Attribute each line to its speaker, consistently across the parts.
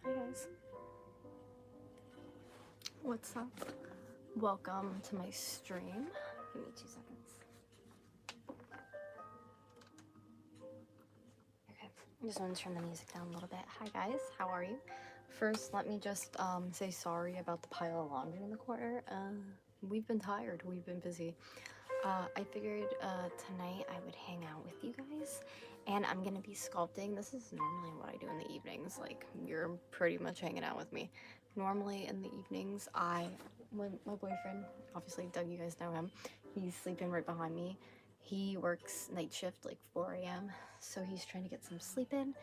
Speaker 1: Hi guys, what's up? Welcome to my stream. Give me 2 seconds. Okay, I just want to turn the music down a little bit. Hi guys, how are you? First, let me just say sorry about the pile of laundry in the corner. We've been tired, we've been busy. I figured tonight I would hang out with you guys, and I'm gonna be sculpting. This is normally what I do in the evenings, like you're pretty much hanging out with me. Normally in the evenings, my boyfriend, obviously Doug, you guys know him, he's sleeping right behind me. He works night shift like 4 a.m, so he's trying to get some sleep in,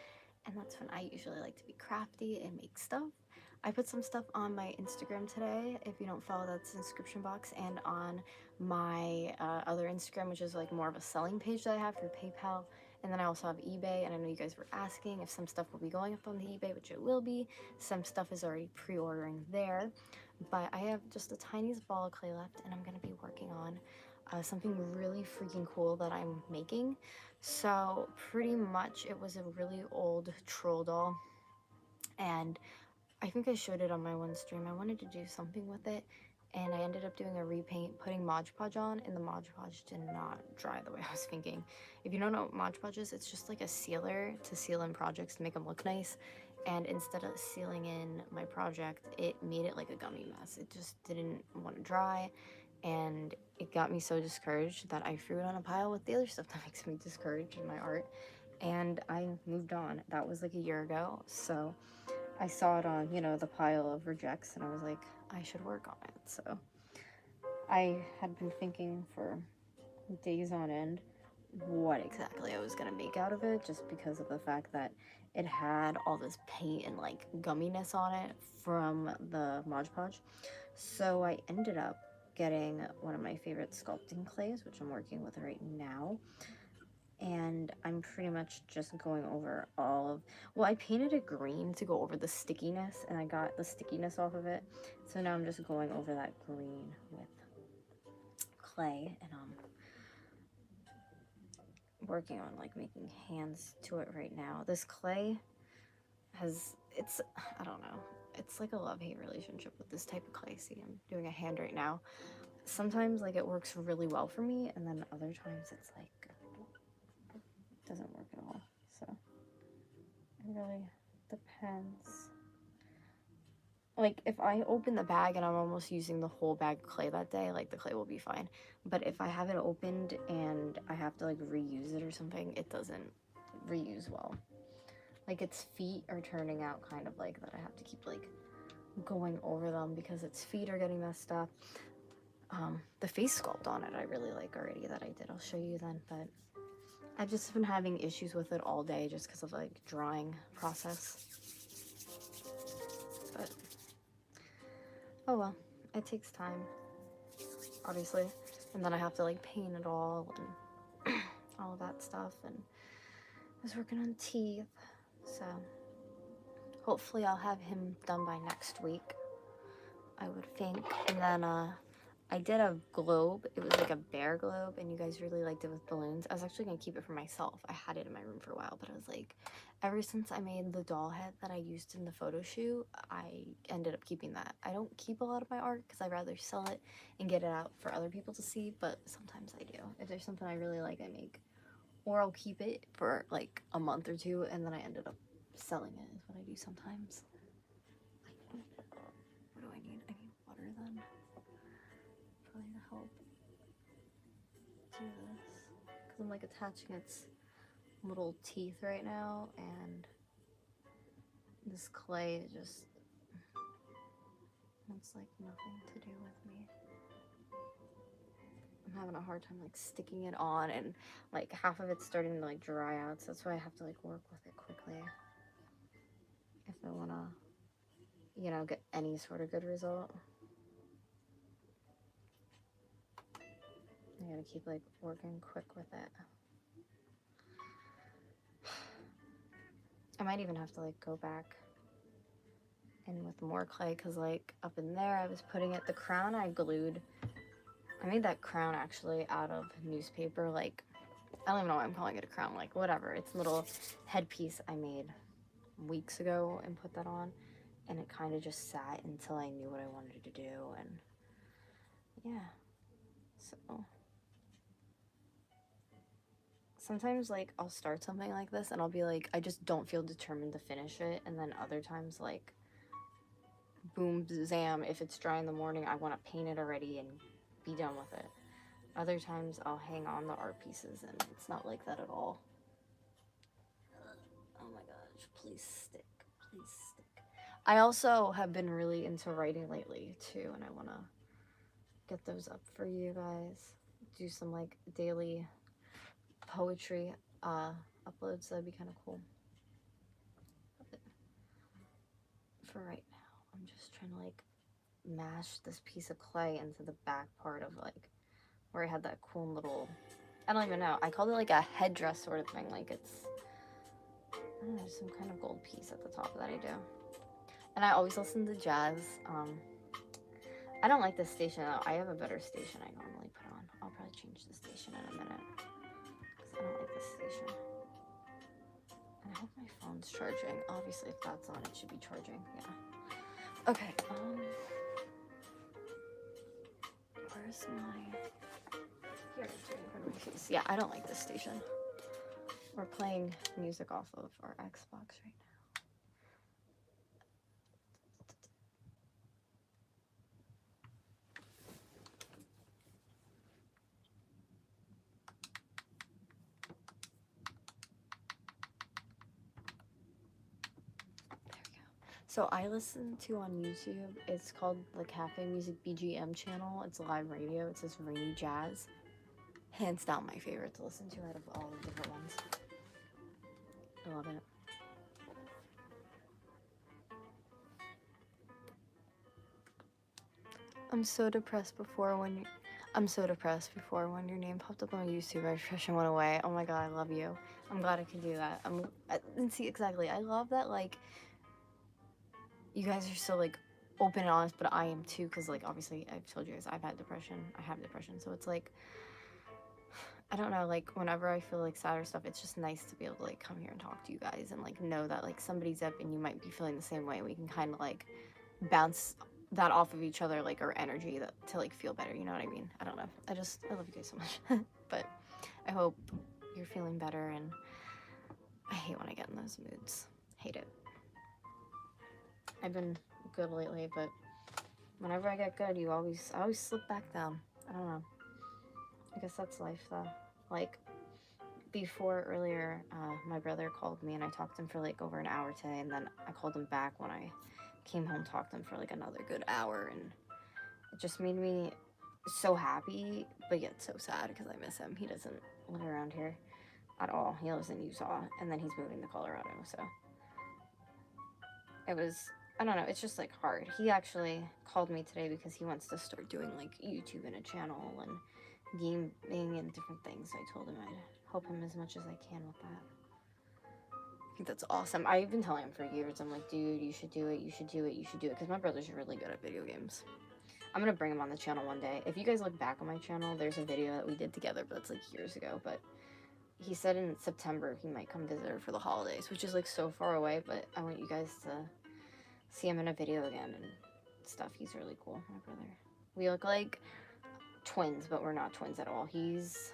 Speaker 1: and that's when I usually like to be crafty and make stuff. I put some stuff on my Instagram today. If you don't follow, that's in the description box, and on my other Instagram, which is like more of a selling page that I have for PayPal. And then I also have eBay, and I know you guys were asking if some stuff will be going up on the eBay, which it will be. Some stuff is already pre-ordering there, but I have just the tiniest ball of clay left, and I'm gonna be working on something really freaking cool that I'm making. So pretty much it was a really old troll doll, and I think I showed it on my one stream. I wanted to do something with it, and I ended up doing a repaint, putting Mod Podge on, and the Mod Podge did not dry the way I was thinking. If you don't know what Mod Podge is, it's just like a sealer to seal in projects to make them look nice. And instead of sealing in my project, it made it like a gummy mess. It just didn't want to dry, and it got me so discouraged that I threw it on a pile with the other stuff that makes me discouraged in my art, and I moved on. That was like a year ago, so I saw it on, you know, the pile of rejects, and I was like, I should work on it. So I had been thinking for days on end what exactly I was gonna make out of it, just because of the fact that it had all this paint and like gumminess on it from the Mod Podge. So I ended up getting one of my favorite sculpting clays, which I'm working with right now, and I'm pretty much just going over all of, well, I painted it green to go over the stickiness, and I got the stickiness off of it, so now I'm just going over that green with clay, and I'm working on like making hands to it right now. This clay has, it's, I don't know, it's like a love-hate relationship with this type of clay. See, I'm doing a hand right now. Sometimes like it works really well for me, and then other times it's like it doesn't work at all. So it really depends. Like if I open the bag and I'm almost using the whole bag of clay that day, like the clay will be fine. But if I have it opened and I have to like reuse it or something, it doesn't reuse well. Like its feet are turning out kind of like that. I have to keep like going over them because its feet are getting messed up. The face sculpt on it I really like already that I did. I'll show you then, but I've just been having issues with it all day just because of like drawing process. But oh well, it takes time, obviously, and then I have to like paint it all and all of that stuff, and I was working on teeth, so hopefully I'll have him done by next week, I would think. And then I did a globe. It was like a bear globe, and you guys really liked it with balloons. I was actually gonna keep it for myself. I had it in my room for a while, but I was like, ever since I made the doll head that I used in the photo shoot, I ended up keeping that. I don't keep a lot of my art because I'd rather sell it and get it out for other people to see, but sometimes I do. If there's something I really like, I make. Or I'll keep it for like a month or two, and then I ended up selling it, is what I do sometimes. What do I need? I need water then. Probably to help do this. Because I'm like attaching its little teeth right now, and this clay just wants like nothing to do with me. I'm having a hard time like sticking it on, and like half of it's starting to like dry out, so that's why I have to like work with it quickly if I want to, you know, get any sort of good result. I gotta keep like working quick with it. I might even have to like go back in with more clay, because like up in there I was putting it, the crown I glued. I made that crown actually out of newspaper, like I don't even know why I'm calling it a crown, like whatever. It's a little headpiece I made weeks ago and put that on. and it kind of just sat until I knew what I wanted to do, and yeah, so sometimes like I'll start something like this and I'll be like, I just don't feel determined to finish it, and then other times like boom zam, if it's dry in the morning I want to paint it already and be done with it. Other times I'll hang on the art pieces and it's not like that at all. Oh my gosh, please stick, please stick. I also have been really into writing lately too, and I want to get those up for you guys. Do some like daily poetry uploads. That'd be kind of cool. But for right now, I'm just trying to like mash this piece of clay into the back part of like where I had that cool little, I don't even know, I called it like a headdress sort of thing. Like it's, I don't know, some kind of gold piece at the top that I do. And I always listen to jazz. I don't like this station though. I have a better station I normally put on. I'll probably change the station in a minute because I don't like this station. And I hope my phone's charging. Obviously, if that's on, it should be charging. Yeah. Okay. Where's my? Here, it's right in front of my face. Yeah, I don't like this station. We're playing music off of our Xbox right now. So I listen to on YouTube, it's called the Cafe Music BGM channel. It's live radio. It says Rainy Jazz. Hands down my favorite to listen to out of all the different ones. I love it. I'm so depressed before when your name popped up on YouTube, my depression went away. Oh my god, I love you. I'm glad I could do that. And see, exactly. I love that, like, you guys are so, like, open and honest, but I am too, because, like, obviously, I've told you guys, I have depression, so it's, like, I don't know, like, whenever I feel, like, sad or stuff, it's just nice to be able to, like, come here and talk to you guys, and, like, know that, like, somebody's up and you might be feeling the same way, and we can kind of, like, bounce that off of each other, like, our energy to, like, feel better, you know what I mean? I don't know. I love you guys so much. But I hope you're feeling better, and I hate when I get in those moods. Hate it. I've been good lately, but whenever I get good, I always slip back down. I don't know. I guess that's life, though. Like, before earlier, my brother called me, and I talked to him for, like, over an hour today, and then I called him back when I came home, talked to him for, like, another good hour, and it just made me so happy, but yet so sad, because I miss him. He doesn't live around here at all. He lives in Utah, and then he's moving to Colorado, so it was, I don't know, it's just, like, hard. He actually called me today because he wants to start doing, like, YouTube and a channel and gaming and different things. So I told him I'd help him as much as I can with that. I think that's awesome. I've been telling him for years. I'm like, dude, you should do it, you should do it, you should do it, because my brother's really good at video games. I'm gonna bring him on the channel one day. If you guys look back on my channel, there's a video that we did together, but it's, like, years ago, but he said in September he might come visit her for the holidays, which is, like, so far away, but I want you guys to see him in a video again and stuff. He's really cool, my brother. We look like twins, but we're not twins at all. He's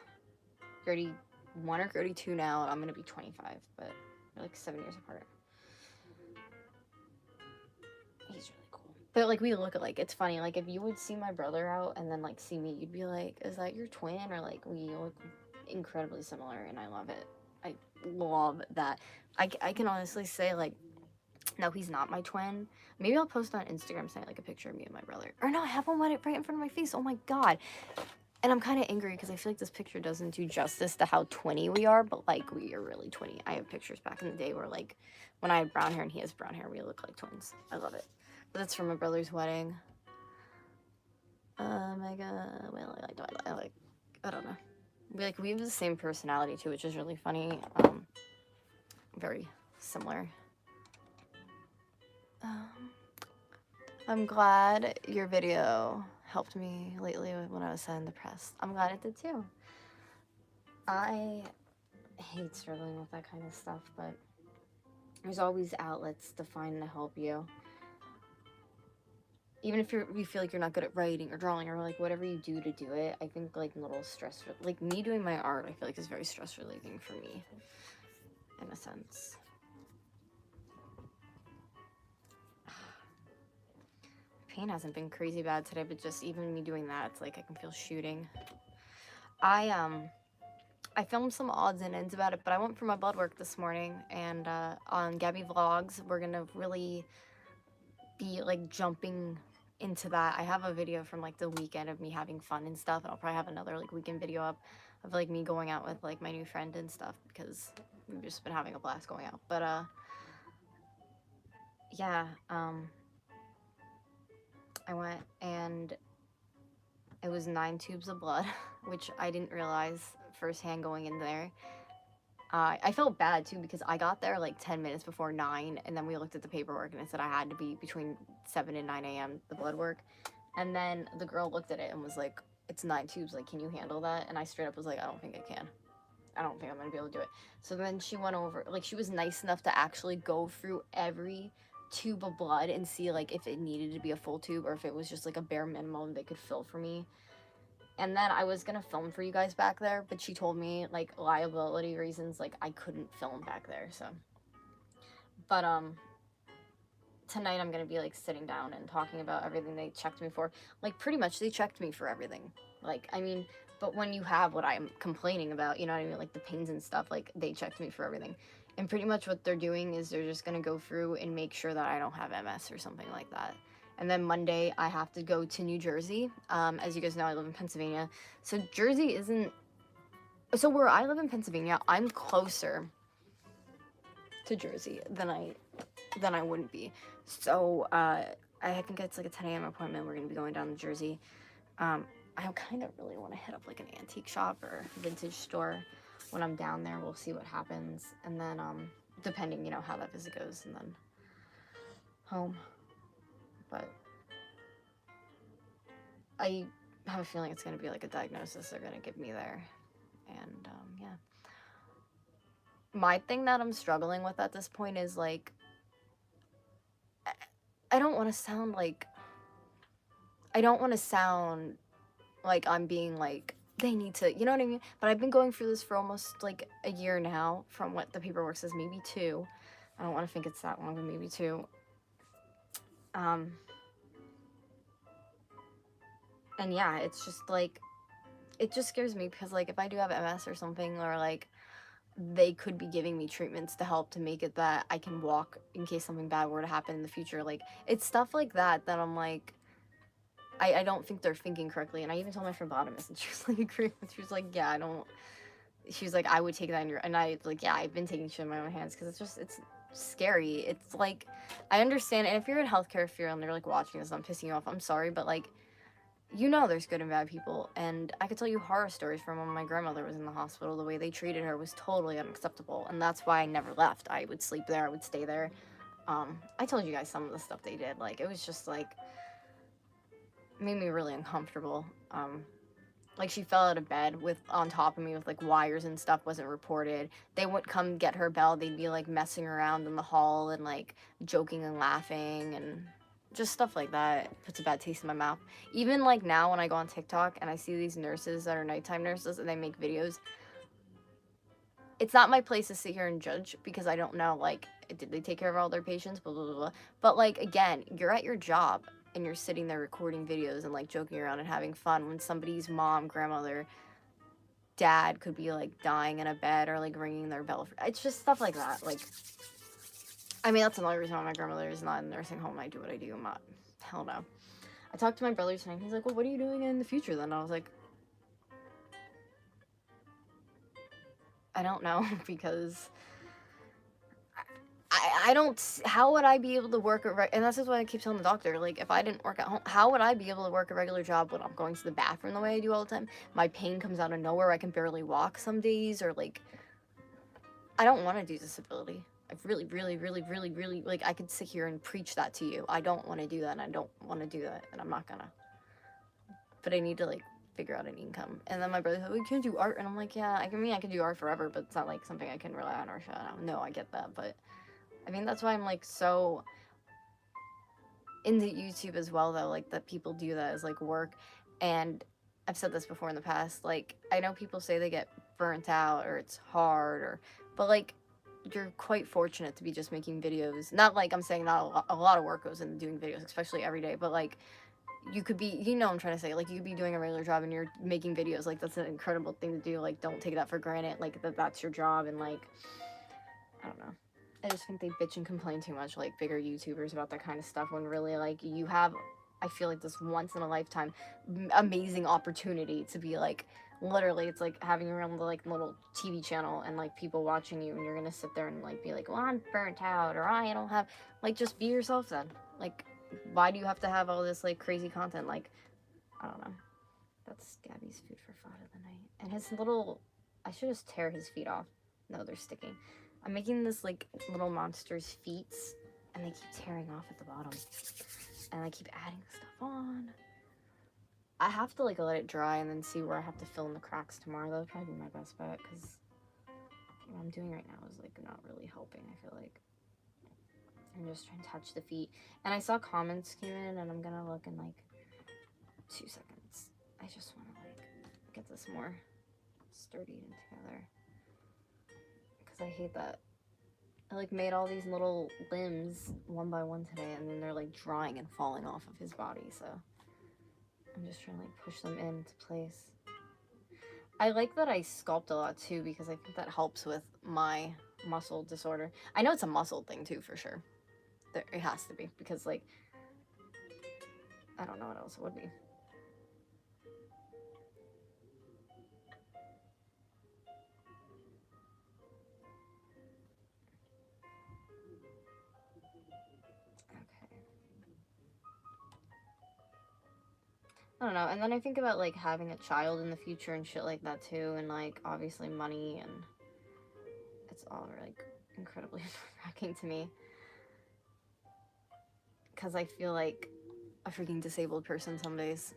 Speaker 1: 31 or 32 now, and I'm gonna be 25, but we're, like, 7 years apart. He's really cool. But, like, we look alike. It's funny. Like, if you would see my brother out and then, like, see me, you'd be like, is that your twin? Or, like, we look incredibly similar, and I love it. I love that. I can honestly say, like, no, he's not my twin. Maybe I'll post on Instagram saying, like, a picture of me and my brother. Or no, I have one right in front of my face. Oh my god. And I'm kind of angry because I feel like this picture doesn't do justice to how twinny we are, but, like, we are really twinny. I have pictures back in the day where, like, when I had brown hair and he has brown hair, we look like twins. I love it. But that's from my brother's wedding. Oh my god. Well, I don't know. We have the same personality too, which is really funny. Very similar. I'm glad your video helped me lately when I was sad and depressed. I'm glad it did too. I hate struggling with that kind of stuff, but there's always outlets to find to help you. even if you feel like you're not good at writing or drawing or like whatever you do to do it, I think like a little stress, like me doing my art, I feel like is very stress relieving for me, in a sense. Pain hasn't been crazy bad today, but just even me doing that, it's like I can feel shooting. I filmed some odds and ends about it, but I went for my blood work this morning, and on Gabby Vlogs, we're gonna really be like jumping into that. I have a video from like the weekend of me having fun and stuff, and I'll probably have another like weekend video up of like me going out with like my new friend and stuff, because we've just been having a blast going out. But yeah, I went and it was 9 tubes of blood, which I didn't realize firsthand going in there. I felt bad too because I got there like 10 minutes before 9, and then we looked at the paperwork and it said I had to be between 7 and 9 a.m. the blood work. And then the girl looked at it and was like, it's 9 tubes, like, can you handle that? And I straight up was like, I don't think I can. I don't think I'm gonna be able to do it. So then she went over, like, she was nice enough to actually go through every tube of blood and see like if it needed to be a full tube or if it was just like a bare minimum they could fill for me. And then I was gonna film for you guys back there, but she told me, like, liability reasons, like, I couldn't film back there, so. But, tonight I'm gonna be, like, sitting down and talking about everything they checked me for. Like, pretty much, they checked me for everything. Like, I mean, but when you have what I'm complaining about, you know what I mean, like, the pains and stuff, like, they checked me for everything. And pretty much what they're doing is they're just gonna go through and make sure that I don't have MS or something like that. And then Monday, I have to go to New Jersey. As you guys know, I live in Pennsylvania. So Jersey isn't... So where I live in Pennsylvania, I'm closer to Jersey than I wouldn't be. So I think it's like a 10 a.m. appointment. We're going to be going down to Jersey. I kind of really want to hit up like an antique shop or vintage store when I'm down there. We'll see what happens. And then depending, you know, how that visit goes, and then home. But I have a feeling it's going to be like a diagnosis they're going to give me there. And, yeah. My thing that I'm struggling with at this point is, like, I don't want to sound like... I don't want to sound like I'm being, like, they need to... You know what I mean? But I've been going through this for almost, like, a year now, from what the paperwork says, maybe 2. I don't want to think it's that long, but maybe 2. And yeah, it's just like, it just scares me because like if I do have MS or something, or like they could be giving me treatments to help to make it that I can walk in case something bad were to happen in the future. Like, it's stuff like that that I'm like, I don't think they're thinking correctly. And I even told my phlebotomist, and she was like agreeing with, she was like, yeah, I don't, she was like, I would take that in your, and I like, yeah, I've been taking shit in my own hands because it's just, it's scary. It's like, I understand, and if you're in healthcare field and they're like watching this, I'm pissing you off, I'm sorry, but like, you know there's good and bad people, and I could tell you horror stories from when my grandmother was in the hospital. The way they treated her was totally unacceptable, and that's why I never left. I would sleep there, I would stay there. I told you guys some of the stuff they did. Like, it was just, like, made me really uncomfortable. Like, she fell out of bed with, on top of me with, like, wires and stuff, wasn't reported. They wouldn't come get her bell, they'd be, like, messing around in the hall and, like, joking and laughing, and just stuff like that puts a bad taste in my mouth. Even like now when I go on TikTok and I see these nurses that are nighttime nurses and they make videos, it's not my place to sit here and judge because I don't know, like, did they take care of all their patients, blah, blah, blah, blah. But like, again, you're at your job and you're sitting there recording videos and like joking around and having fun when somebody's mom, grandmother, dad could be like dying in a bed or like ringing their bell. It's just stuff like that. Like, I mean, that's another reason why my grandmother is not in a nursing home. I do what I do. I'm not... Hell no. I talked to my brother tonight. He's like, well, what are you doing in the future then? I was like, I don't know, because I don't... How would I be able to work and that's just what I keep telling the doctor. Like, if I didn't work at home, how would I be able to work a regular job when I'm going to the bathroom the way I do all the time? My pain comes out of nowhere. I can barely walk some days, or like... I don't want to do disability. I really, really, really, really, really, like, I could sit here and preach that to you. I don't want to do that, and I don't want to do that, and I'm not gonna. But I need to, like, figure out an income. And then my brother's like, well, you can't do art. And I'm like, yeah, I can do art forever, but it's not, like, something I can rely on or shut down. No, I get that, but, I mean, that's why I'm, like, so... into YouTube as well, though, like, that people do that as, like, work. And I've said this before in the past, like, I know people say they get burnt out or it's hard, or, but, like, you're quite fortunate to be just making videos. Not like I'm saying not a lot of work goes into doing videos, especially every day, but, like, you could be, you know what I'm trying to say, like, you could be doing a regular job and you're making videos, like, that's an incredible thing to do. Like, don't take that for granted, like, that's your job. And, like, I don't know, I just think they bitch and complain too much, like, bigger YouTubers, about that kind of stuff, when really, like, you have, I feel like, this once in a lifetime amazing opportunity to be, like, literally, it's like having your own, like, little TV channel and, like, people watching you, and you're gonna sit there and, like, be like, well, I'm burnt out, or I don't have, like, just be yourself then. Like, why do you have to have all this, like, crazy content? Like, I don't know. That's Gabby's food for thought of the night. And his little, I should just tear his feet off. No, they're sticking. I'm making this, like, little monster's feet, and they keep tearing off at the bottom. And I keep adding stuff on. I have to, like, let it dry and then see where I have to fill in the cracks tomorrow. That would probably be my best bet, because what I'm doing right now is, like, not really helping, I feel like. I'm just trying to touch the feet. And I saw comments came in, and I'm gonna look in, like, 2 seconds. I just want to, like, get this more sturdy and together, because I hate that I, like, made all these little limbs one by one today, and then they're, like, drying and falling off of his body. So I'm just trying to, like, push them into place. I like that I sculpt a lot too, because I think that helps with my muscle disorder. I know it's a muscle thing too, for sure. It has to be, because, like, I don't know what else it would be. I don't know. And then I think about, like, having a child in the future and shit like that too, and, like, obviously money, and it's all, like, incredibly nerve-wracking to me, because I feel like a freaking disabled person some days.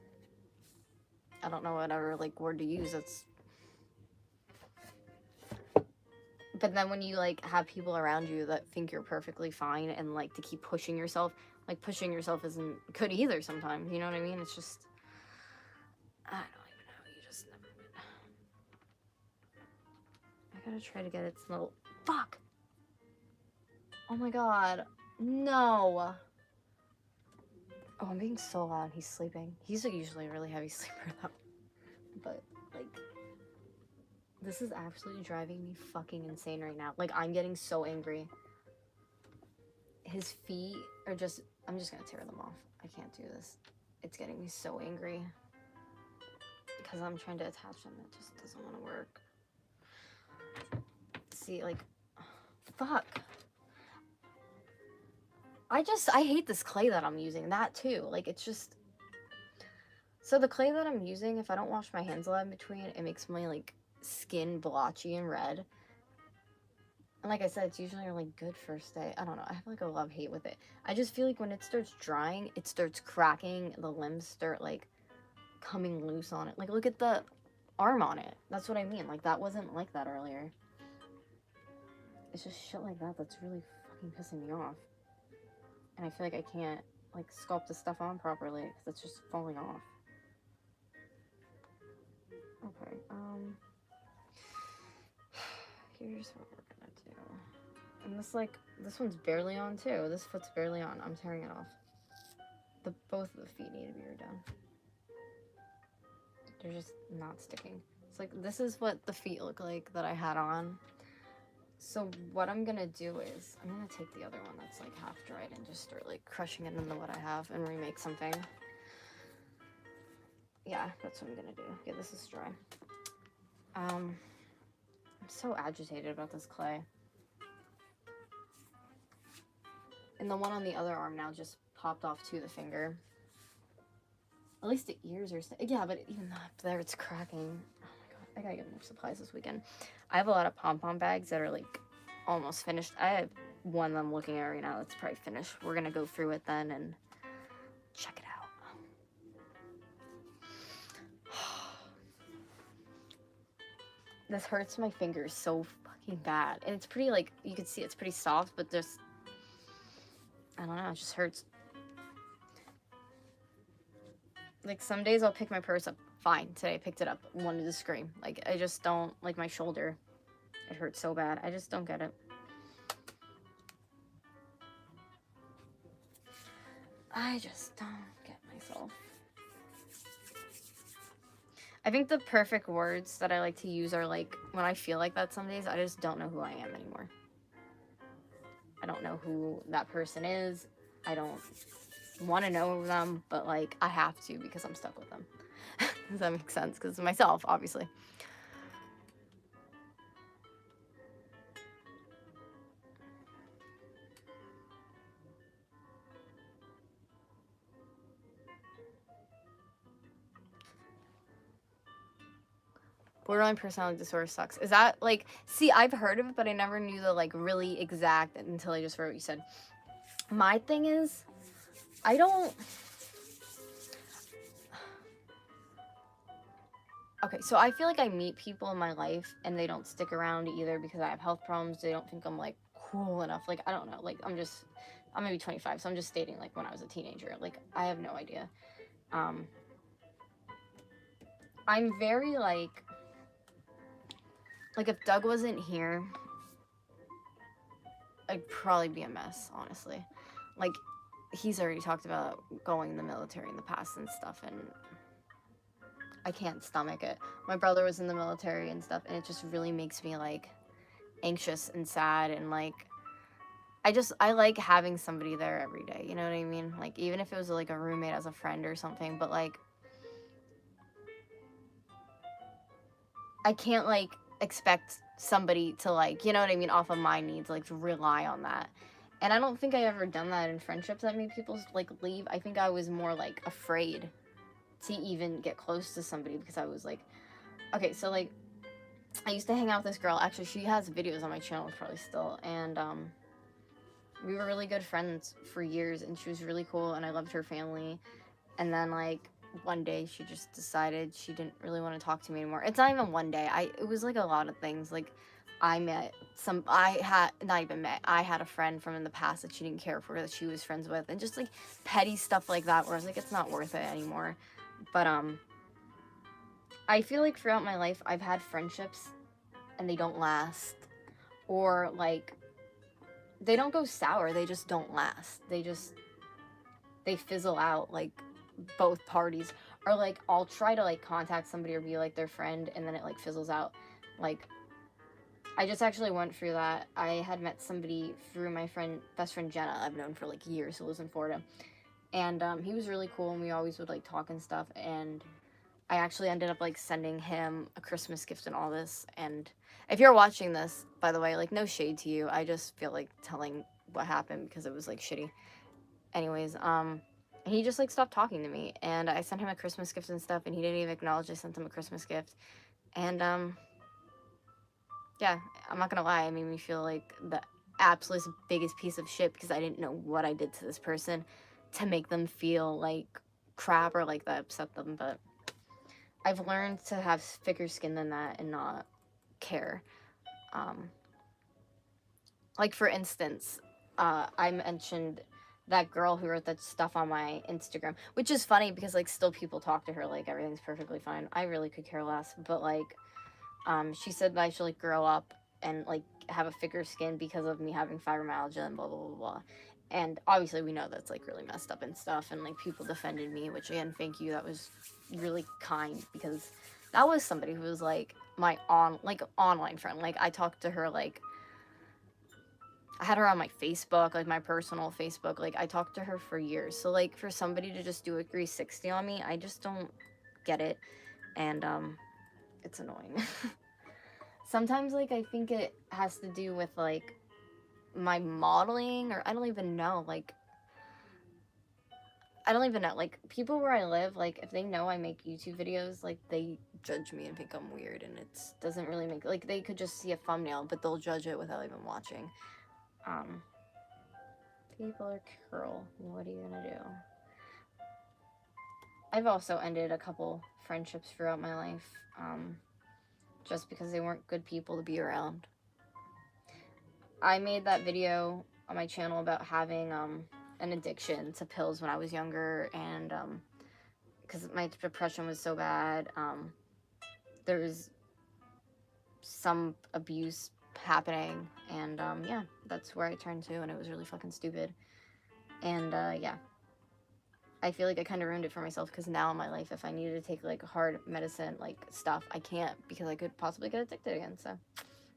Speaker 1: I don't know whatever, like, word to use. It's, but then when you, like, have people around you that think you're perfectly fine, and, like, to keep pushing yourself, like, pushing yourself isn't good either sometimes, you know what I mean? It's just, I don't even know, you just never know. I gotta try to get its little, fuck! Oh my god, no! Oh, I'm being so loud, he's sleeping. He's, like, usually a really heavy sleeper though, but, like, this is absolutely driving me fucking insane right now. Like, I'm getting so angry. His feet are just, I'm just gonna tear them off. I can't do this. It's getting me so angry, because I'm trying to attach them. It just doesn't want to work. See, like, fuck. I hate this clay that I'm using. That too. Like, it's just, so the clay that I'm using, if I don't wash my hands a lot in between, it makes my, like, skin blotchy and red. And like I said, it's usually only good first day. I don't know. I have, like, a love-hate with it. I just feel like when it starts drying, it starts cracking. The limbs start, like, coming loose on it. Like, look at the arm on it. That's what I mean. Like, that wasn't like that earlier. It's just shit like that that's really fucking pissing me off. And I feel like I can't, like, sculpt the stuff on properly, because it's just falling off. Okay, here's what we're gonna do. And this, like, this one's barely on too. This foot's barely on. I'm tearing it off. Both of the feet need to be redone. They're just not sticking. It's like, this is what the feet look like that I had on. So what I'm gonna do is, I'm gonna take the other one that's, like, half dried and just start, like, crushing it into what I have and remake something. Yeah, that's what I'm gonna do. Yeah, this is dry. I'm so agitated about this clay. And the one on the other arm now just popped off to the finger. At least the ears are yeah, but even up there, it's cracking. Oh my god, I gotta get more supplies this weekend. I have a lot of pom-pom bags that are, like, almost finished. I have one that I'm looking at right now that's probably finished. We're gonna go through it then and check it out. This hurts my fingers so fucking bad. And it's pretty, like, you can see it's pretty soft, but just, I don't know, it just hurts. Like, some days I'll pick my purse up. Fine, today I picked it up. Wanted to scream. Like, I just don't, like, my shoulder. It hurts so bad. I just don't get it. I just don't get myself. I think the perfect words that I like to use are, like, when I feel like that some days, I just don't know who I am anymore. I don't know who that person is. I don't want to know them, but, like, I have to because I'm stuck with them. Does that make sense? Because myself, obviously. Borderline personality disorder sucks. Is that, like, see, I've heard of it, but I never knew the, like, really exact until I just heard what you said. My thing is, I don't... Okay, so I feel like I meet people in my life and they don't stick around either because I have health problems. They don't think I'm, like, cool enough. Like, I don't know. Like, I'm maybe 25, so I'm just stating, like, when I was a teenager. Like, I have no idea. I'm very, like, if Doug wasn't here, I'd probably be a mess, honestly. Like, he's already talked about going in the military in the past and stuff, and I can't stomach it. My brother was in the military and stuff, and it just really makes me, like, anxious and sad, and, like, I like having somebody there every day, you know what I mean? Like, even if it was, like, a roommate as a friend or something, but, like, I can't, like, expect somebody to, like, you know what I mean, off of my needs, like, to rely on that. And I don't think I ever done that in friendships that made people, like, leave. I think I was more, like, afraid to even get close to somebody because I was, like, okay, so, like, I used to hang out with this girl. Actually, she has videos on my channel probably still, and, we were really good friends for years, and she was really cool, and I loved her family. And then, like, one day she just decided she didn't really want to talk to me anymore. It's not even one day. It was, like, a lot of things. Like, I had a friend from in the past that she didn't care for, that she was friends with, and just, like, petty stuff like that, where I was like, it's not worth it anymore. But, I feel like throughout my life, I've had friendships, and they don't last. Or, like, they don't go sour, they just don't last. They fizzle out, like, both parties. Or, like, I'll try to, like, contact somebody or be, like, their friend, and then it, like, fizzles out. Like, I just actually went through that. I had met somebody through my best friend Jenna, I've known for, like, years, who lives in Florida. And, he was really cool, and we always would, like, talk and stuff, and I actually ended up, like, sending him a Christmas gift and all this. And if you're watching this, by the way, like, no shade to you, I just feel like telling what happened because it was, like, shitty. Anyways, he just, like, stopped talking to me, and I sent him a Christmas gift and stuff, and he didn't even acknowledge I sent him a Christmas gift. And, yeah, I'm not gonna lie, it made me feel like the absolute biggest piece of shit because I didn't know what I did to this person to make them feel like crap or like that upset them. But I've learned to have thicker skin than that and not care. Like, for instance, I mentioned that girl who wrote that stuff on my Instagram, which is funny because, like, still people talk to her like everything's perfectly fine. I really could care less. But, like, she said that I should, like, grow up and, like, have a thicker skin because of me having fibromyalgia and blah, blah, blah, blah. And obviously we know that's, like, really messed up and stuff, and, like, people defended me, which, again, thank you. That was really kind because that was somebody who was, like, my online friend. Like, I talked to her, like, I had her on my Facebook, like, my personal Facebook. Like, I talked to her for years. So, like, for somebody to just do a 360 on me, I just don't get it. And, it's annoying. Sometimes, like, I think it has to do with, like, my modeling, or I don't even know. Like, Like, people where I live, like, if they know I make YouTube videos, like, they judge me and think I'm weird, and it doesn't really make, like, they could just see a thumbnail, but they'll judge it without even watching. People are cruel. What are you gonna do? I've also ended a couple friendships throughout my life, just because they weren't good people to be around. I made that video on my channel about having, an addiction to pills when I was younger, and, because my depression was so bad. There was some abuse happening, and yeah, that's where I turned to, and it was really fucking stupid. And yeah, I feel like I kind of ruined it for myself, because now in my life, if I needed to take like hard medicine, like stuff, I can't, because I could possibly get addicted again. So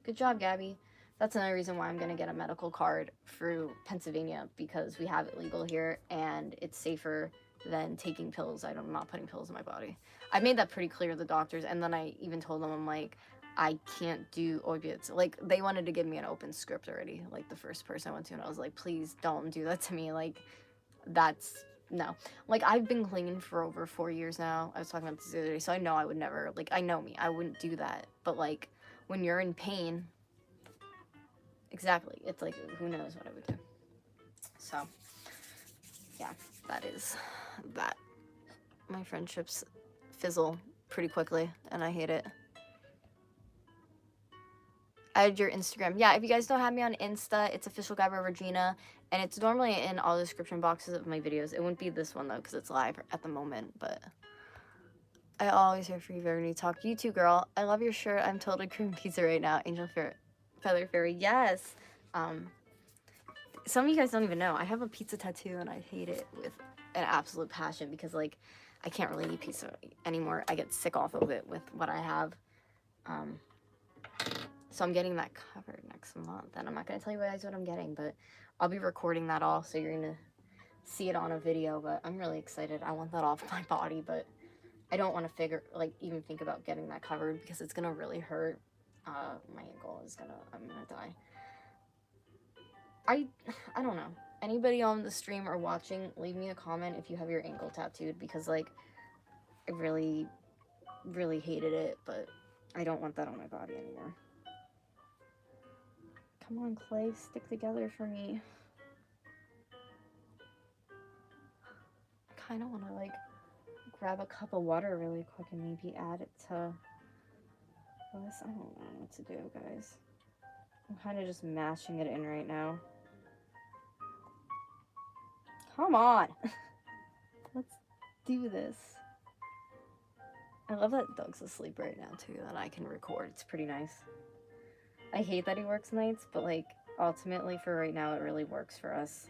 Speaker 1: good job, Gabby. That's another reason why I'm going to get a medical card through Pennsylvania, because we have it legal here and it's safer than taking pills. I'm not putting pills in my body. I made that pretty clear to the doctors, and then I even told them, I'm like, I can't do opiates. Like, they wanted to give me an open script already, like the first person I went to, and I was like, please don't do that to me. Like, that's, no. Like, I've been clean for over 4 years now. I was talking about this the other day, so I know I would never, like, I know me. I wouldn't do that. But, like, when you're in pain, exactly, it's like, who knows what I would do. So, yeah, that is that. My friendships fizzle pretty quickly, and I hate it. Add your Instagram. Yeah, if you guys don't have me on Insta, it's official Gabrielle Regina, and it's normally in all the description boxes of my videos. It wouldn't be this one, though, because it's live at the moment, but I always hear for you, Verity Talk. You too, girl. I love your shirt. I'm totally cream pizza right now. Angel Feather Fairy. Yes. Some of you guys don't even know. I have a pizza tattoo, and I hate it with an absolute passion, because, like, I can't really eat pizza anymore. I get sick off of it with what I have. So I'm getting that covered next month, and I'm not going to tell you guys what I'm getting, but I'll be recording that all, so you're going to see it on a video, but I'm really excited. I want that off my body, but I don't want to even think about getting that covered, because it's going to really hurt. My ankle is I'm going to die. I don't know. Anybody on the stream or watching, leave me a comment if you have your ankle tattooed, because, like, I really, really hated it, but I don't want that on my body anymore. Come on, Clay, stick together for me. I kind of want to, like, grab a cup of water really quick and maybe add it to this. I don't know what to do, guys. I'm kind of just mashing it in right now. Come on. Let's do this. I love that Doug's asleep right now, too, and I can record. It's pretty nice. I hate that he works nights, but, like, ultimately for right now, it really works for us.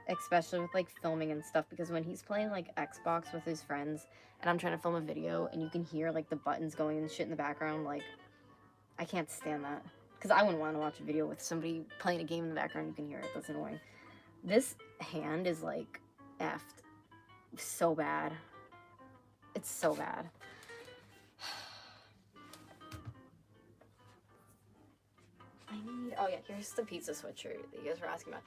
Speaker 1: Especially with, like, filming and stuff, because when he's playing, like, Xbox with his friends, and I'm trying to film a video, and you can hear, like, the buttons going and shit in the background, like, I can't stand that. Because I wouldn't want to watch a video with somebody playing a game in the background, you can hear it. That's annoying. This hand is, like, effed so bad. It's so bad. Oh yeah, here's the pizza sweatshirt that you guys were asking about.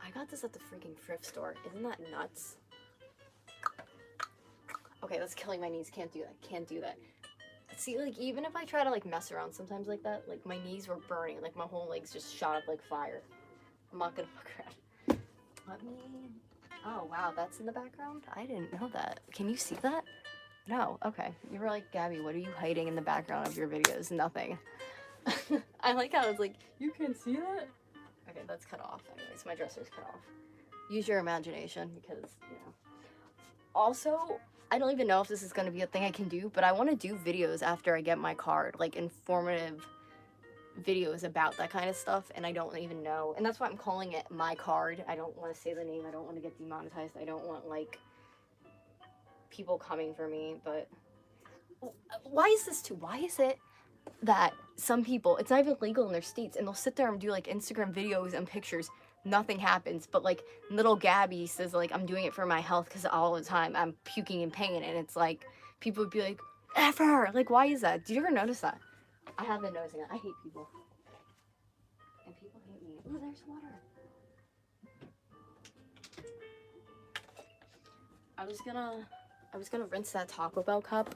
Speaker 1: I got this at the freaking thrift store. Isn't that nuts? Okay, that's killing my knees. Can't do that. Can't do that. See, like, even if I try to, like, mess around sometimes like that, like, my knees were burning. Like, my whole legs just shot up like fire. I'm not gonna fuck around. Let me... Oh, wow, that's in the background? I didn't know that. Can you see that? No. Okay. You were like, Gabby, what are you hiding in the background of your videos? Nothing. I like how it's like, you can see that? Okay, that's cut off. Anyways, my dresser's cut off. Use your imagination, because, you know. Also, I don't even know if this is going to be a thing I can do, but I want to do videos after I get my card, like informative videos about that kind of stuff, and I don't even know. And that's why I'm calling it my card. I don't want to say the name. I don't want to get demonetized. I don't want, like, people coming for me, but why is this too? Why is it that some people, it's not even legal in their states, and they'll sit there and do, like, Instagram videos and pictures, nothing happens, but, like, little Gabby says, like, I'm doing it for my health because all the time I'm puking in pain, and it's like, people would be like, F her! Like, why is that? Did you ever notice that? I have been noticing that. I hate people. And people hate me. Ooh, there's water. I was gonna rinse that Taco Bell cup,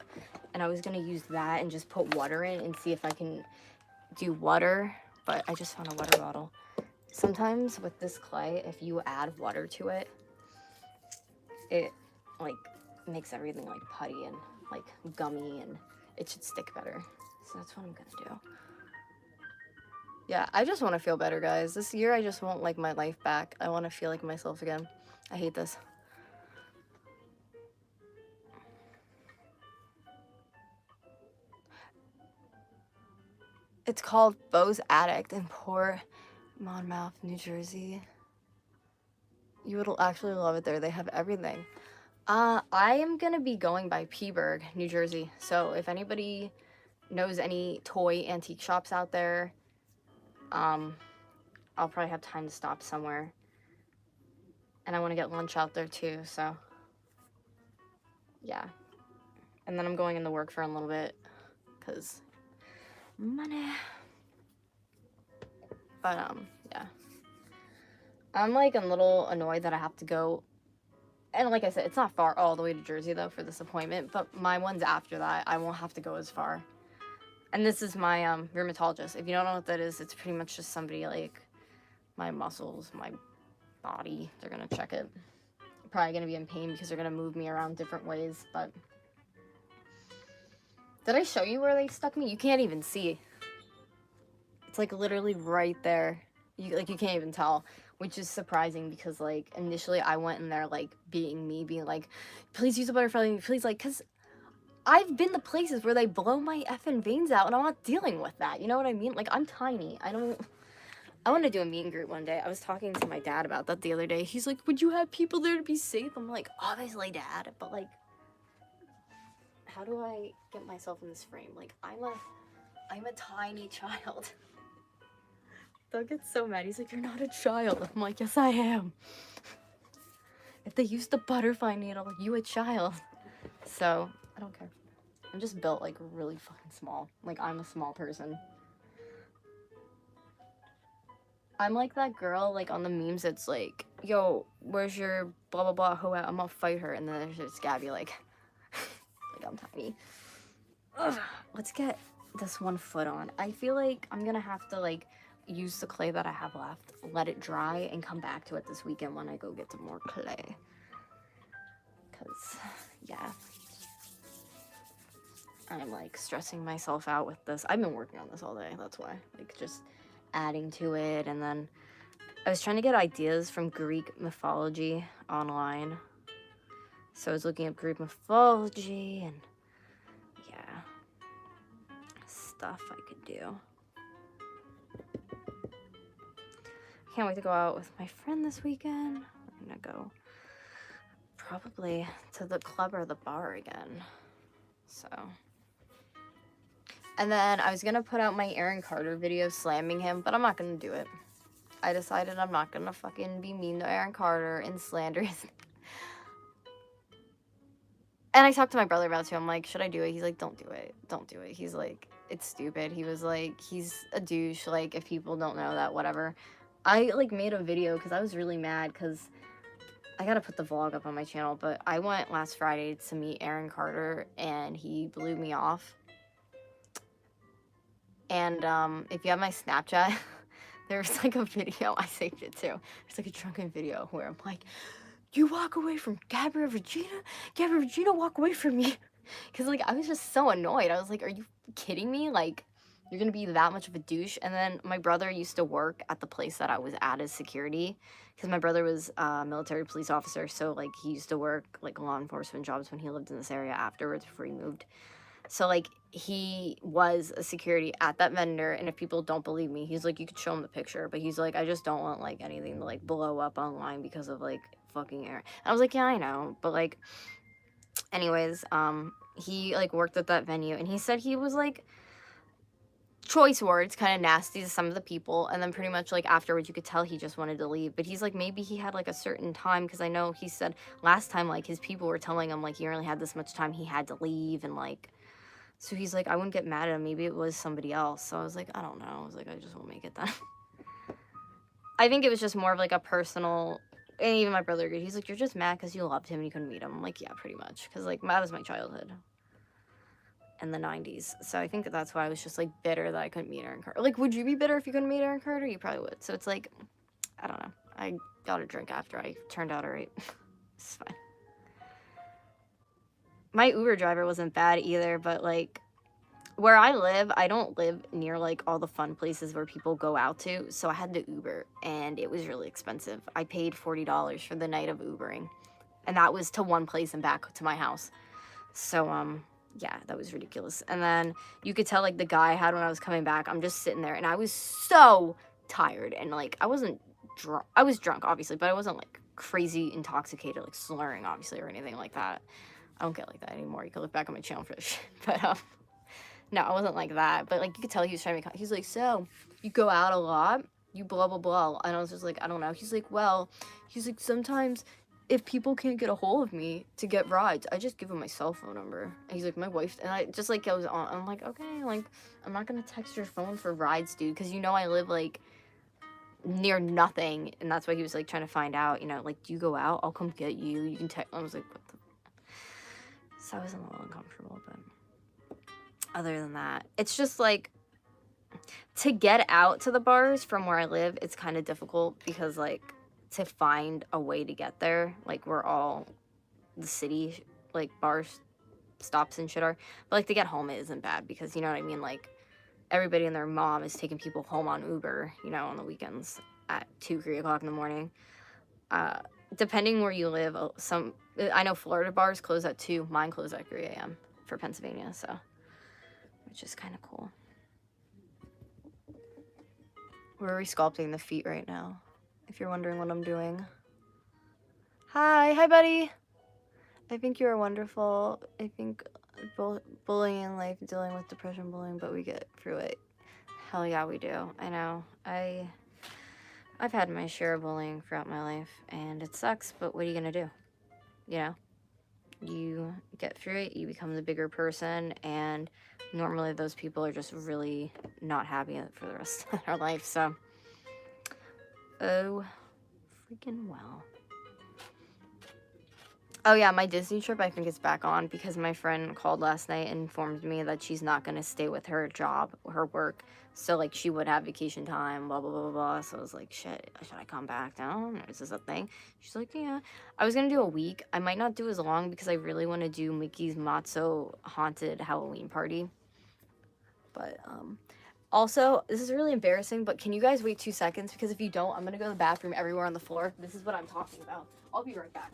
Speaker 1: and I was gonna use that and just put water in and see if I can do water, but I just found a water bottle. Sometimes with this clay, if you add water to it, it, like, makes everything, like, putty and, like, gummy, and it should stick better. So that's what I'm gonna do. Yeah, I just want to feel better, guys. This year, I just want, like, my life back. I want to feel like myself again. I hate this. It's called Beau's Attic in Port Monmouth, New Jersey. You would actually love it there. They have everything. I am gonna be going by Peaburg, New Jersey. So if anybody knows any toy antique shops out there, I'll probably have time to stop somewhere. And I want to get lunch out there too, so yeah. And then I'm going into work for a little bit, because money. But, yeah. I'm, like, a little annoyed that I have to go. And like I said, it's not far all the way to Jersey, though, for this appointment. But my ones after that, I won't have to go as far. And this is my, rheumatologist. If you don't know what that is, it's pretty much just somebody, like, my muscles, my body. They're gonna check it. I'm probably gonna be in pain because they're gonna move me around different ways, but... Did I show you where they stuck me? You can't even see. It's, like, literally right there. You can't even tell, which is surprising because, like, initially I went in there, like, being like, please use a butterfly, please, like, because I've been to places where they blow my effing veins out, and I'm not dealing with that, you know what I mean? Like, I'm tiny. I want to do a meet and greet one day. I was talking to my dad about that the other day. He's like, would you have people there to be safe? I'm like, obviously, Dad, but, like, how do I get myself in this frame? Like, I'm a tiny child. Doug gets so mad. He's like, you're not a child. I'm like, yes, I am. If they used the butterfly needle, you a child. So, I don't care. I'm just built, like, really fucking small. Like, I'm a small person. I'm like that girl, like, on the memes that's like, yo, where's your blah, blah, blah, hoe at? I'm gonna fight her. And then there's just Gabby, like... like, I'm tiny. Ugh. Let's get this one foot on. I feel like I'm gonna have to, like, use the clay that I have left, let it dry, and come back to it this weekend when I go get some more clay. Because, yeah. I'm, like, stressing myself out with this. I've been working on this all day, that's why. Like, just adding to it, and then I was trying to get ideas from Greek mythology online. So I was looking up Greek mythology and, yeah, stuff I could do. Can't wait to go out with my friend this weekend. We're gonna go probably to the club or the bar again. So. And then I was gonna put out my Aaron Carter video slamming him, but I'm not gonna do it. I decided I'm not gonna fucking be mean to Aaron Carter and slander his... And I talked to my brother about it too. I'm like, should I do it? He's like, don't do it. Don't do it. He's like, it's stupid. He was like, he's a douche. Like, if people don't know that, whatever. I, like, made a video because I was really mad because I gotta put the vlog up on my channel, but I went last Friday to meet Aaron Carter and he blew me off. And, if you have my Snapchat, there's, like, a video. I saved it too. There's, like, a drunken video where I'm like, you walk away from Gabrielle Regina? Gabrielle Regina, walk away from me. Because, like, I was just so annoyed. I was like, are you kidding me? Like, you're going to be that much of a douche? And then my brother used to work at the place that I was at as security. Because my brother was a military police officer. So, like, he used to work, like, law enforcement jobs when he lived in this area afterwards before he moved. So, like, he was a security at that vendor, and if people don't believe me, he's like, you could show him the picture, but he's like, I just don't want, like, anything to, like, blow up online because of, like, fucking Aaron. And I was like, yeah, I know, but, like, anyways, he, like, worked at that venue, and he said he was, like, choice words, kind of nasty to some of the people, and then pretty much, like, afterwards, you could tell he just wanted to leave, but he's like, maybe he had, like, a certain time, because I know he said last time, like, his people were telling him, like, he only had this much time he had to leave, and, like, so he's like, I wouldn't get mad at him. Maybe it was somebody else. So I was like, I don't know. I was like, I just won't make it then. I think it was just more of like a personal, and even my brother agreed. He's like, you're just mad because you loved him and you couldn't meet him. I'm like, yeah, pretty much. Because like, that was my childhood in the 90s. So I think that's why I was just like bitter that I couldn't meet Aaron Carter. Like, would you be bitter if you couldn't meet Aaron Carter? You probably would. So it's like, I don't know. I got a drink after. I turned out all right. It's fine. My Uber driver wasn't bad either, but, like, where I live, I don't live near, like, all the fun places where people go out to, so I had to Uber, and it was really expensive. I paid $40 for the night of Ubering, and that was to one place and back to my house. So, yeah, that was ridiculous. And then you could tell, like, the guy I had when I was coming back, I'm just sitting there, and I was so tired, and, like, I wasn't drunk. I was drunk, obviously, but I wasn't, like, crazy intoxicated, like, slurring, obviously, or anything like that. I don't get like that anymore. You can look back on my channel for this shit. But, no, I wasn't like that. But, like, you could tell he was trying to make... He's like, so, you go out a lot? You blah, blah, blah. And I was just like, I don't know. He's like, well, he's like, sometimes if people can't get a hold of me to get rides, I just give them my cell phone number. And he's like, my wife... And I just, like, goes on. I'm like, okay, like, I'm not gonna text your phone for rides, dude. Because you know I live, like, near nothing. And that's why he was, like, trying to find out, you know, like, do you go out? I'll come get you. You can text... I was like, what the... So I was a little uncomfortable, but... Other than that, it's just, like... To get out to the bars from where I live, it's kind of difficult because, like, to find a way to get there, like, where all the city, like, bars stops and shit are. But, like, to get home, it isn't bad because, you know what I mean? Like, everybody and their mom is taking people home on Uber, you know, on the weekends at 2, 3 o'clock in the morning. Depending where you live, I know Florida bars close at 2. Mine close at 3 a.m. for Pennsylvania, so, which is kind of cool. We're resculpting the feet right now, if you're wondering what I'm doing. Hi buddy. I think you are wonderful. I think bullying in life, dealing with depression, bullying, but we get through it. Hell yeah, we do. I know. I've had my share of bullying throughout my life, and it sucks, but what are you gonna do? You know? You get through it, you become the bigger person, and normally those people are just really not happy for the rest of their life, so... Oh, freaking well. Oh yeah, my Disney trip I think is back on because my friend called last night and informed me that she's not going to stay with her job, her work. So, like, she would have vacation time, blah, blah, blah, blah, blah. So I was like, shit, should I come back down? Or is this a thing? She's like, yeah. I was going to do a week. I might not do as long because I really want to do Mickey's Matzo Haunted Halloween Party. But, also, this is really embarrassing, but can you guys wait 2 seconds? Because if you don't, I'm going to go to the bathroom everywhere on the floor. This is what I'm talking about. I'll be right back.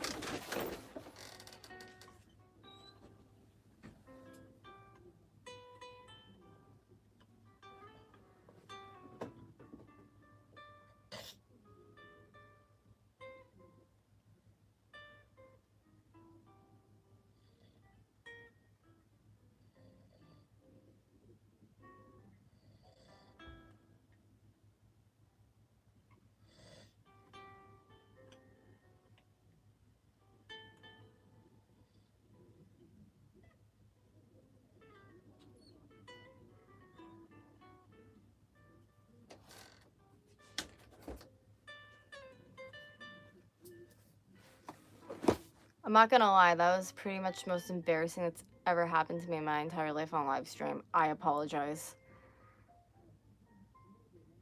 Speaker 1: I'm not gonna lie, that was pretty much the most embarrassing that's ever happened to me in my entire life on live stream. I apologize.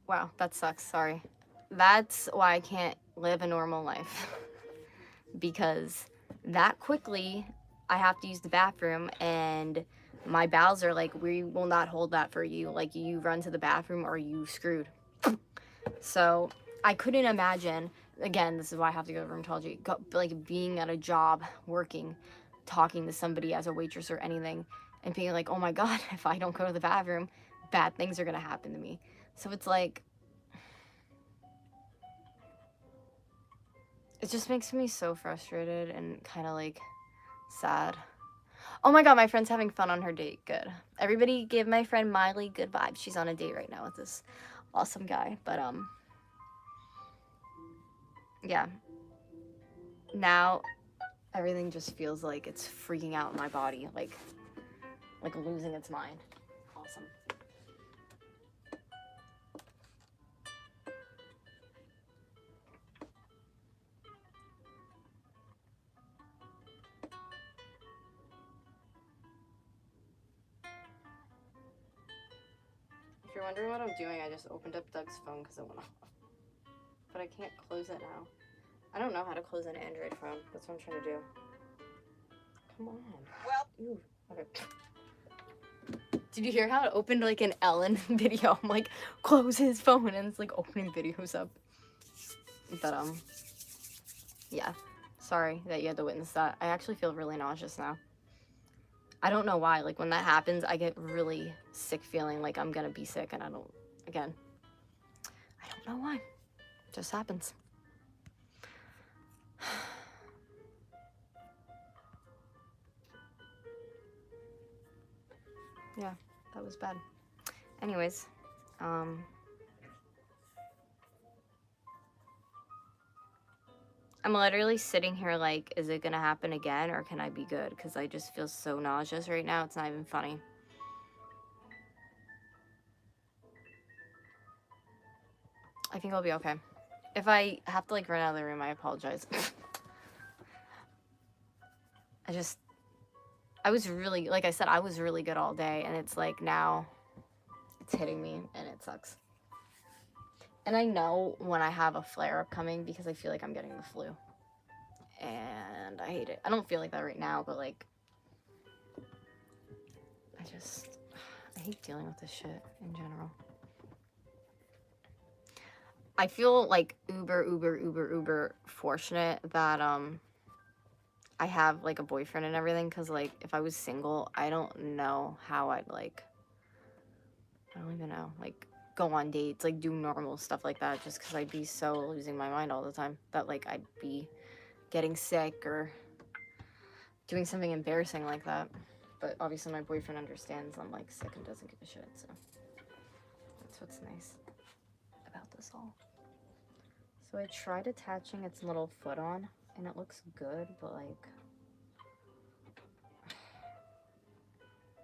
Speaker 1: Wow, that sucks, sorry. That's why I can't live a normal life. Because that quickly, I have to use the bathroom, and my bowels are like, we will not hold that for you. Like, you run to the bathroom or you screwed. So, I couldn't imagine... Again, this is why I have to go to rheumatology. Like, being at a job, working, talking to somebody as a waitress or anything, and being like, oh my god, if I don't go to the bathroom, bad things are gonna happen to me. So it's like... It just makes me so frustrated and kind of, like, sad. Oh my god, my friend's having fun on her date. Good. Everybody give my friend Miley good vibes. She's on a date right now with this awesome guy. But, yeah. Now, everything just feels like it's freaking out in my body, like losing its mind. Awesome. If you're wondering what I'm doing, I just opened up Doug's phone because it went off. But I can't close it now. I don't know how to close an Android phone. That's what I'm trying to do. Come on. Well. Ooh. Okay. Did you hear how it opened like an Ellen video? I'm like, close his phone, and it's like opening videos up. But, yeah. Sorry that you had to witness that. I actually feel really nauseous now. I don't know why. Like, when that happens, I get really sick feeling like I'm gonna be sick, and I don't, again, I don't know why. It just happens. Yeah, that was bad. Anyways, I'm literally sitting here like, is it gonna happen again, or can I be good? Because I just feel so nauseous right now, it's not even funny. I think I'll be okay. If I have to like run out of the room, I apologize. I was really, like I said, I was really good all day, and it's like now it's hitting me, and it sucks. And I know when I have a flare-up coming because I feel like I'm getting the flu. And I hate it. I don't feel like that right now, but like, I hate dealing with this shit in general. I feel like uber fortunate that I have like a boyfriend and everything, because like if I was single, I don't know how I'd like, I don't even know, like go on dates, like do normal stuff like that, just because I'd be so losing my mind all the time that like I'd be getting sick or doing something embarrassing like that. But obviously my boyfriend understands I'm like sick and doesn't give a shit, so that's what's nice about this all. So I tried attaching its little foot on, and it looks good, but like,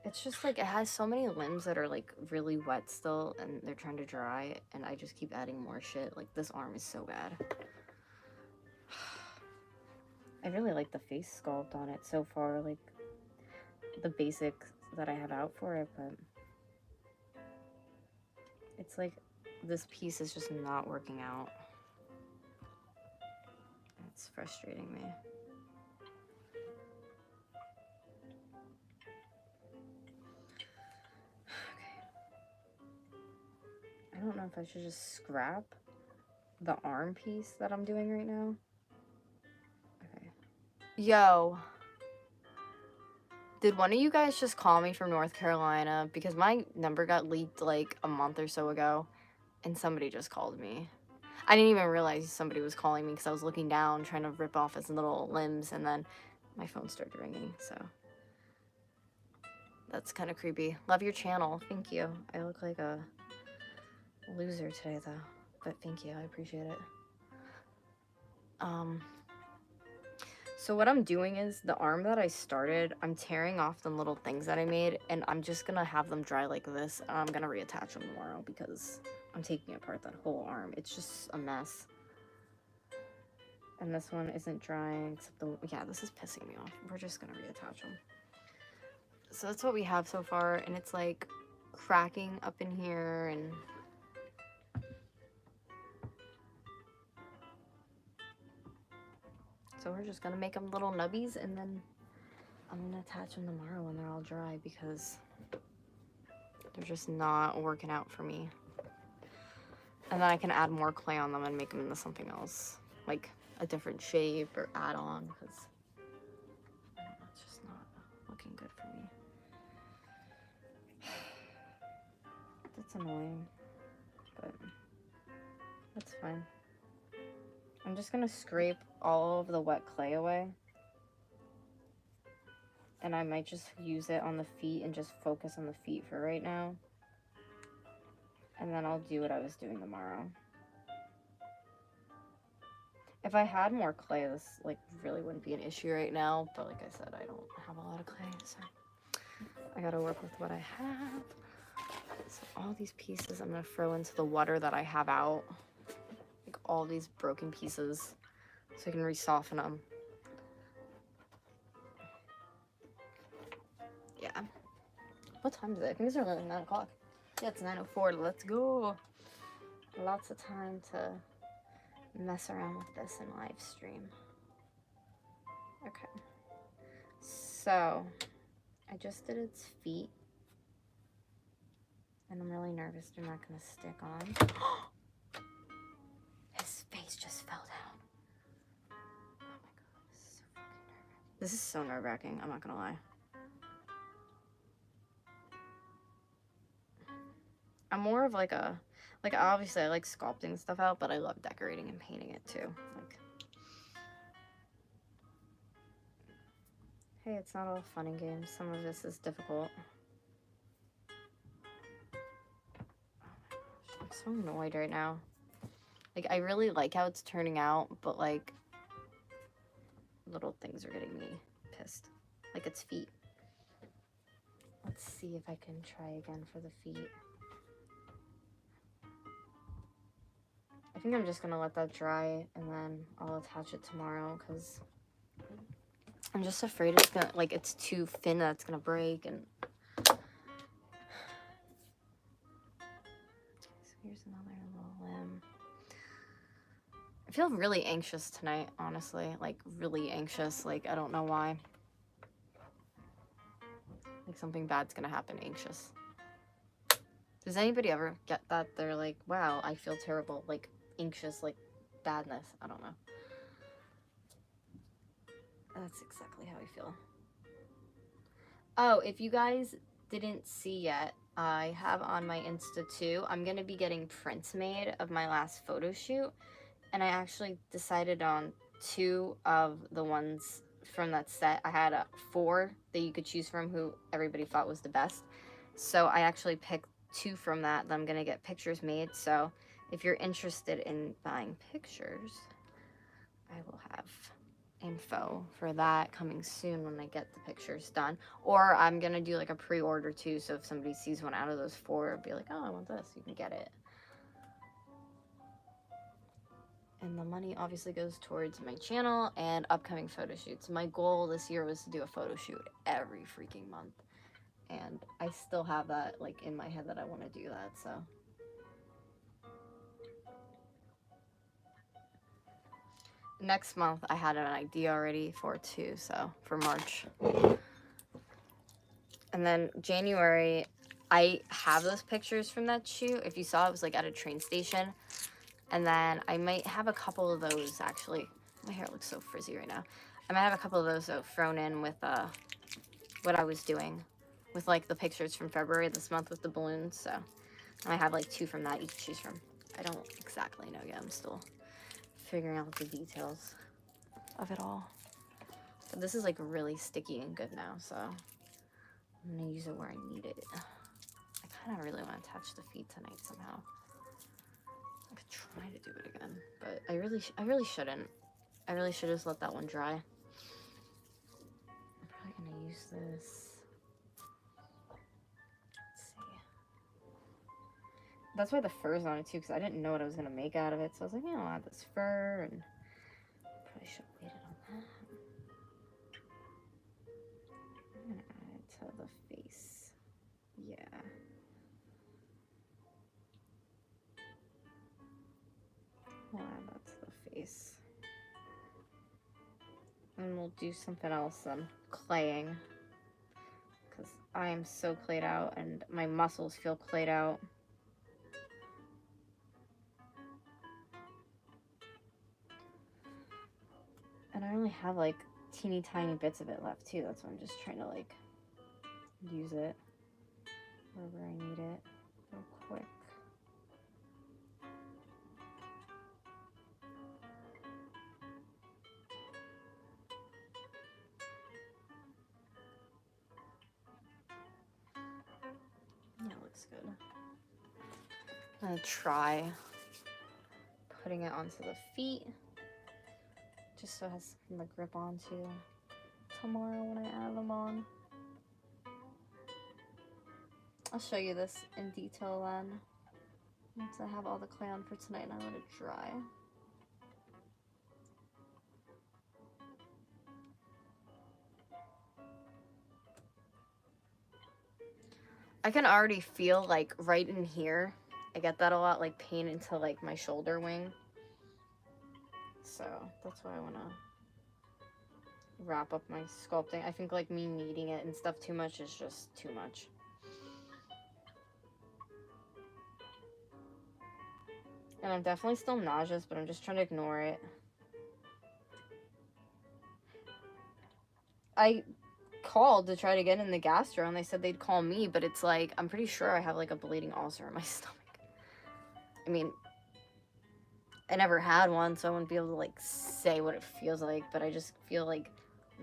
Speaker 1: it's just like, it has so many limbs that are like really wet still, and they're trying to dry, and I just keep adding more shit. Like, this arm is so bad. I really like the face sculpt on it so far, like the basics that I have out for it, but it's like this piece is just not working out. It's frustrating me. I don't know if I should just scrap the arm piece that I'm doing right now. Okay. Yo. Did one of you guys just call me from North Carolina? Because my number got leaked like a month or so ago, and somebody just called me. I didn't even realize somebody was calling me because I was looking down trying to rip off his little limbs, and then my phone started ringing, so that's kind of creepy. Love your channel. Thank you. I look like a loser today though, but thank you. I appreciate it. So what I'm doing is the arm that I started, I'm tearing off the little things that I made, and I'm just gonna have them dry like this, and I'm gonna reattach them tomorrow because I'm taking apart that whole arm. It's just a mess. And this one isn't drying, except yeah, this is pissing me off. We're just gonna reattach them. So that's what we have so far, and it's like cracking up in here, and so we're just gonna make them little nubbies, and then I'm gonna attach them tomorrow when they're all dry because they're just not working out for me. And then I can add more clay on them and make them into something else, like a different shape or add on, because I don't know, it's just not looking good for me. That's annoying, but that's fine. I'm just gonna scrape all of the wet clay away, and I might just use it on the feet and just focus on the feet for right now, and then I'll do what I was doing tomorrow. If I had more clay, this like really wouldn't be an issue right now, but like I said, I don't have a lot of clay, so I gotta work with what I have. So all these pieces I'm gonna throw into the water that I have out, like all these broken pieces, so I can re-soften them. Yeah. What time is it? I think it's around 9 o'clock. Yeah, it's 9:04. Let's go. Lots of time to mess around with this in live stream. Okay. So I just did its feet, and I'm really nervous they're not gonna stick on. His face just fell down. Oh my god, this is so fucking nerve-wracking. This is so nerve-wracking, I'm not gonna lie. more of like a, like obviously I like sculpting stuff out, but I love decorating and painting it too. Like, hey, it's not all fun and games. Some of this is difficult. I'm so annoyed right now. Like, I really like how it's turning out, but like, little things are getting me pissed. Like its feet. Let's see if I can try again for the feet. I think I'm just gonna let that dry and then I'll attach it tomorrow because I'm just afraid it's gonna, like, it's too thin that it's gonna break. And so here's another little limb. I feel really anxious tonight, honestly. Like, really anxious. Like, I don't know why. Like, something bad's gonna happen, anxious. Does anybody ever get that? They're like, wow, I feel terrible. Like, anxious, like, badness. I don't know. That's exactly how I feel. Oh, if you guys didn't see yet, I have on my Insta too, I'm going to be getting prints made of my last photo shoot. And I actually decided on 2 of the ones from that set. I had 4 that you could choose from who everybody thought was the best. So I actually picked 2 from that I'm going to get pictures made. So if you're interested in buying pictures, I will have info for that coming soon when I get the pictures done. Or I'm gonna do like a pre-order too, so if somebody sees one out of those 4, it'll be like, oh, I want this, you can get it. And the money obviously goes towards my channel and upcoming photo shoots. My goal this year was to do a photo shoot every freaking month, and I still have that like in my head that I want to do that. So next month I had an idea already for 2, so for March. And then January, I have those pictures from that shoot. If you saw, it was like at a train station. And then I might have a couple of those actually. My hair looks so frizzy right now. I might have a couple of those though thrown in with what I was doing with like the pictures from February this month with the balloons. So I have like 2 from that you can choose from. I don't exactly know yet. I'm still figuring out the details of it all. But this is like really sticky and good now, so I'm gonna use it where I need it. I kind of really want to touch the feet tonight somehow. I could try to do it again, but I really shouldn't. I really should just let that one dry. I'm probably gonna use this. Let's see. That's why the fur's on it too, because I didn't know what I was gonna make out of it. So I was like, you know, I'll add this fur, and probably should have waited on that. I'm gonna add it to the face. Yeah. We'll add that to the face. And we'll do something else, claying. Because I am so clayed out and my muscles feel clayed out. And I only have like teeny tiny bits of it left too. That's why I'm just trying to like use it wherever I need it real quick. Yeah, it looks good. I'm gonna try putting it onto the feet just so it has something to grip onto tomorrow when I add them on. I'll show you this in detail then, once I have all the clay on for tonight and I let it dry. I can already feel like right in here, I get that a lot, like pain into like my shoulder wing. So that's why I want to wrap up my sculpting. I think like me kneading it and stuff too much is just too much. And I'm definitely still nauseous, but I'm just trying to ignore it. I called to try to get in the gastro, and they said they'd call me, but it's like, I'm pretty sure I have like a bleeding ulcer in my stomach. I mean, I never had one, so I wouldn't be able to like say what it feels like, but I just feel like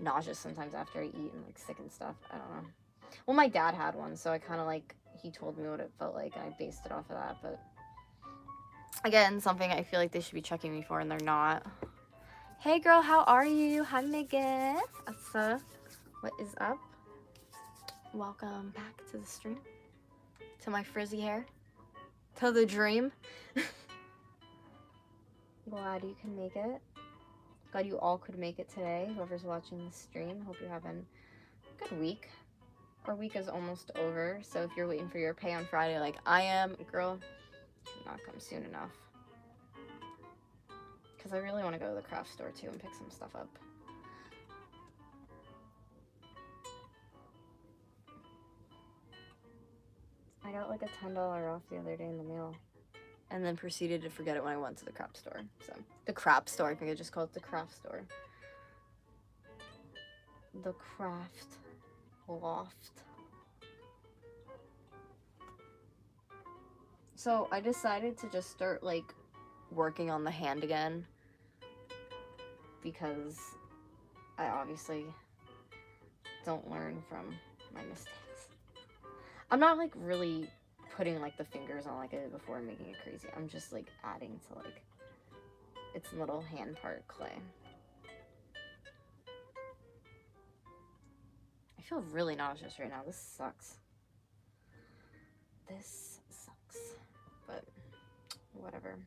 Speaker 1: nauseous sometimes after I eat and like sick and stuff. I don't know. Well, my dad had one, so I kind of like, he told me what it felt like, and I based it off of that, but again, something I feel like they should be checking me for, and they're not. Hey girl, how are you? Hi Megan. What's up? What is up? Welcome back to the stream. To my frizzy hair. To the dream. Glad you can make it. Glad you all could make it today. Whoever's watching the stream. Hope you're having a good week. Our week is almost over, so if you're waiting for your pay on Friday like I am, girl, not come soon enough. Because I really want to go to the craft store too and pick some stuff up. I got like a $10 off the other day in the mail. And then proceeded to forget it when I went to the craft store. So, the craft store, I think I just called it the craft store. The craft loft. So, I decided to just start like working on the hand again. Because I obviously don't learn from my mistakes. I'm not like really putting like the fingers on like I did before and making it crazy. I'm just like adding to like its little hand part clay. I feel really nauseous right now. This sucks. This sucks. But whatever.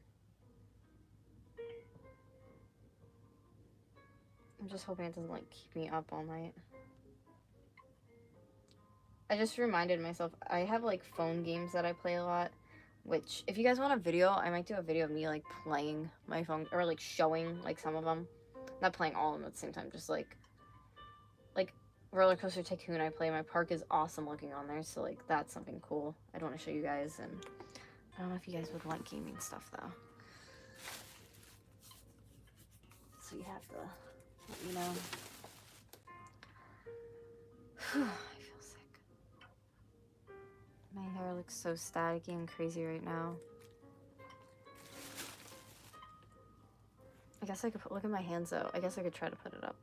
Speaker 1: I'm just hoping it doesn't like keep me up all night. I just reminded myself, I have like phone games that I play a lot, which if you guys want a video, I might do a video of me like playing my phone, or like showing like some of them. Not playing all of them at the same time, just like Roller Coaster Tycoon I play. My park is awesome looking on there, so like that's something cool I'd want to show you guys. And I don't know if you guys would like gaming stuff though, so you have to let me know. I feel sick. My hair looks so staticky and crazy right now. I guess I could look at my hands though. I guess I could try to put it up.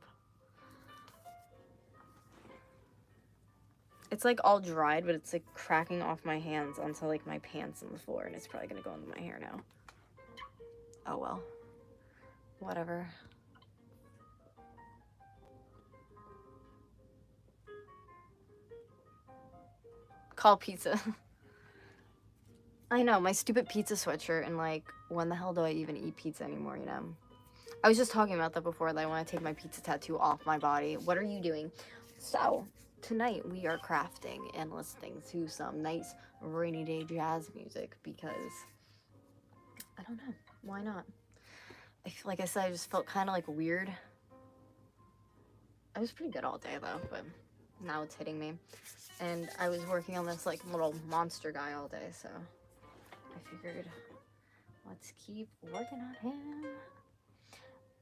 Speaker 1: It's like all dried, but it's like cracking off my hands onto like my pants on the floor, and it's probably gonna go into my hair now. Oh well. Whatever. Call pizza. I know, my stupid pizza sweatshirt, and like, when the hell do I even eat pizza anymore, you know? I was just talking about that before, that I want to take my pizza tattoo off my body. What are you doing? So, tonight we are crafting and listening to some nice rainy day jazz music because, I don't know, why not? Like I said, I just felt kind of like weird. I was pretty good all day though, but now it's hitting me. And I was working on this like little monster guy all day, so I figured, let's keep working on him.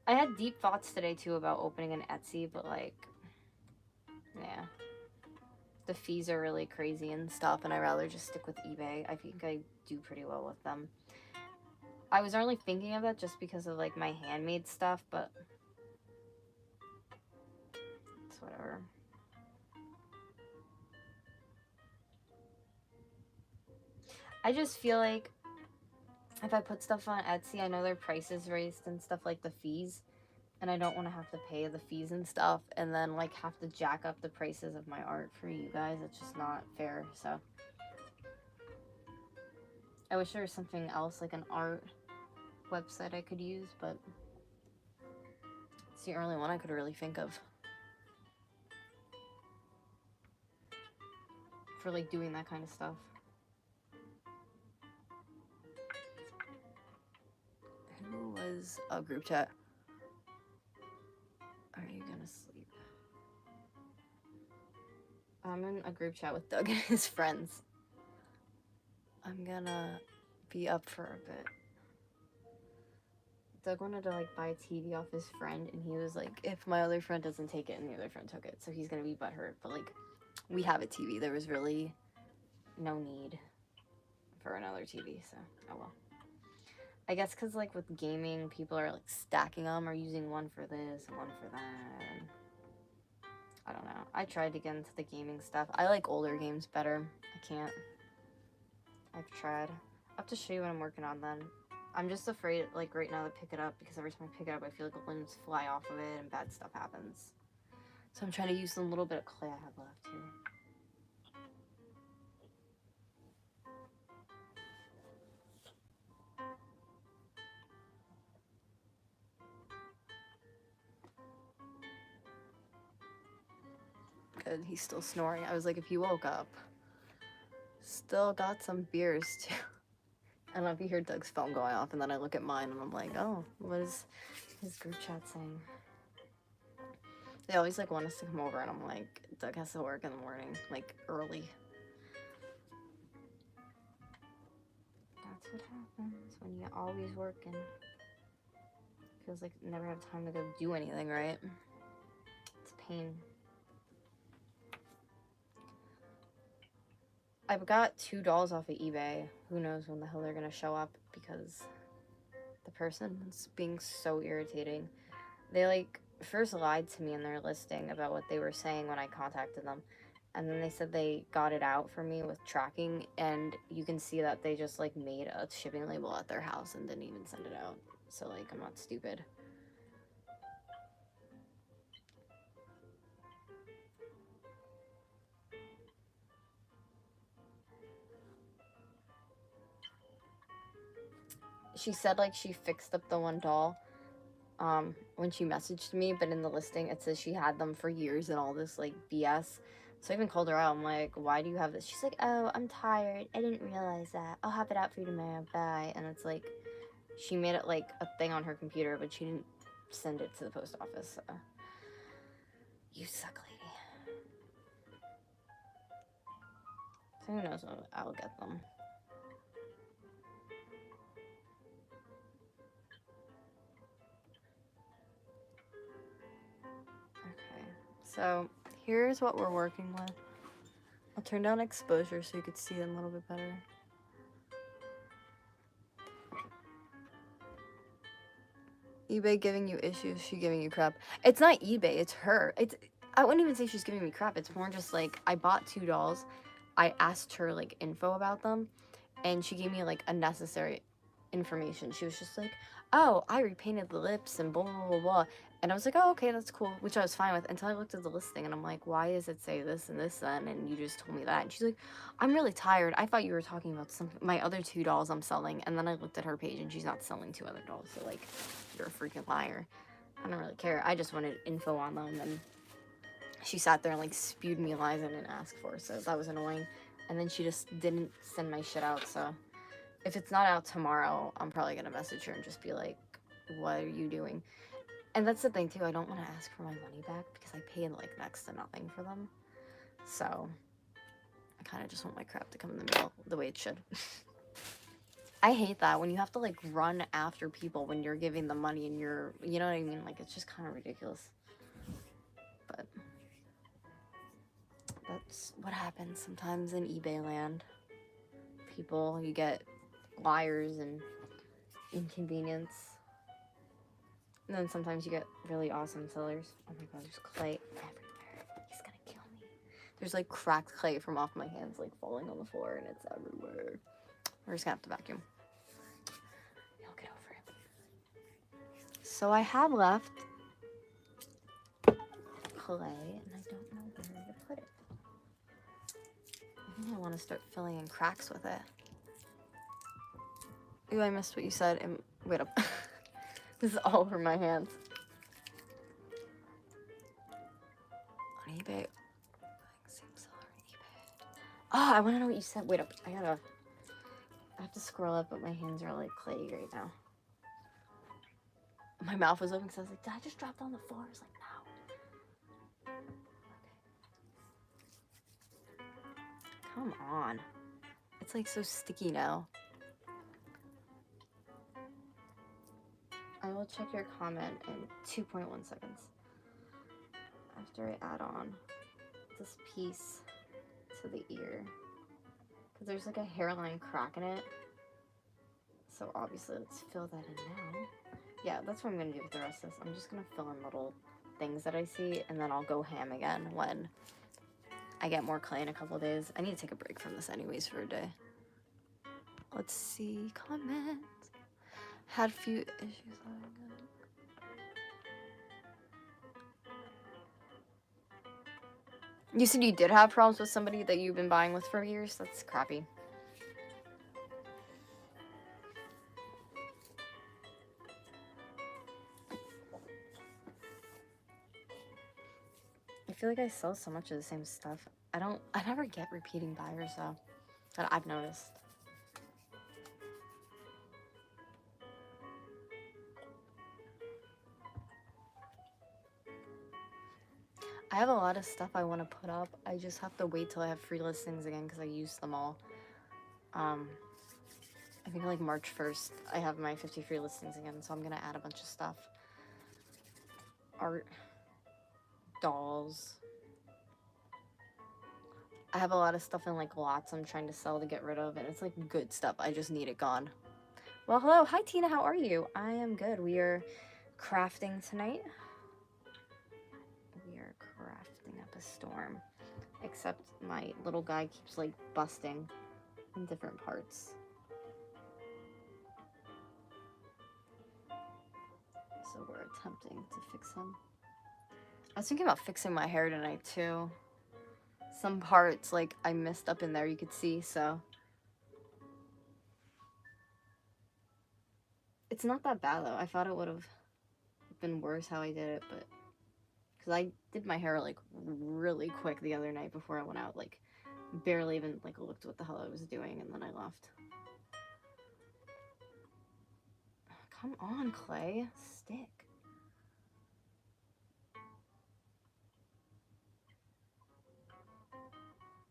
Speaker 1: I had deep thoughts today too about opening an Etsy, but like, yeah, the fees are really crazy and stuff, and I'd rather just stick with eBay. I think I do pretty well with them. I was only thinking of that just because of like my handmade stuff, but it's whatever. I just feel like if I put stuff on Etsy, I know their prices raised and stuff, like the fees, and I don't want to have to pay the fees and stuff and then like have to jack up the prices of my art for you guys. It's just not fair. So I wish there was something else, like an art website I could use, but it's the only one I could really think of for like doing that kind of stuff. Who was a group chat? Are you gonna sleep? I'm in a group chat with Doug and his friends. I'm gonna be up for a bit. Doug wanted to like buy a TV off his friend, and he was like, if my other friend doesn't take it and the other friend took it, so he's gonna be butthurt. But like, we have a TV. There was really no need for another TV, so oh well. I guess because like with gaming, people are like stacking them or using one for this and one for that. And I don't know. I tried to get into the gaming stuff. I like older games better. I can't. I've tried. I'll have to show you what I'm working on then. I'm just afraid, like, right now to pick it up because every time I pick it up, I feel like limbs fly off of it and bad stuff happens. So I'm trying to use the little bit of clay I have left here. Good, he's still snoring. I was like, if you woke up. Still got some beers, too. I don't know if you hear Doug's phone going off, and then I look at mine, and I'm like, oh, what is his group chat saying? They always, like, want us to come over, and I'm like, Doug has to work in the morning, like, early. That's what happens when you're always working. Feels like you never have time to go do anything, right? It's a pain. I've got 2 dolls off of eBay. Who knows when the hell they're gonna show up, because the person's being so irritating. They like first lied to me in their listing about what they were saying when I contacted them, and then they said they got it out for me with tracking, and you can see that they just like made a shipping label at their house and didn't even send it out. So like, I'm not stupid. She said like she fixed up the one doll when she messaged me, but in the listing it says she had them for years and all this like BS. So I even called her out. I'm like, why do you have this? She's like, oh, I'm tired. I didn't realize that. I'll have it out for you tomorrow. Bye. And it's like, she made it like a thing on her computer, but she didn't send it to the post office. So. You suck, lady. So who knows when I'll get them. Okay, so here's what we're working with. I'll turn down exposure so you could see them a little bit better. eBay giving you issues, she giving you crap. It's not eBay, it's her. I wouldn't even say she's giving me crap. It's more just like, I bought 2 dolls. I asked her like info about them, and she gave me like unnecessary information. She was just like, oh, I repainted the lips and blah, blah, blah, blah. And I was like, oh, okay, that's cool, which I was fine with until I looked at the listing and I'm like, why does it say this and this then? And you just told me that. And she's like, I'm really tired. I thought you were talking about my other 2 dolls I'm selling. And then I looked at her page and she's not selling 2 other dolls. So like, you're a freaking liar. I don't really care. I just wanted info on them. And she sat there and like spewed me lies I didn't ask for. So that was annoying. And then she just didn't send my shit out. So if it's not out tomorrow, I'm probably gonna message her and just be like, what are you doing? And that's the thing too, I don't want to ask for my money back because I paid like next to nothing for them. So I kind of just want my crap to come in the mail the way it should. I hate that when you have to like run after people when you're giving them money and you're, you know what I mean? Like, it's just kind of ridiculous. But that's what happens sometimes in eBay land. People, you get liars and inconvenience. And then sometimes you get really awesome sellers. Oh my god, there's clay everywhere. He's gonna kill me. There's like cracked clay from off my hands like falling on the floor and it's everywhere. We're just gonna have to vacuum. He'll get over it. So I have left clay and I don't know where to put it. I think I want to start filling in cracks with it. Ooh, I missed what you said. Wait up. This is all over my hands. On eBay. Same seller on eBay. Oh, I want to know what you said. Wait up. I have to scroll up, but my hands are like clayey right now. My mouth was open because I was like, did I just drop down the floor? I was like, no. Okay. Come on. It's like so sticky now. I will check your comment in 2.1 seconds. After I add on this piece to the ear. Because there's like a hairline crack in it. So obviously, let's fill that in now. Yeah, that's what I'm going to do with the rest of this. I'm just going to fill in little things that I see, and then I'll go ham again when I get more clay in a couple days. I need to take a break from this anyways for a day. Let's see, comments. Had a few issues. You said you did have problems with somebody that you've been buying with for years? That's crappy. I feel like I sell so much of the same stuff. I never get repeating buyers though, that I've noticed. I have a lot of stuff I want to put up. I just have to wait till I have free listings again because I used them all. I think like March 1st, I have my 50 free listings again, so I'm going to add a bunch of stuff. Art, dolls. I have a lot of stuff in like lots I'm trying to sell to get rid of, and it's like good stuff. I just need it gone. Well, hello. Hi, Tina. How are you? I am good. We are crafting tonight. We are crafting up a storm. Except my little guy keeps like busting in different parts. So we're attempting to fix him. I was thinking about fixing my hair tonight too. Some parts like I messed up in there, you could see, so. It's not that bad though. I thought it would have been worse how I did it, but because I did my hair like really quick the other night before I went out, like barely even like looked what the hell I was doing, and then I left. Come on, Clay, stick.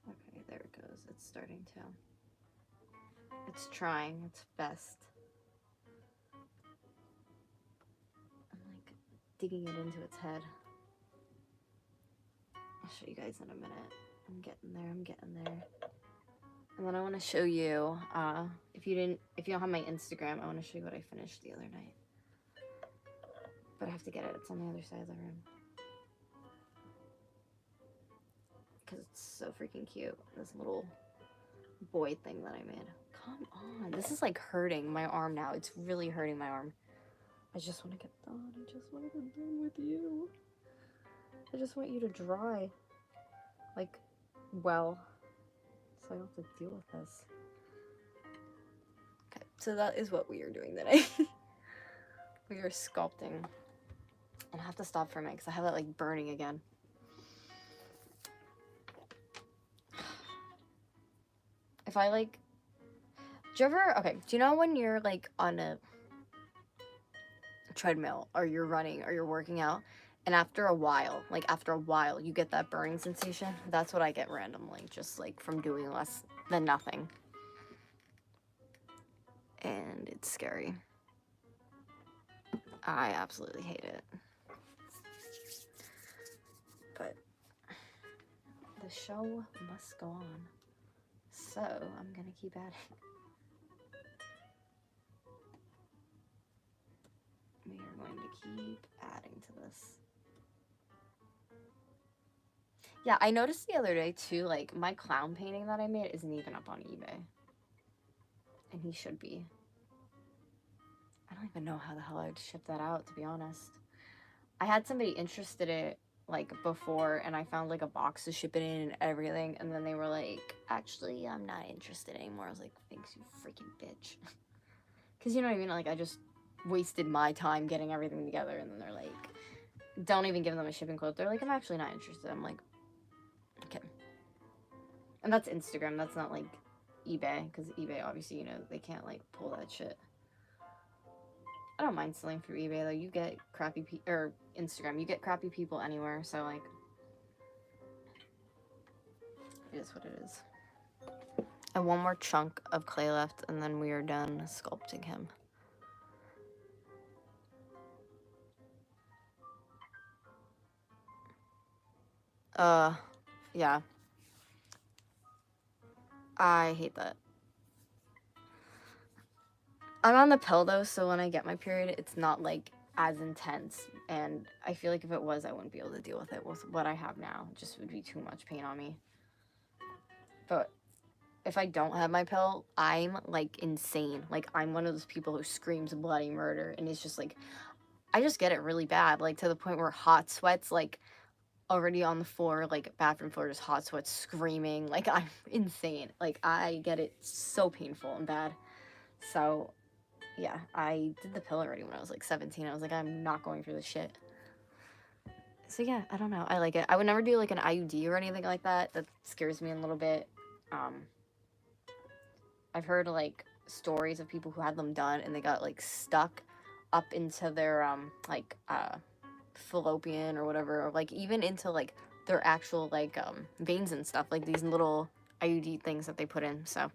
Speaker 1: Okay, there it goes. It's starting to. It's trying its best. I'm like digging it into its head. I'll show you guys in a minute. I'm getting there. And then I want to show you, if you don't have my Instagram, I want to show you what I finished the other night. But I have to get it. It's on the other side of the room. Because it's so freaking cute. This little boy thing that I made. Come on. This is like hurting my arm now. It's really hurting my arm. I just want to get done. I just want to get done with you. I just want you to dry. Like, well. So I don't have to deal with this. Okay, so that is what we are doing today. We are sculpting. And I have to stop for a minute because I have that like burning again. If I like, do you know when you're like on a treadmill or you're running or you're working out, and after a while you get that burning sensation? That's what I get randomly, just like from doing less than nothing. And it's scary. I absolutely hate it. But the show must go on. So I'm gonna keep adding. We are going to keep adding to this. Yeah, I noticed the other day too, like my clown painting that I made isn't even up on eBay. And he should be. I don't even know how the hell I'd ship that out, to be honest. I had somebody interested in it like before, and I found like a box to ship it in and everything, and then they were like, actually, I'm not interested anymore. I was like, thanks, you freaking bitch. Because you know what I mean? Like, I just wasted my time getting everything together, and then they're like, don't even give them a shipping quote. They're like, I'm actually not interested. I'm like, okay. And that's Instagram. That's not like eBay, because eBay, obviously, you know, they can't like pull that shit. I don't mind selling through eBay though. You get crappy or Instagram. You get crappy people anywhere. So like, it is what it is. I have one more chunk of clay left, and then we are done sculpting him. Yeah. I hate that. I'm on the pill though, so when I get my period, it's not like as intense. And I feel like if it was, I wouldn't be able to deal with it. With what I have now, it just would be too much pain on me. But if I don't have my pill, I'm like insane. Like I'm one of those people who screams bloody murder, and it's just like I just get it really bad, like to the point where hot sweats, like already on the floor, like bathroom floor, just hot sweats, screaming. Like I'm insane. Like I get it so painful and bad. So yeah, I did the pill already when I was like 17. I was like, I'm not going through this shit. So yeah, I don't know. I like it. I would never do like an IUD or anything like that. That scares me a little bit. I've heard like stories of people who had them done and they got like stuck up into their fallopian or whatever, or like even into like their actual like veins and stuff, like these little IUD things that they put in. So,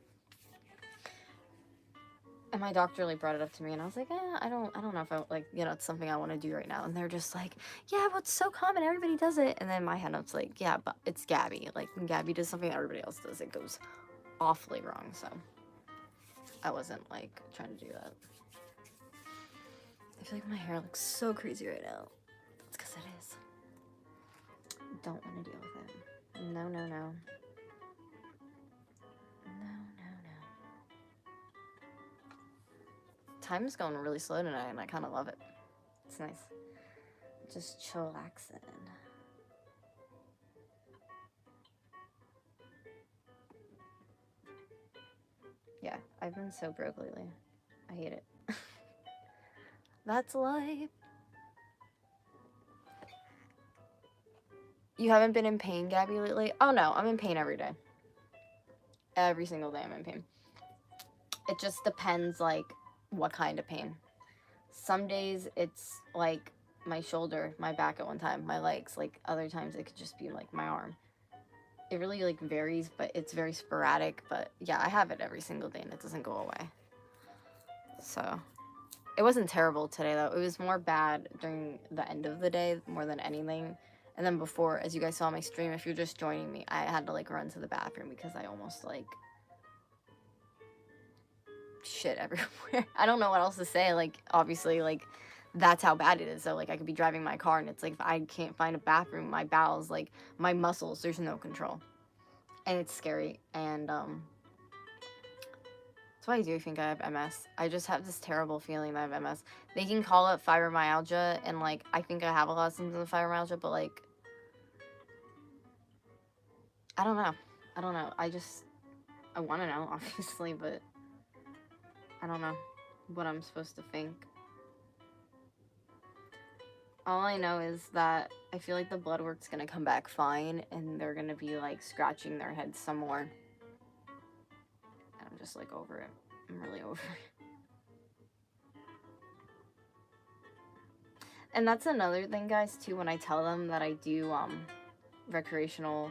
Speaker 1: and my doctor like brought it up to me, and I was like, I don't know if I like, you know, it's something I want to do right now. And they're just like, yeah, well, it's so common, everybody does it. And then my head up's like, yeah, but it's Gabby. Like Gabby does something that everybody else does. It goes awfully wrong. So I wasn't like trying to do that. I feel like my hair looks so crazy right now. That's because it is. Don't want to deal with it. No, no, no. No, no, no. Time is going really slow tonight, and I kind of love it. It's nice. Just chillaxing. Yeah, I've been so broke lately. I hate it. That's life. You haven't been in pain, Gabby, lately? Oh no, I'm in pain every day. Every single day I'm in pain. It just depends, like, what kind of pain. Some days it's like my shoulder, my back at one time, my legs. Like other times it could just be like my arm. It really like varies, but it's very sporadic. But yeah, I have it every single day and it doesn't go away. So it wasn't terrible today though. It was more bad during the end of the day more than anything. And then before, as you guys saw my stream, if you're just joining me, I had to like run to the bathroom because I almost like shit everywhere. I don't know what else to say. Like obviously like that's how bad it is. So like I could be driving my car and it's like if I can't find a bathroom, my bowels, like my muscles, there's no control. And it's scary. And that's why I do think I have MS. I just have this terrible feeling that I have MS. They can call it fibromyalgia, and like I think I have a lot of symptoms of fibromyalgia, but like I don't know. I don't know. I want to know, obviously, but I don't know what I'm supposed to think. All I know is that I feel like the blood work's gonna come back fine, and they're gonna be like scratching their heads some more. And I'm just like over it. I'm really over it. And that's another thing, guys, too, when I tell them that I do recreational,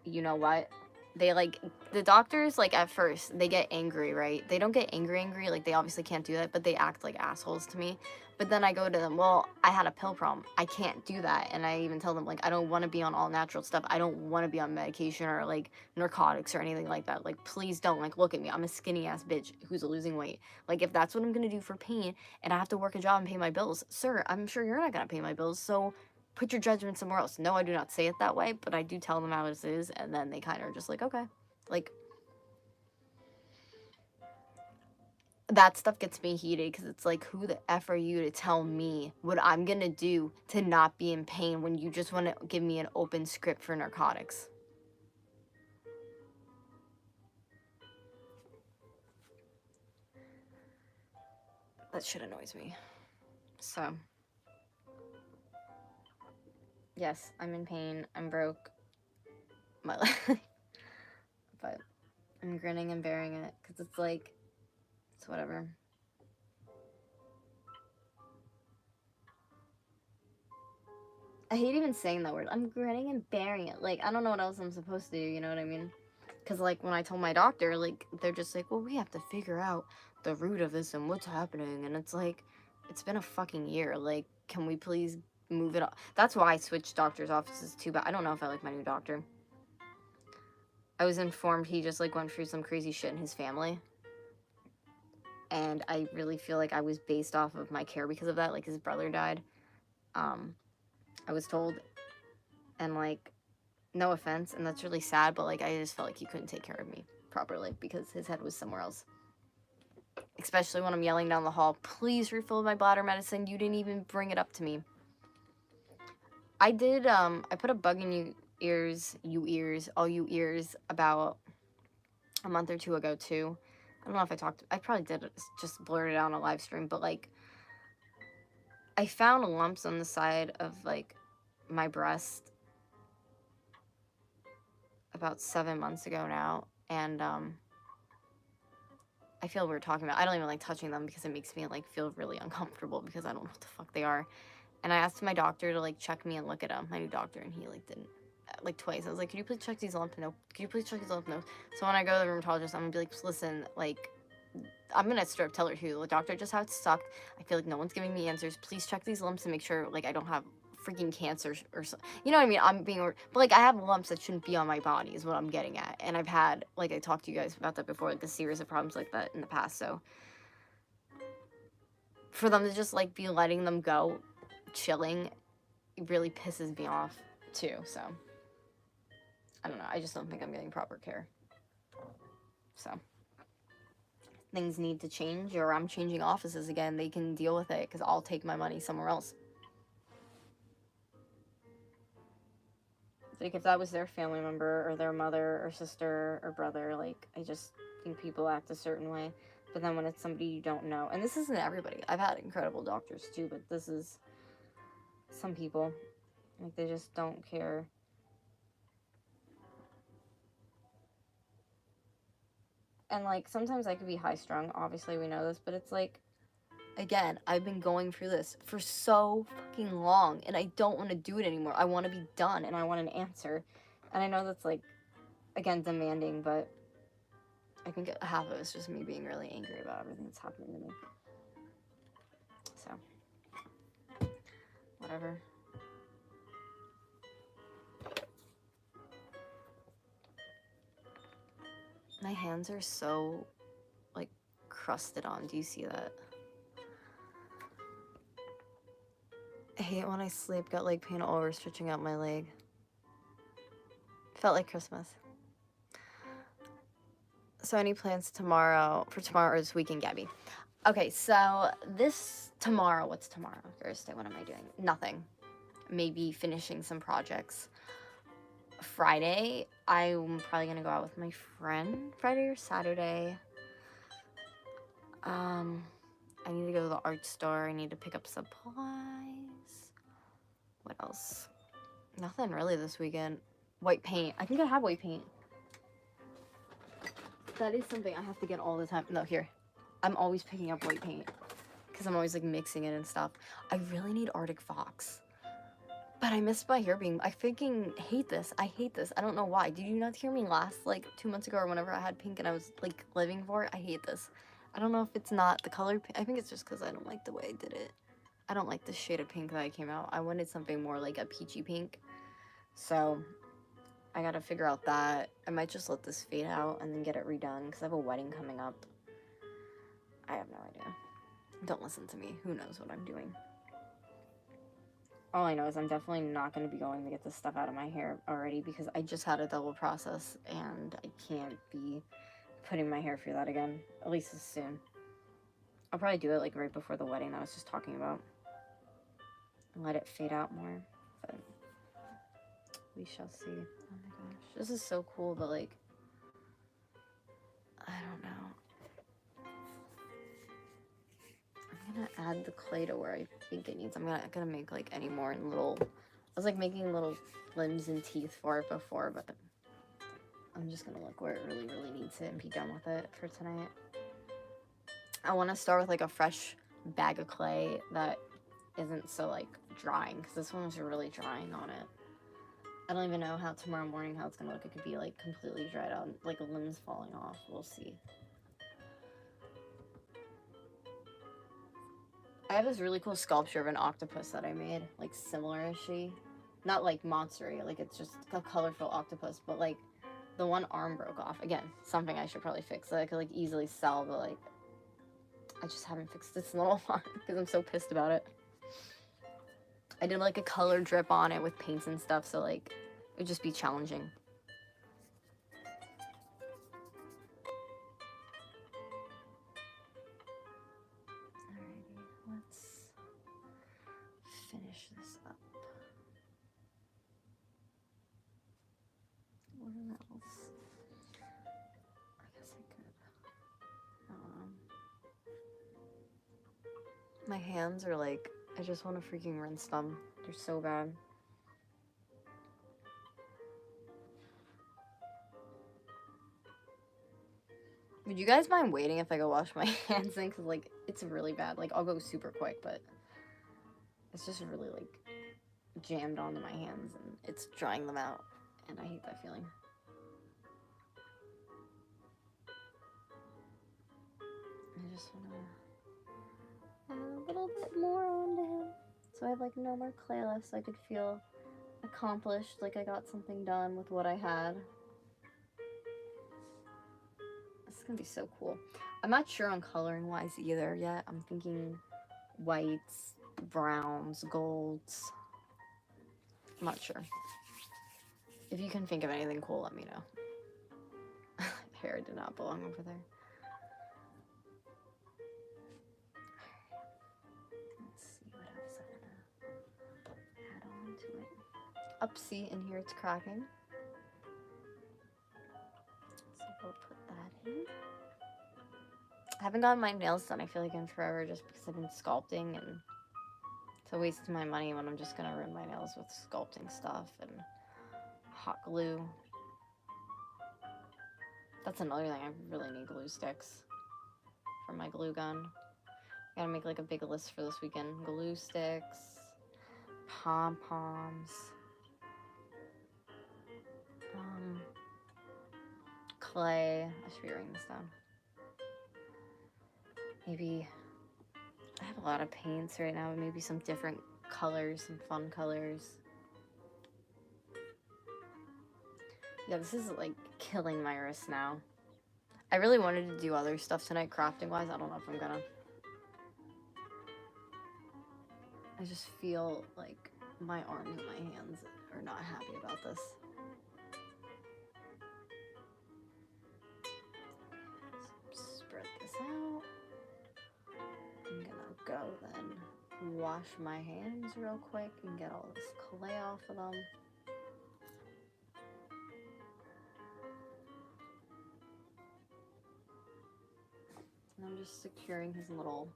Speaker 1: you know what? They like the doctors, like at first they get angry, right? They don't get angry, like they obviously can't do that, but they act like assholes to me. But then I go to them, well, I had a pill problem, I can't do that. And I even tell them like I don't want to be on all natural stuff, I don't want to be on medication or like narcotics or anything like that. Like please don't, like look at me, I'm a skinny ass bitch who's losing weight. Like if that's what I'm gonna do for pain and I have to work a job and pay my bills, sir, I'm sure you're not gonna pay my bills, so put your judgment somewhere else. No, I do not say it that way, but I do tell them how it is, and then they kind of are just like, okay. Like, that stuff gets me heated, because it's like, who the F are you to tell me what I'm gonna do to not be in pain when you just want to give me an open script for narcotics? That shit annoys me. So, yes, I'm in pain, I'm broke, my life, but I'm grinning and bearing it, because it's like, it's whatever. I hate even saying that word. I'm grinning and bearing it. Like, I don't know what else I'm supposed to do, you know what I mean? Because, like, when I told my doctor, like, they're just like, well, we have to figure out the root of this and what's happening. And it's like, it's been a fucking year. Like, can we please move it up. That's why I switched doctor's offices too, but I don't know if I like my new doctor. I was informed he just, like, went through some crazy shit in his family. And I really feel like I was based off of my care because of that. Like, his brother died. I was told. And, like, no offense, and that's really sad, but, like, I just felt like he couldn't take care of me properly because his head was somewhere else. Especially when I'm yelling down the hall, please refill my bladder medicine. You didn't even bring it up to me. I did, I put a bug in all you ears, about a month or two ago, too. I don't know if I probably did just blurt it out on a live stream, but, like, I found lumps on the side of, like, my breast about 7 months ago now, and, I feel weird talking about. I don't even like touching them because it makes me, like, feel really uncomfortable because I don't know what the fuck they are. And I asked my doctor to, like, check me and look at them, my new doctor, and he, like, didn't. Like, twice. I was like, could you please check these lymph nodes? Could you please check these lymph nodes? So when I go to the rheumatologist, I'm gonna be like, listen, like, I'm gonna straight up tell her who. The doctor, just how it sucked. I feel like no one's giving me answers. Please check these lumps and make sure, like, I don't have freaking cancer or something. You know what I mean? I'm being, but, like, I have lumps that shouldn't be on my body is what I'm getting at. And I've had, like, I talked to you guys about that before, like, a series of problems like that in the past. So for them to just, like, be letting them go, chilling, it really pisses me off too. So I don't know. I just don't think I'm getting proper care. So things need to change, or I'm changing offices again. They can deal with it because I'll take my money somewhere else. Like, if that was their family member or their mother or sister or brother, like, I just think people act a certain way. But then when it's somebody you don't know, and this isn't everybody. I've had incredible doctors too, but this is some people. Like, they just don't care. And, like, sometimes I could be high-strung. Obviously, we know this. But it's like, again, I've been going through this for so fucking long, and I don't want to do it anymore. I want to be done, and I want an answer. And I know that's, like, again, demanding, but I think half of it's just me being really angry about everything that's happening to me. So, whatever. My hands are so, like, crusted on. Do you see that? I hate when I sleep, got leg pain over stretching out my leg. Felt like Christmas. So any plans for tomorrow or this weekend, Gabby? Okay, so tomorrow, what's tomorrow? Thursday, what am I doing? Nothing. Maybe finishing some projects. Friday, I'm probably gonna go out with my friend. Friday or Saturday. I need to go to the art store. I need to pick up supplies. What else? Nothing really this weekend. White paint. I think I have white paint. That is something I have to get all the time. No, here. I'm always picking up white paint because I'm always, like, mixing it and stuff. I really need Arctic Fox. But I missed my hair being... I freaking hate this. I hate this. I don't know why. Did you not hear me last, like, 2 months ago or whenever I had pink and I was, like, living for it? I hate this. I don't know if it's not the color. I think it's just because I don't like the way I did it. I don't like the shade of pink that I came out. I wanted something more like a peachy pink. So I gotta figure out that. I might just let this fade out and then get it redone because I have a wedding coming up. I have no idea. Don't listen to me. Who knows what I'm doing? All I know is I'm definitely not going to be going to get this stuff out of my hair already because I just had a double process and I can't be putting my hair through that again, at least as soon. I'll probably do it, like, right before the wedding that I was just talking about and let it fade out more, but we shall see. Oh my gosh, this is so cool, but, like, I don't know. I'm gonna add the clay to where I think it needs. I'm not gonna make, like, any more little... I was, like, making little limbs and teeth for it before, but I'm just gonna look where it really, really needs it and be done with it for tonight. I want to start with, like, a fresh bag of clay that isn't so, like, drying, because this one was really drying on it. I don't even know how tomorrow morning how it's gonna look. It could be, like, completely dried out, like, limbs falling off. We'll see. have this really cool sculpture of an octopus that I made, like similar-ishy. Not like monster-y, like it's just a colorful octopus, but like the one arm broke off. Again, something I should probably fix that I could like easily sell, but like I just haven't fixed this little one because I'm so pissed about it. I did like a color drip on it with paints and stuff, so like it would just be challenging. Alrighty, let's finish this up. What else? I guess I could. My hands are like, I just want to freaking rinse them. They're so bad. Would you guys mind waiting if I go wash my hands in? Because, like, it's really bad. Like, I'll go super quick, but it's just really, like, jammed onto my hands, and it's drying them out, and I hate that feeling. I just want to add a little bit more onto him. So I have, like, no more clay left, so I could feel accomplished, like I got something done with what I had. This is gonna be so cool. I'm not sure on coloring wise either yet. I'm thinking whites, browns, golds. I'm not sure. If you can think of anything cool, let me know. Hair did not belong over there. Let's see what else I'm gonna add on to it. Upsy, in here it's cracking. So we'll put that in. I haven't gotten my nails done, I feel like, in forever, just because I've been sculpting, and it's a waste of my money when I'm just gonna ruin my nails with sculpting stuff and hot glue. That's another thing, I really need glue sticks for my glue gun. I gotta make like a big list for this weekend. Glue sticks, pom-poms, clay. I should be writing this down. Maybe, I have a lot of paints right now, maybe some different colors, some fun colors. Yeah, this is like killing my wrist now. I really wanted to do other stuff tonight, crafting wise. I don't know if I'm gonna. I just feel like my arms and my hands are not happy about this. Spread this out. I'm gonna go then wash my hands real quick and get all this clay off of them. And I'm just securing his little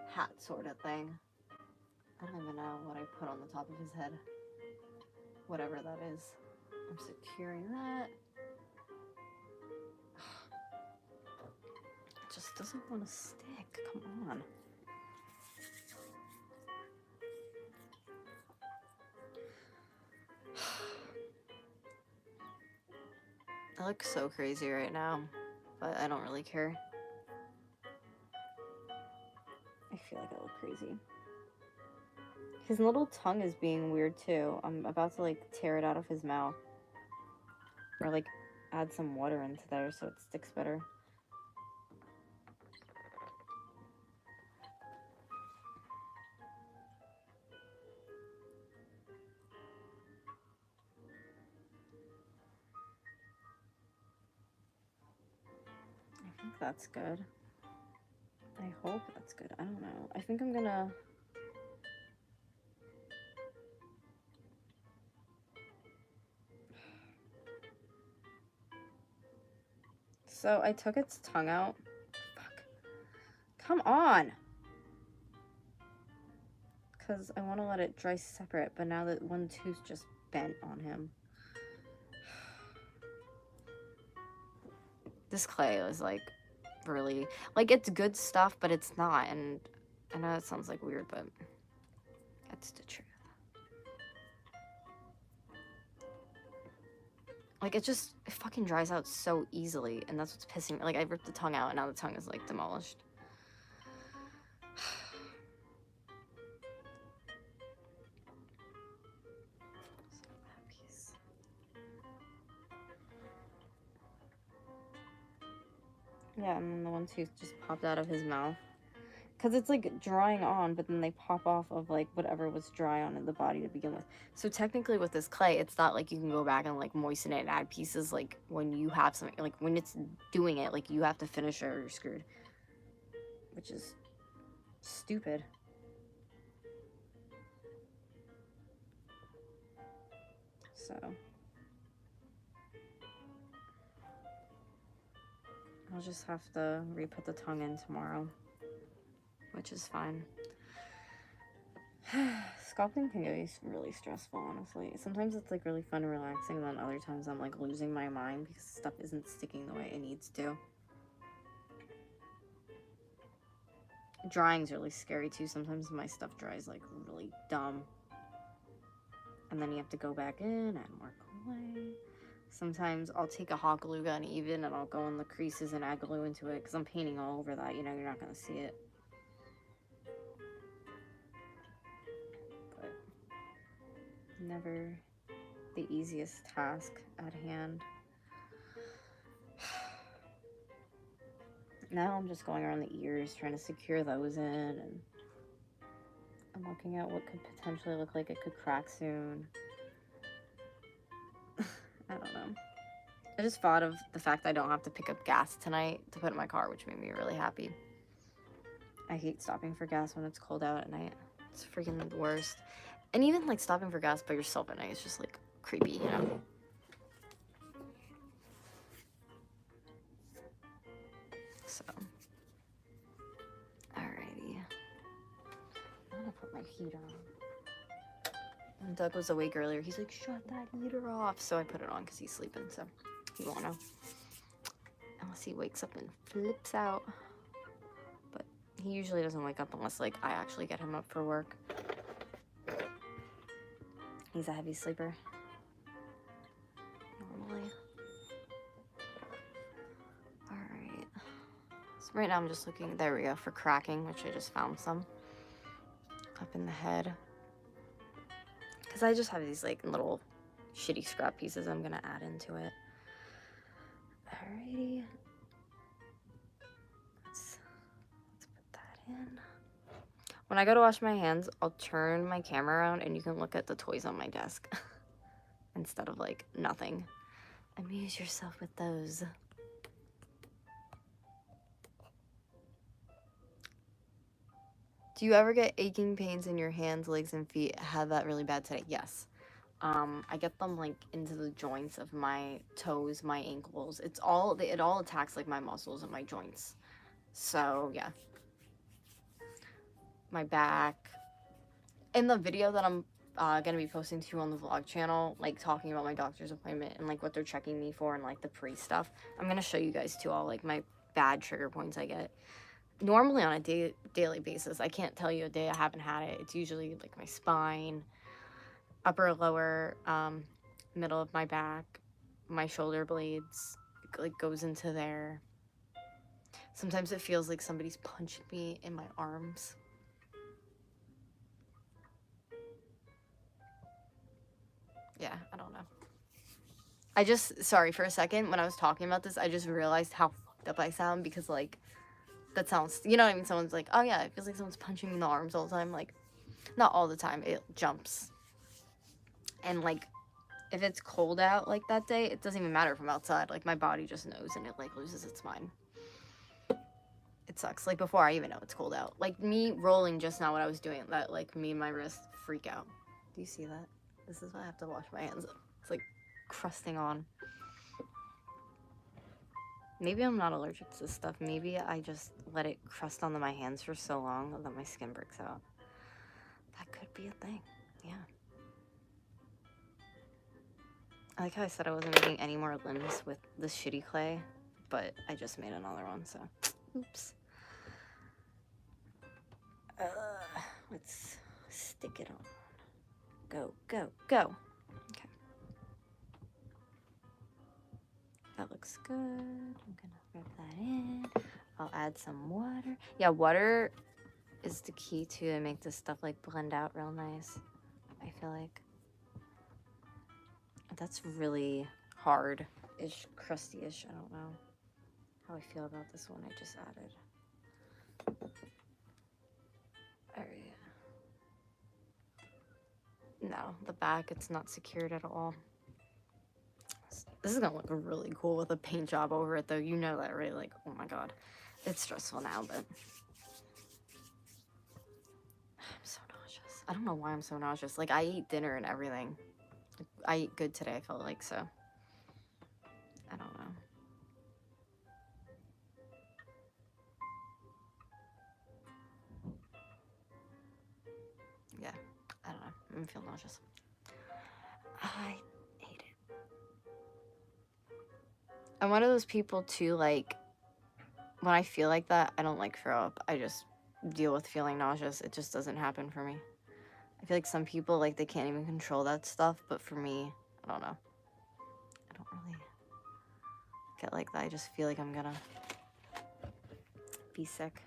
Speaker 1: hat sort of thing. I don't even know what I put on the top of his head. Whatever that is. I'm securing that. It just doesn't want to stick. Come on. I look so crazy right now, but I don't really care. I feel like I look crazy. His little tongue is being weird too. I'm about to like tear it out of his mouth. Or like add some water into there so it sticks better. I think that's good. I hope that's good. I don't know. I think I'm gonna... So I took its tongue out. Fuck. Come on! Because I want to let it dry separate, but now that one tooth just bent on him. This clay is like really, like, it's good stuff, but it's not. And I know it sounds like weird, but that's the truth. Like, it fucking dries out so easily, and that's what's pissing me. Like, I ripped the tongue out, and now the tongue is like demolished. Yeah, and then the ones who just popped out of his mouth. Because it's like drying on, but then they pop off of like whatever was dry on in the body to begin with. So technically with this clay, it's not like you can go back and like moisten it and add pieces. Like when you have something, like when it's doing it, like you have to finish it or you're screwed. Which is stupid. So I'll just have to re-put the tongue in tomorrow, which is fine. Sculpting can be really stressful, honestly. Sometimes it's like really fun and relaxing, and then other times I'm like losing my mind because stuff isn't sticking the way it needs to. Drying's really scary too. Sometimes my stuff dries like really dumb. And then you have to go back in, add more clay. Sometimes I'll take a hot glue gun even and I'll go in the creases and add glue into it because I'm painting all over that, you know, you're not going to see it. But never the easiest task at hand. Now I'm just going around the ears trying to secure those in, and I'm looking at what could potentially look like it could crack soon. I don't know. I just thought of the fact I don't have to pick up gas tonight to put in my car, which made me really happy. I hate stopping for gas when it's cold out at night. It's freaking the worst. And even like stopping for gas by yourself at night is just like creepy, you know? So, alrighty. I'm gonna put my heater on. When Doug was awake earlier, he's like, shut that heater off. So I put it on because he's sleeping, so he won't know. Unless he wakes up and flips out. But he usually doesn't wake up unless like I actually get him up for work. He's a heavy sleeper. Normally. Alright. So right now I'm just looking, there we go, for cracking, which I just found some. Up in the head. Because I just have these like little shitty scrap pieces I'm gonna add into it. Alrighty. Let's put that in. When I go to wash my hands, I'll turn my camera around and you can look at the toys on my desk. Instead of like nothing. Amuse yourself with those. Do you ever get aching pains in your hands, legs, and feet? I had that really bad today. Yes. I get them like into the joints of my toes, my ankles. It all attacks like my muscles and my joints. So yeah. My back. In the video that I'm gonna be posting to you on the vlog channel, like talking about my doctor's appointment and like what they're checking me for and like the pre stuff, I'm gonna show you guys too all like my bad trigger points I get. Normally on a daily basis, I can't tell you a day I haven't had it. It's usually like my spine, upper, lower, middle of my back, my shoulder blades, like goes into there. Sometimes it feels like somebody's punched me in my arms. Yeah, I don't know. Sorry, for a second, when I was talking about this, I just realized how fucked up I sound because, like, that sounds, you know what I mean? Someone's like, oh yeah, it feels like someone's punching me in the arms all the time. Like, not all the time, it jumps. And, like, if it's cold out, like, that day, it doesn't even matter if I'm outside. Like, my body just knows and it, like, loses its mind. It sucks. Like, before I even know it's cold out. Like, me rolling just now what I was doing, that, like, me and my wrist freak out. Do you see that? This is why I have to wash my hands. It's, like, crusting on. Maybe I'm not allergic to this stuff. Maybe I just let it crust onto my hands for so long that my skin breaks out. That could be a thing. Yeah. I like how I said I wasn't making any more limbs with this shitty clay, but I just made another one, so oops. Let's stick it on. Go, go, go. Okay. That looks good. I'm gonna rub that in. I'll add some water. Yeah, water is the key to make this stuff like blend out real nice. I feel like that's really hard-ish, crusty-ish, I don't know. how I feel about this one I just added. Alright. No, the back, it's not secured at all. This is gonna look really cool with a paint job over it, though. You know that, right? Like, oh my god. It's stressful now, but... I'm so nauseous. I don't know why I'm so nauseous. Like, I ate dinner and everything. I ate good today, I felt like, so... I don't know. Yeah, I don't know. I'm feeling nauseous. I hate it. I'm one of those people, too, like... When I feel like that, I don't, like, throw up. I just deal with feeling nauseous. It just doesn't happen for me. I feel like some people, like, they can't even control that stuff, but for me, I don't know. I don't really get like that. I just feel like I'm gonna be sick.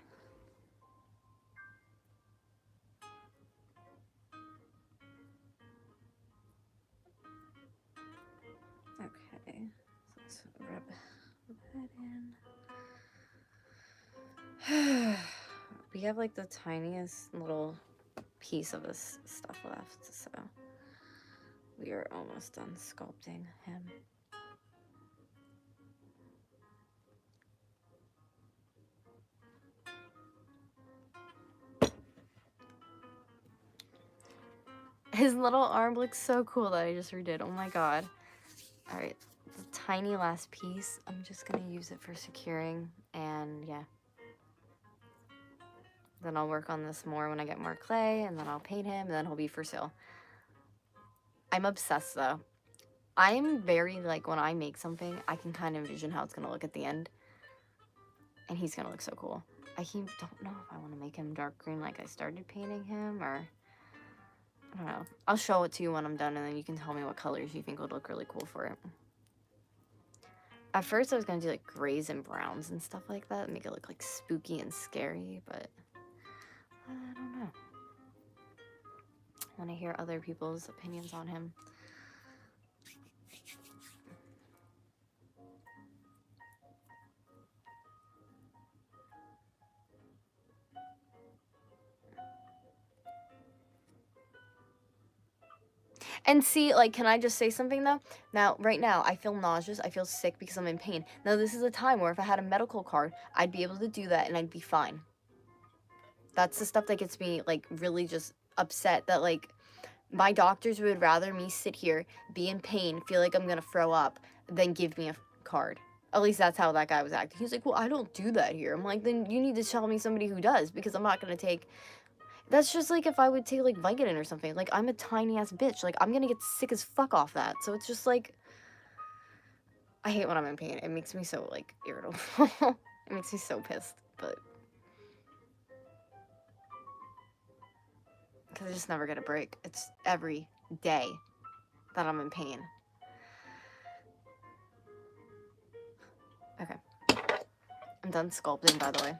Speaker 1: Okay, so let's rub that in. We have, like, the tiniest little piece of this stuff left, so we are almost done sculpting him. His little arm looks so cool that I just redid. Oh my god. Alright, the tiny last piece, I'm just gonna use it for securing, and yeah. Then I'll work on this more when I get more clay, and then I'll paint him, and then he'll be for sale. I'm obsessed, though. I'm very, like, when I make something, I can kind of envision how it's gonna look at the end. And he's gonna look so cool. I don't know if I want to make him dark green like I started painting him, or... I don't know. I'll show it to you when I'm done, and then you can tell me what colors you think would look really cool for it. At first, I was gonna do, like, grays and browns and stuff like that, make it look, like, spooky and scary, but... I don't know. I want to hear other people's opinions on him. And see, like, can I just say something, though? Now, right now, I feel nauseous. I feel sick because I'm in pain. Now, this is a time where if I had a medical card, I'd be able to do that and I'd be fine. That's the stuff that gets me, like, really just upset. That, like, my doctors would rather me sit here, be in pain, feel like I'm gonna throw up, than give me a card. At least that's how that guy was acting. He's like, well, I don't do that here. I'm like, then you need to tell me somebody who does, because I'm not gonna take... That's just like if I would take, like, Vicodin or something. Like, I'm a tiny-ass bitch. Like, I'm gonna get sick as fuck off that. So it's just, like... I hate when I'm in pain. It makes me so, like, irritable. It makes me so pissed, but... Because I just never get a break. It's every day that I'm in pain. Okay. I'm done sculpting, by the way.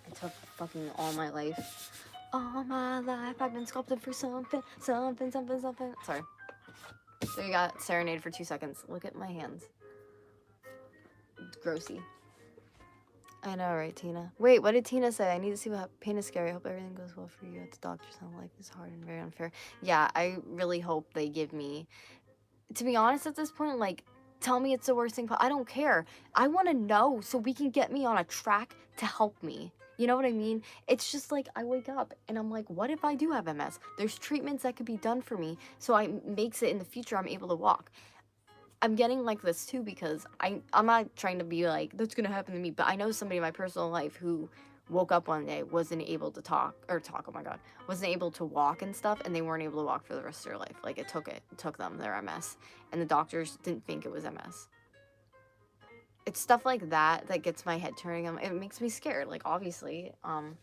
Speaker 1: It took fucking all my life. All my life I've been sculpting for something. Something. Sorry. So you got serenade for 2 seconds. Look at my hands. It's grossy. I know, right, Tina? Wait, what did Tina say? I need to see what pain is scary. I hope everything goes well for you at the doctor's home. Life is hard and very unfair. Yeah, I really hope they give me... To be honest, at this point, like, tell me it's the worst thing. I don't care. I want to know so we can get me on a track to help me. You know what I mean? It's just like I wake up and I'm like, what if I do have MS? There's treatments that could be done for me so I makes it in the future I'm able to walk. I'm getting like this too because I'm not trying to be like, that's going to happen to me, but I know somebody in my personal life who woke up one day, wasn't able to talk, oh my god, wasn't able to walk and stuff, and they weren't able to walk for the rest of their life. Like, it took them their MS, and the doctors didn't think it was MS. It's stuff like that that gets my head turning. It makes me scared, like, obviously. I'm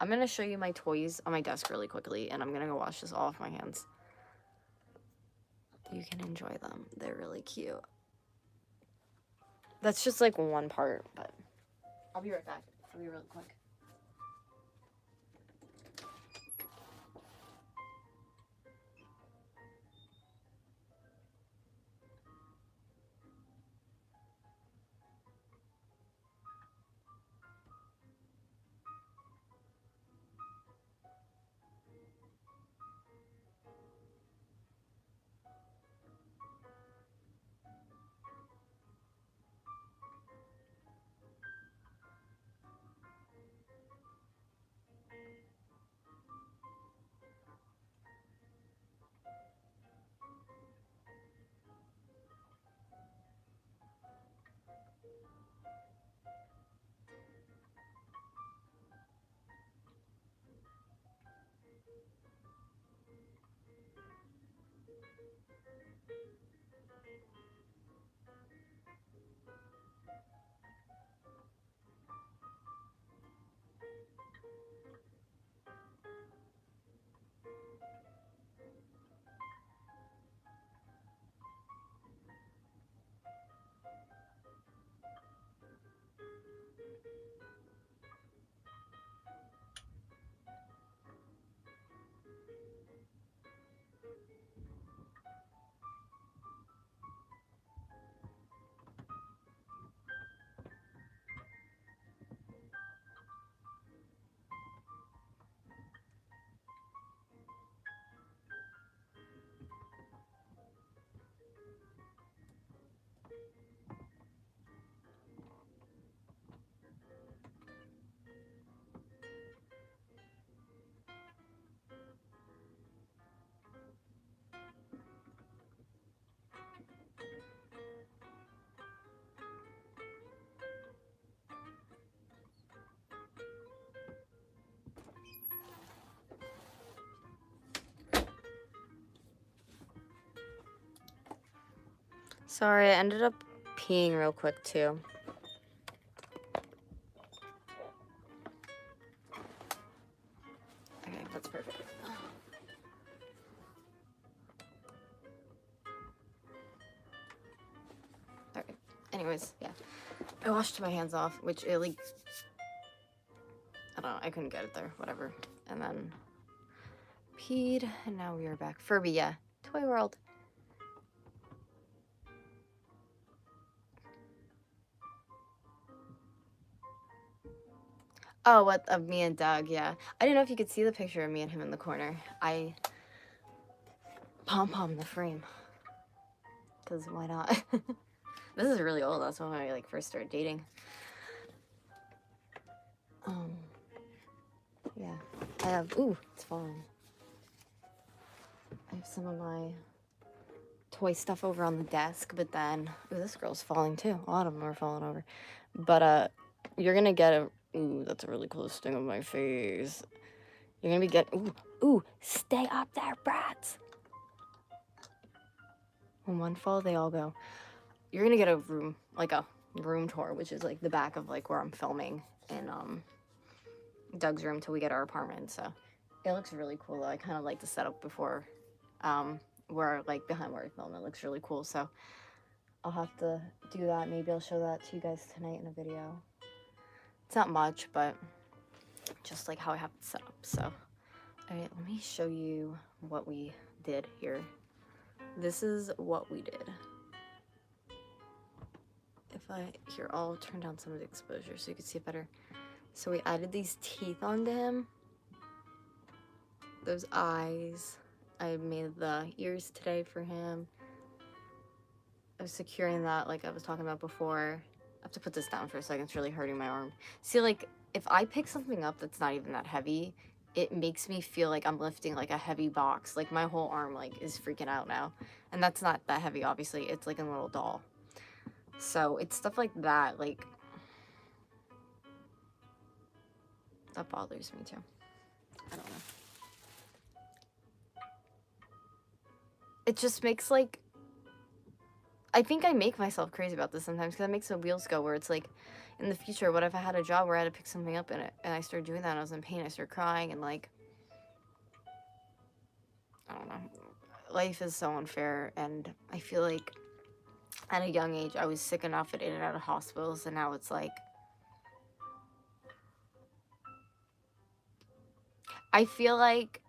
Speaker 1: gonna show you my toys on my desk really quickly, and I'm gonna go wash this all off my hands. You can enjoy them. They're really cute. That's just, like, one part, but I'll be right back. I'll be really quick.
Speaker 2: Sorry, I ended up peeing real quick too.
Speaker 1: Okay, that's perfect. Alright, anyways, yeah. I washed my hands off, which it like, I don't know, I couldn't get it there, whatever. And then peed, and now we are back. Furby, yeah. Toy World. Oh, what, of me and Doug, yeah. I didn't know if you could see the picture of me and him in the corner. I pom-pom the frame. Because why not? This is really old, that's when I like first started dating. Yeah. I have, ooh, it's falling. I have some of my toy stuff over on the desk, but then, ooh, this girl's falling too. A lot of them are falling over. But, you're gonna get a, ooh, that's a really close sting of my face. You're gonna be ooh, stay up there, brats. When one fall, they all go. You're gonna get a room, like a room tour, which is like the back of like where I'm filming in, Doug's room till we get our apartment, so it looks really cool though. I kind of like the setup before, where like behind where I film. It looks really cool, so I'll have to do that. Maybe I'll show that to you guys tonight in a video. It's not much, but just like how I have it set up. So, all right, let me show you what we did here. This is what we did. If here, I'll turn down some of the exposure so you can see it better. So we added these teeth onto him. Those eyes. I made the ears today for him. I was securing that like I was talking about before. I have to put this down for a second. It's really hurting my arm. See, like, if I pick something up that's not even that heavy, it makes me feel like I'm lifting like a heavy box. Like my whole arm like is freaking out now. And that's not that heavy, obviously. It's like a little doll. So it's stuff like that, like, that bothers me too. I don't know. It just makes like, I think I make myself crazy about this sometimes because it makes the wheels go where it's like, in the future, what if I had a job where I had to pick something up in it and I started doing that and I was in pain, I started crying and like, I don't know. Life is so unfair and I feel like at a young age I was sick enough and in and out of hospitals and now it's like, I feel like,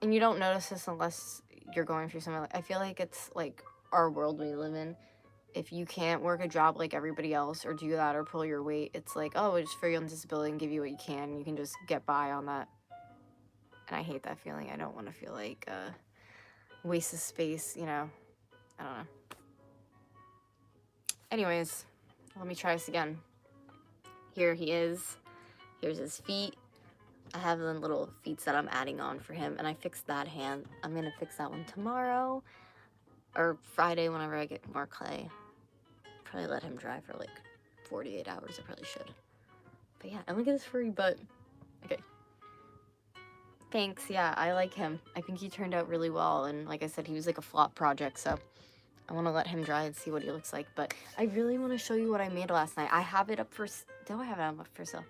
Speaker 1: and you don't notice this unless you're going through something, I feel like it's like our world we live in. If you can't work a job like everybody else or do that or pull your weight, it's like, oh, we'll just figure you on disability and give you what you can. You can just get by on that. And I hate that feeling. I don't want to feel like waste of space, you know. I don't know. Anyways, let me try this again. Here he is. Here's his feet. I have the little feet that I'm adding on for him, and I fixed that hand. I'm gonna fix that one tomorrow or Friday whenever I get more clay. Probably let him dry for like 48 hours. I probably should. But yeah, and look at his furry butt. Okay. Thanks, yeah, I like him. I think he turned out really well, and like I said, he was like a flop project, so I want to let him dry and see what he looks like. But I really want to show you what I made last night. I have it up for... Do I have it up for sale?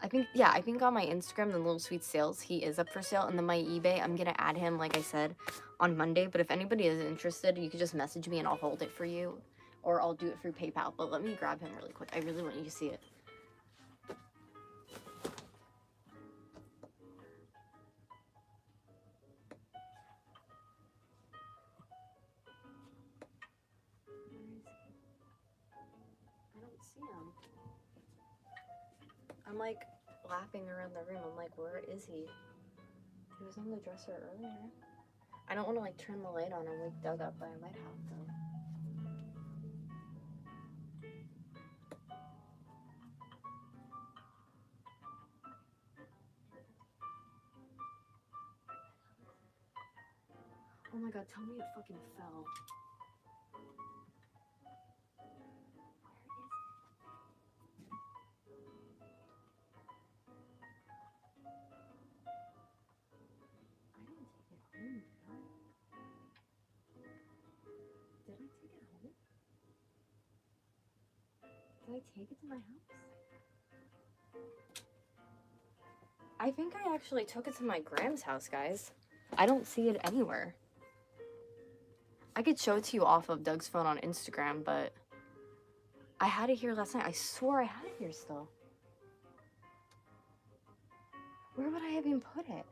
Speaker 1: I think, yeah, I think on my Instagram, the Little Sweet Sales, he is up for sale. And then my eBay, I'm going to add him, like I said, on Monday. But if anybody is interested, you could just message me and I'll hold it for you. Or I'll do it through PayPal. But let me grab him really quick. I really want you to see it. I don't see him. I'm like laughing around the room. I'm like, where is he? He was on the dresser earlier. I don't want to like turn the light on and wake Doug up, but I might have to. Oh my god, tell me it fucking fell. I didn't take it home, did I? Did I take it home? Did I take it to my house? I think I actually took it to my Gram's house, guys. I don't see it anywhere. I could show it to you off of Doug's phone on Instagram, but I had it here last night. I swore I had it here still. Where would I even put it?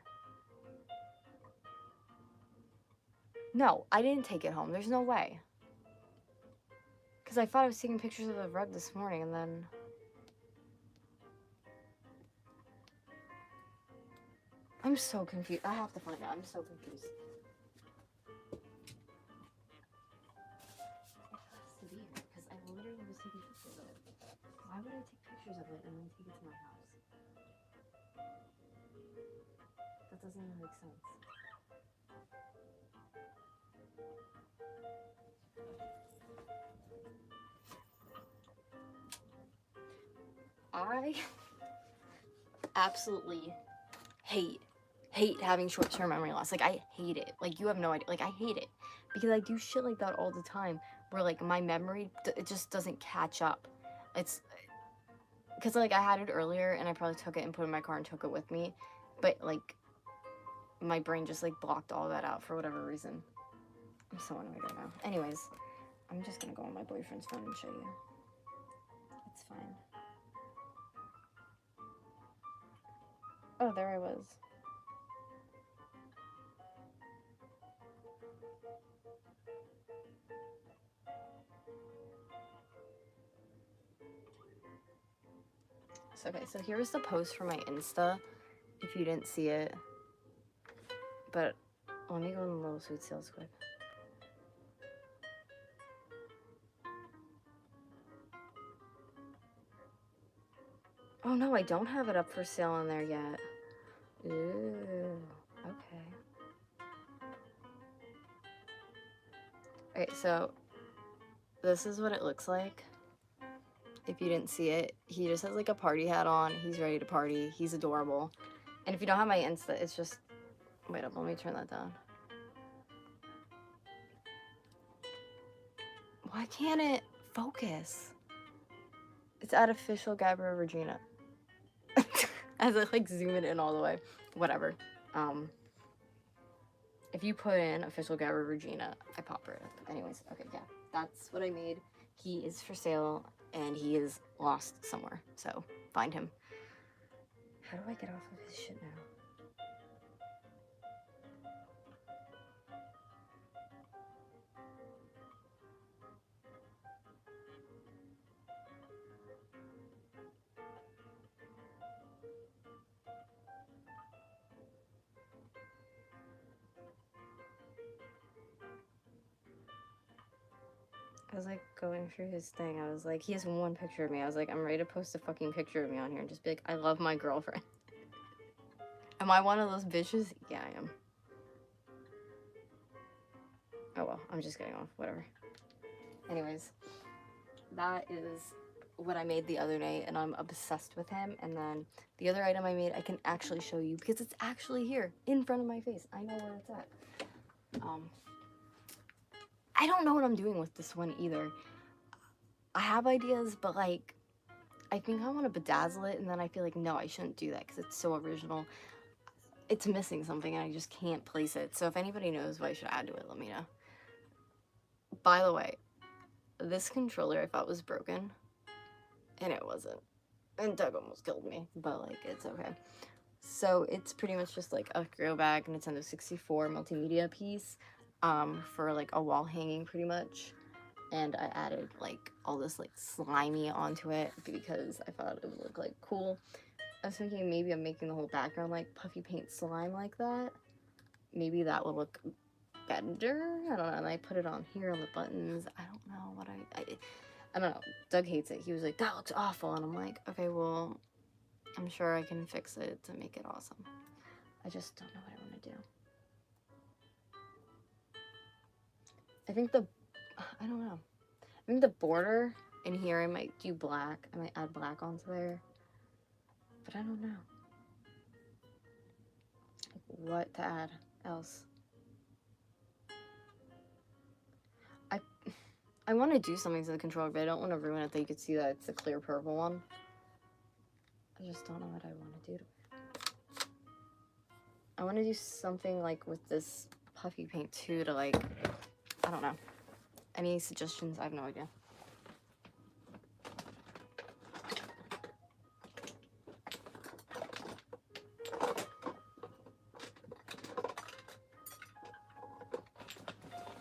Speaker 1: No, I didn't take it home. There's no way. Because I thought I was taking pictures of the rug this morning, and then... I'm so confused. I have to find out. I'm so confused. It has to be here, because I literally was taking pictures of it. Why would I take pictures of it and then take it to my house? That doesn't even make sense. I absolutely hate having short-term memory loss. Like, I hate it. Like, you have no idea. Like, I hate it. Because I do shit like that all the time. Where, like, my memory, it just doesn't catch up. It's... Because, like, I had it earlier, and I probably took it and put it in my car and took it with me. But, like, my brain just, like, blocked all that out for whatever reason. I'm so annoyed right now. Anyways, I'm just gonna go on my boyfriend's phone and show you. It's fine. Oh, there I was. So, okay, so here was the post for my Insta, if you didn't see it. But let me go on the Little Sweet Sales quick. Oh no, I don't have it up for sale on there yet. Ooh, okay. Okay, so this is what it looks like. If you didn't see it, he just has like a party hat on. He's ready to party. He's adorable. And if you don't have my Insta, it's just... Wait up, let me turn that down. Why can't it focus? It's at official Gabrielle Regina. As I like zoom it in all the way. Whatever. If you put in official Gabrielle Regina, I pop right up. Anyways, okay, yeah. That's what I made. He is for sale, and he is lost somewhere. So, find him. How do I get off of his shit now? I was like going through his thing. I was like, he has one picture of me. I was like, I'm ready to post a fucking picture of me on here and just be like, I love my girlfriend. Am I one of those bitches? Yeah, I am. Oh well, I'm just getting off. Whatever. Anyways, that is what I made the other day, and I'm obsessed with him. And then the other item I made, I can actually show you because it's actually here in front of my face. I know where it's at. I don't know what I'm doing with this one either. I have ideas, but like, I think I want to bedazzle it, and then I feel like, no, I shouldn't do that because it's so original. It's missing something, and I just can't place it. So if anybody knows what I should add to it, let me know. By the way, this controller I thought was broken, and it wasn't. And Doug almost killed me, but like, it's okay. So it's pretty much just like a throwback Nintendo 64 multimedia piece for like a wall hanging pretty much. And I added like all this like slimy onto it because I thought it would look like cool. I was thinking maybe I'm making the whole background like puffy paint slime like that. Maybe that will look better. I don't know. And I put it on here on the buttons. I don't know what I don't know. Doug hates it. He was like, that looks awful. And I'm like, okay, well, I'm sure I can fix it to make it awesome. I just don't know what I want to do. I don't know. I think the border in here, I might do black. I might add black onto there. But I don't know. Like, what to add else? I want to do something to the controller, but I don't want to ruin it that you could see that it's a clear purple one. I just don't know what I want to do to it. I want to do something like with this puffy paint too to like, I don't know. Any suggestions? I have no idea.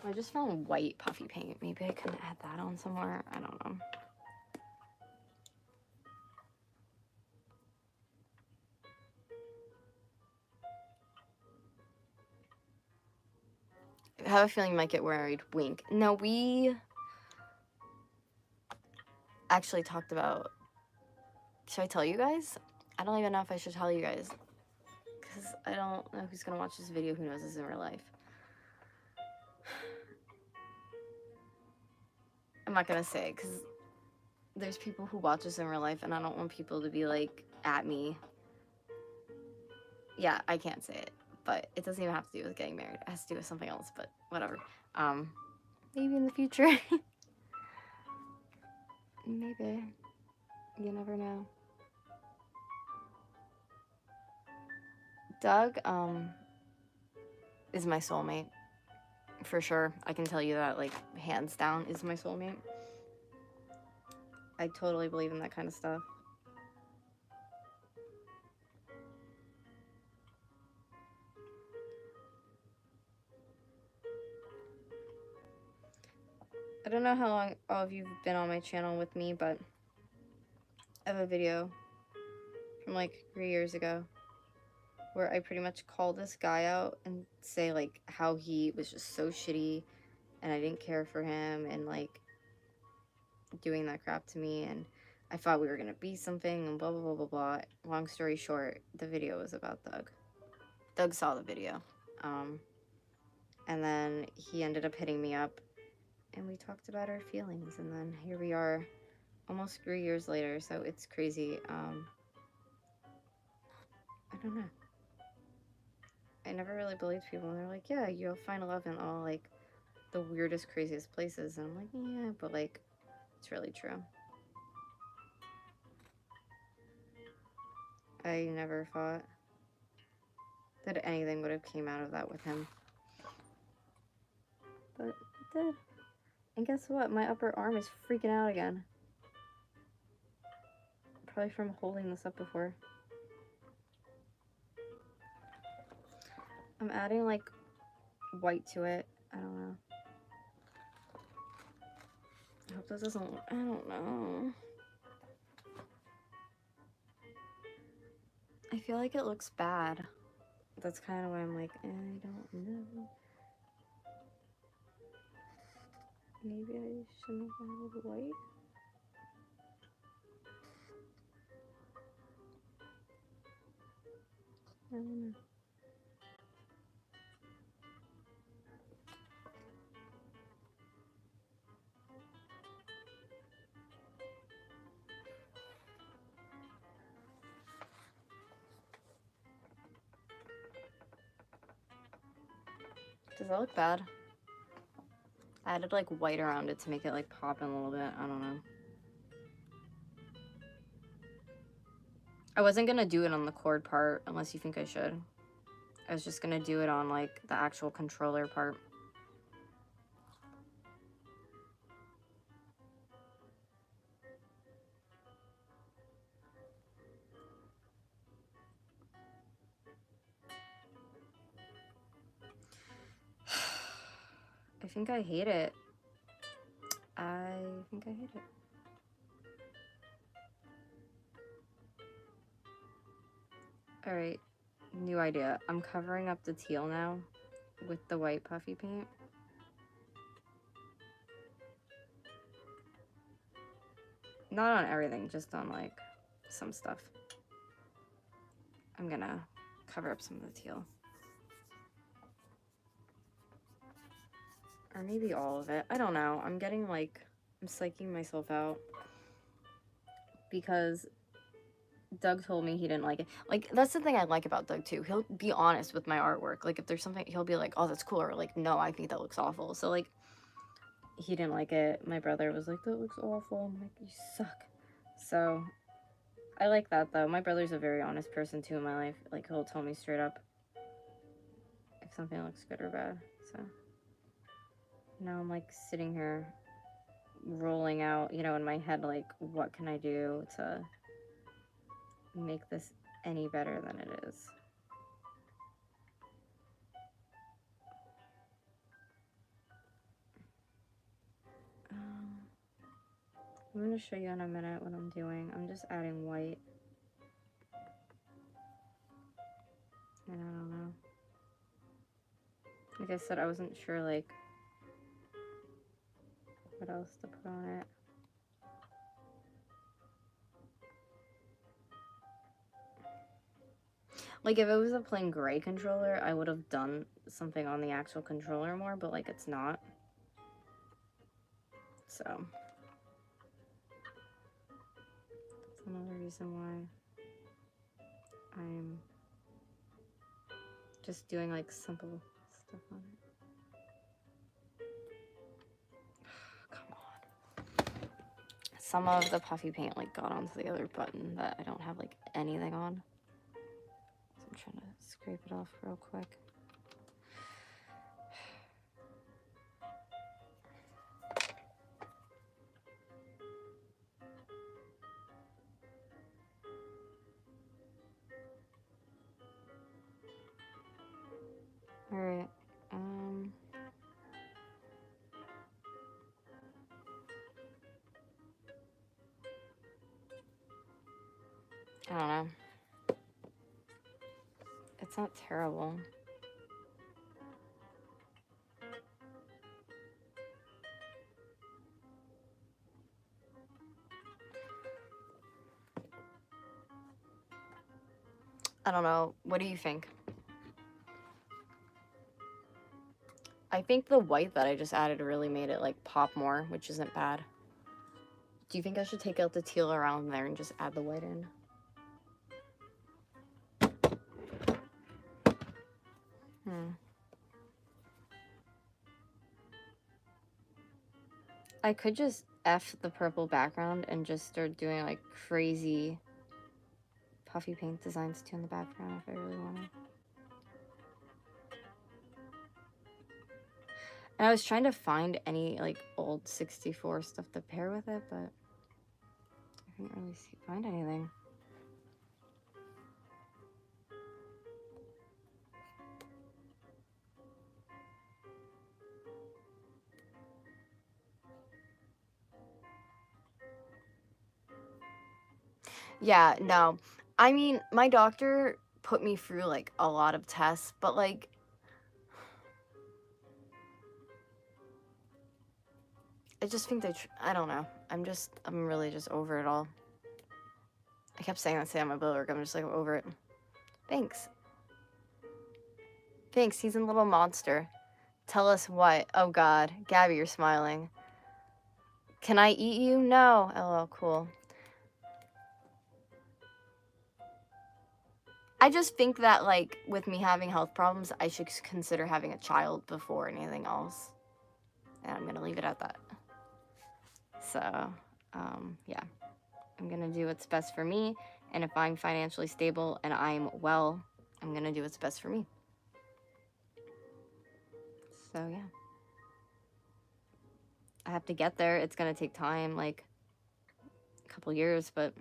Speaker 1: I just found white puffy paint. Maybe I can add that on somewhere. I don't know. I have a feeling you might get worried. Wink. No, we actually talked about... Should I tell you guys? I don't even know if I should tell you guys. Because I don't know who's going to watch this video who knows this in real life. I'm not going to say it because there's people who watch this in real life and I don't want people to be like at me. Yeah, I can't say it. But it doesn't even have to do with getting married. It has to do with something else, but whatever. Maybe in the future. Maybe. You never know. Doug, is my soulmate. For sure. I can tell you that, like, hands down is my soulmate. I totally believe in that kind of stuff. I don't know how long all of you have been on my channel with me, but I have a video from like 3 years ago where I pretty much call this guy out and say like how he was just so shitty and I didn't care for him and like doing that crap to me and I thought we were gonna be something and blah blah blah blah blah. Long story short, the video was about Doug. Doug saw the video. And then he ended up hitting me up and we talked about our feelings and then here we are almost 3 years later, so it's crazy. I don't know. I never really believed people and they're like, yeah, you'll find love in all like the weirdest, craziest places. And I'm like, yeah, but like, it's really true. I never thought that anything would have came out of that with him. But it did. And guess what? My upper arm is freaking out again. Probably from holding this up before. I'm adding like white to it. I don't know. I hope this doesn't... I don't know. I feel like it looks bad. That's kind of why I'm like, I don't know. Maybe I should make it a little bit white. I don't know. Does that look bad? I added like white around it to make it like pop in a little bit. I don't know. I wasn't gonna do it on the cord part unless you think I should. I was just gonna do it on like the actual controller part. I think I hate it. I think I hate it. Alright, new idea. I'm covering up the teal now with the white puffy paint. Not on everything, just on like some stuff. I'm gonna cover up some of the teal. Or maybe all of it. I don't know. I'm getting like, I'm psyching myself out. Because Doug told me he didn't like it. Like, that's the thing I like about Doug, too. He'll be honest with my artwork. Like, if there's something, he'll be like, oh, that's cool. Or like, no, I think that looks awful. So, like, he didn't like it. My brother was like, that looks awful. I'm like, you suck. So, I like that, though. My brother's a very honest person, too, in my life. Like, he'll tell me straight up if something looks good or bad. So, now I'm, like, sitting here rolling out, you know, in my head, like, what can I do to make this any better than it is. I'm going to show you in a minute what I'm doing. I'm just adding white. And I don't know. Like I said, I wasn't sure, like, what else to put on it. Like, if it was a plain gray controller, I would have done something on the actual controller more, but, like, it's not. So, that's another reason why I'm just doing, like, simple stuff on it. Come on. Some of the puffy paint, like, got onto the other button that I don't have, like, anything on. So I'm trying to scrape it off real quick. Alright, I don't know. It's not terrible. I don't know. What do you think? I think the white that I just added really made it, like, pop more, which isn't bad. Do you think I should take out the teal around there and just add the white in? I could just F the purple background and just start doing, like, crazy puffy paint designs too in the background if I really wanted. And I was trying to find any, like, old 64 stuff to pair with it, but I couldn't really find anything. Yeah, no. I mean, my doctor put me through, like, a lot of tests, but, like, I just think I don't know. I'm really just over it all. I kept saying that today on my blog. I'm just, like, over it. Thanks. Thanks, he's a little monster. Tell us what? Oh, God. Gabby, you're smiling. Can I eat you? No. LOL, cool. I just think that, like, with me having health problems, I should consider having a child before anything else. And I'm gonna leave it at that. So, yeah. I'm gonna do what's best for me. And if I'm financially stable and I'm well, I'm gonna do what's best for me. So, yeah. I have to get there. It's gonna take time, like a couple years, but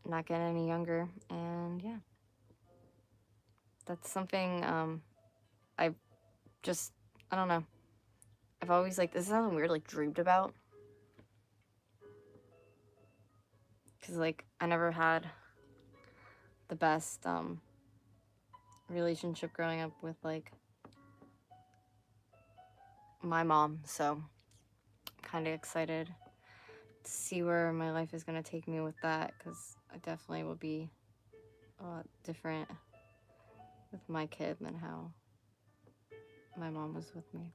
Speaker 1: I'm not getting any younger. And yeah. That's something I've just, I don't know. I've always, like, this is something weird, like, dreamed about. Because, like, I never had the best relationship growing up with, like, my mom. So, kind of excited to see where my life is going to take me with that. Because I definitely will be a lot different with my kid than how my mom was with me.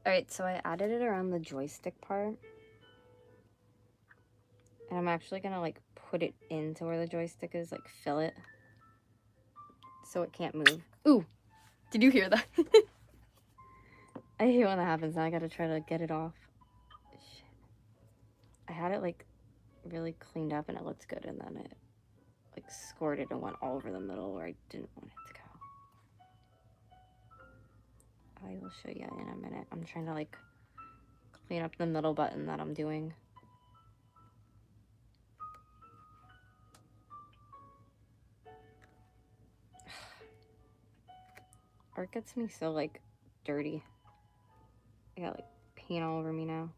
Speaker 1: Alright, so I added it around the joystick part. And I'm actually gonna, like, put it into where the joystick is, like, fill it. So it can't move. Ooh! Did you hear that? I hate when that happens, and I gotta try to get it off. Shit. I had it, like, really cleaned up, and it looked good, and then it, like, squirted and went all over the middle where I didn't want it to go. I will show you in a minute. I'm trying to, like, clean up the middle button that I'm doing. Art gets me so, like, dirty. I got, like, paint all over me now.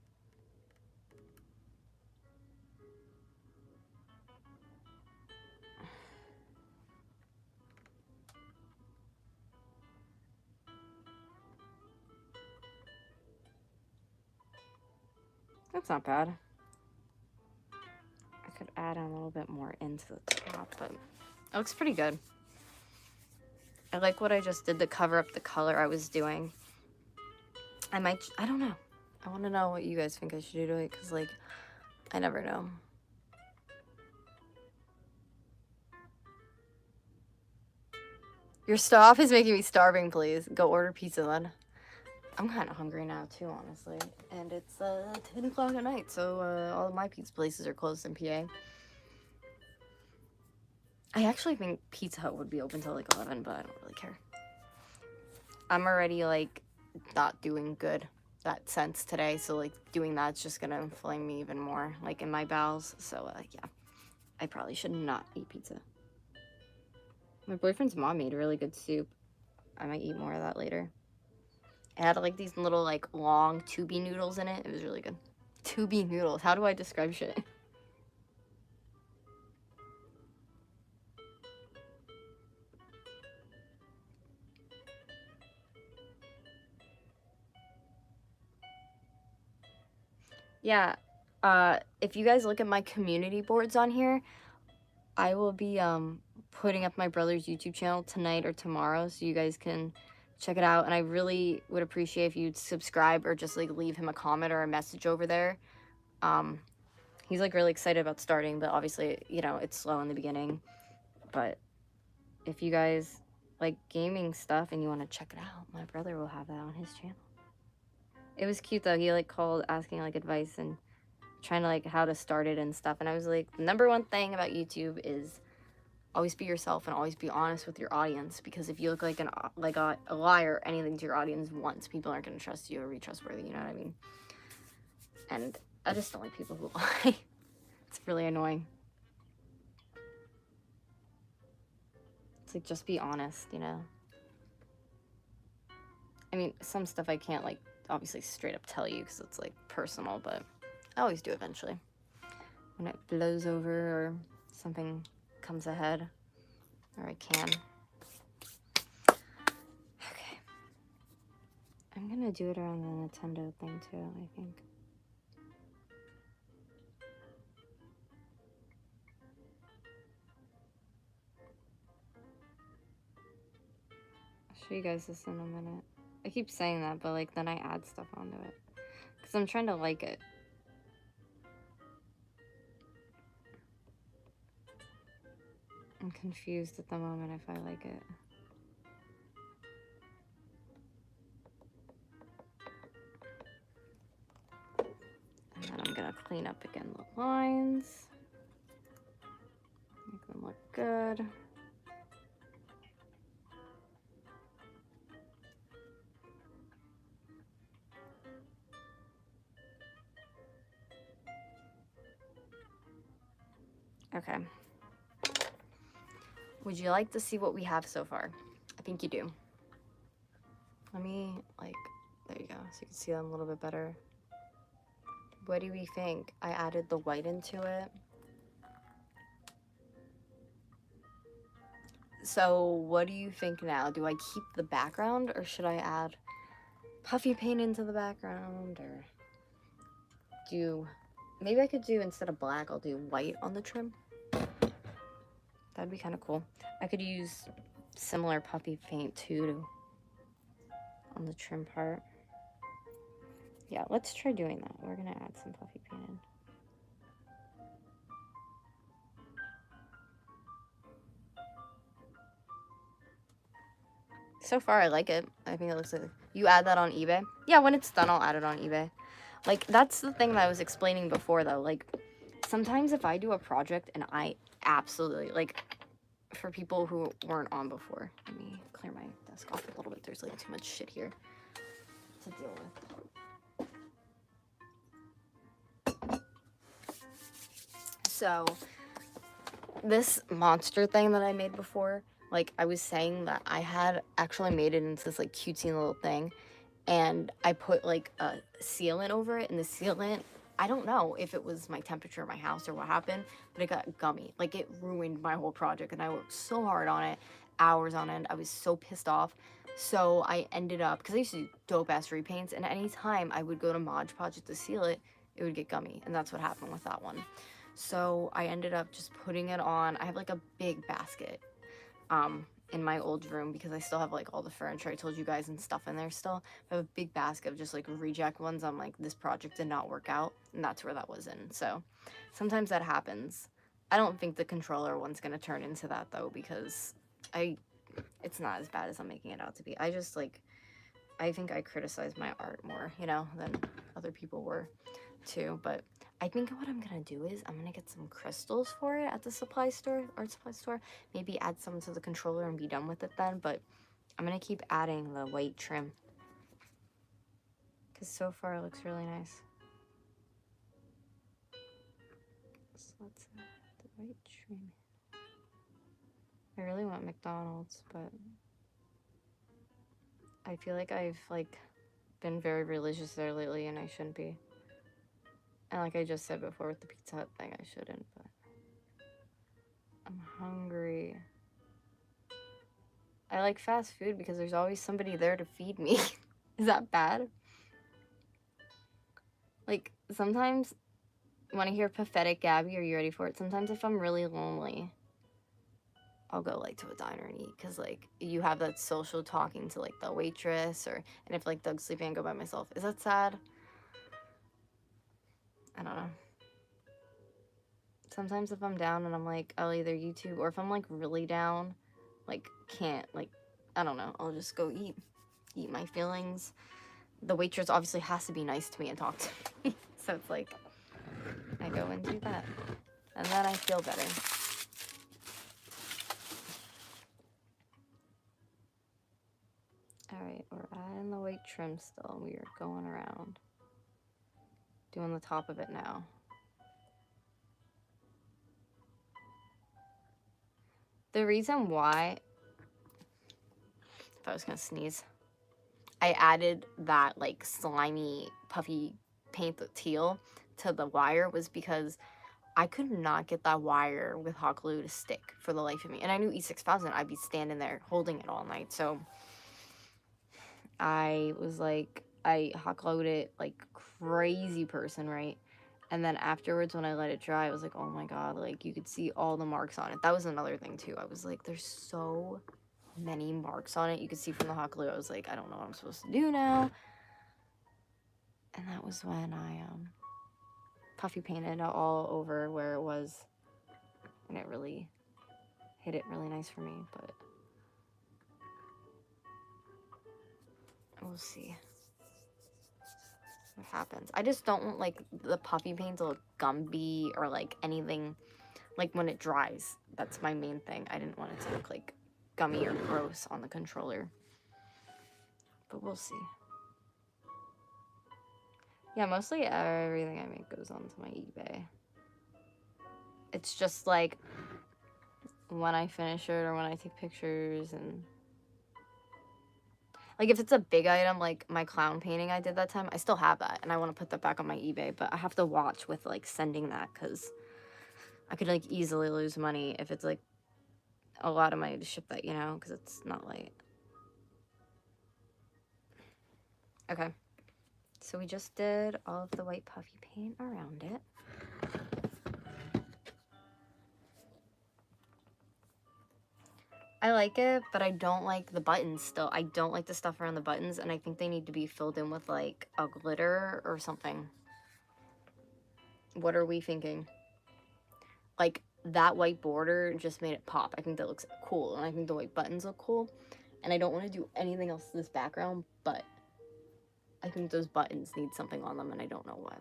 Speaker 1: That's not bad. I could add a little bit more into the top, but it looks pretty good. I like what I just did to cover up the color I was doing. I don't know. I want to know what you guys think I should do to it, because, like, I never know. Your stuff is making me starving, please. Go order pizza then. I'm kind of hungry now, too, honestly. And it's 10 o'clock at night, so all of my pizza places are closed in PA. I actually think Pizza Hut would be open till, like, 11, but I don't really care. I'm already, like, not doing good that sense today, so, like, doing that's just gonna inflame me even more, like, in my bowels. So, yeah, I probably should not eat pizza. My boyfriend's mom made really good soup. I might eat more of that later. It had, like, these little, like, long tubey noodles in it. It was really good. Tubey noodles. How do I describe shit? Yeah. If you guys look at my community boards on here, I will be putting up my brother's YouTube channel tonight or tomorrow, so you guys can check it out. And I really would appreciate if you'd subscribe or just, like, leave him a comment or a message over there. He's, like, really excited about starting, but obviously, you know, it's slow in the beginning. But if you guys like gaming stuff and you want to check it out, my brother will have that on his channel. It was cute though. He, like, called asking, like, advice and trying to, like, how to start it and stuff. And I was like, the number one thing about YouTube is always be yourself and always be honest with your audience, because if you look like a liar or anything to your audience once, people aren't going to trust you or be trustworthy, you know what I mean? And I just don't like people who lie. It's really annoying. It's like, just be honest, you know? I mean, some stuff I can't, like, obviously straight up tell you because it's, like, personal, but I always do eventually. When it blows over or something comes ahead, or I can. Okay. I'm gonna do it around the Nintendo thing too, I think.
Speaker 2: show you guys this in a minute. I keep saying that, but like then I add stuff onto it because I'm trying to like it. I'm confused at the moment if I like it. And then I'm gonna clean up again the lines. Make them look good. Okay. Would you like to see what we have so far? I think you do. Let me, like, there you go, so you can see them a little bit better. What do we think? I added the white into it. So what do you think now? Do I keep the background or should I add puffy paint into the background, or maybe I could do, instead of black, I'll do white on the trim. That'd be kind of cool. I could use similar puffy paint too on the trim part. Yeah, let's try doing that. We're gonna add some puffy paint in. So far, I like it. I think it looks like... You add that on eBay? Yeah, when it's done, I'll add it on eBay. Like, that's the thing that I was explaining before, though. Like, sometimes if I do a project and I absolutely, like, for people who weren't on before, let me clear my desk off a little bit. There's, like, too much shit here to deal with. So, this monster thing that I made before, like, I was saying that I had actually made it into this, like, cutesy little thing, and I put, like, a sealant over it, and the sealant, I don't know if it was my temperature in my house or what happened, but it got gummy. Like, it ruined my whole project, and I worked so hard on it, hours on end. I was so pissed off. So I ended up, because I used to do dope-ass repaints, and anytime I would go to Mod Podge to seal it, it would get gummy, and that's what happened with that one. So I ended up just putting it on. I have, like, a big basket in my old room because I still have, like, all the furniture I told you guys and stuff in there still. I have a big basket of just, like, reject ones. I'm like, this project did not work out, and that's where that was in. So sometimes that happens. I don't think the controller one's gonna turn into that, though, because it's not as bad as I'm making it out to be. I just, like, I think I criticize my art more, you know, than other people were too. But I think what I'm gonna do is I'm gonna get some crystals for it at the art supply store. Maybe add some to the controller and be done with it then. But I'm gonna keep adding the white trim because so far it looks really nice. So let's add the white trim. I really want McDonald's, but I feel like I've, like, been very religious there lately and I shouldn't be. And like I just said before with the Pizza Hut thing, I shouldn't, but I'm hungry. I like fast food because there's always somebody there to feed me. Is that bad? Like, sometimes when I hear pathetic Gabby, are you ready for it? Sometimes if I'm really lonely, I'll go, like, to a diner and eat, because, like, you have that social talking to, like, the waitress, and if, like, Doug's sleeping, I go by myself. Is that sad? I don't know. Sometimes if I'm down and I'm like, I'll either YouTube, or if I'm, like, really down, like, can't, like, I don't know, I'll just go eat my feelings. The waitress obviously has to be nice to me and talk to me. So it's like, I go and do that. And then I feel better. Alright, we're adding the white trim still. We are going around. Doing the top of it now. The reason why, if I was gonna sneeze, I added that, like, slimy, puffy paint teal to the wire was because I could not get that wire with hot glue to stick for the life of me. And I knew E6000, I'd be standing there holding it all night. So I was like, I hot glued it like crazy person, right? And then afterwards, when I let it dry, I was like, oh my God, like, you could see all the marks on it. That was another thing too. I was like, there's so many marks on it. You could see from the hot glue, I was like, I don't know what I'm supposed to do now. And that was when I puffy painted all over where it was, and it really hit it really nice for me, but we'll see what happens. I just don't want like the puffy paint to look Gumby or like anything like when it dries. That's my main thing. I didn't want it to look like gummy or gross on the controller, but we'll see. Yeah, mostly everything I make goes onto my eBay. It's just like when I finish it or when I take pictures, and like if it's a big item like my clown painting I did that time, I still have that and I want to put that back on my eBay, but I have to watch with like sending that because I could like easily lose money if it's like a lot of money to ship that, you know, because it's not light. Okay, so we just did all of the white puffy paint around it. I like it, but I don't like the buttons still. I don't like the stuff around the buttons, and I think they need to be filled in with like a glitter or something. What are we thinking? Like that white border just made it pop. I think that looks cool, and I think the white buttons look cool. And I don't want to do anything else to this background, but I think those buttons need something on them, and I don't know what.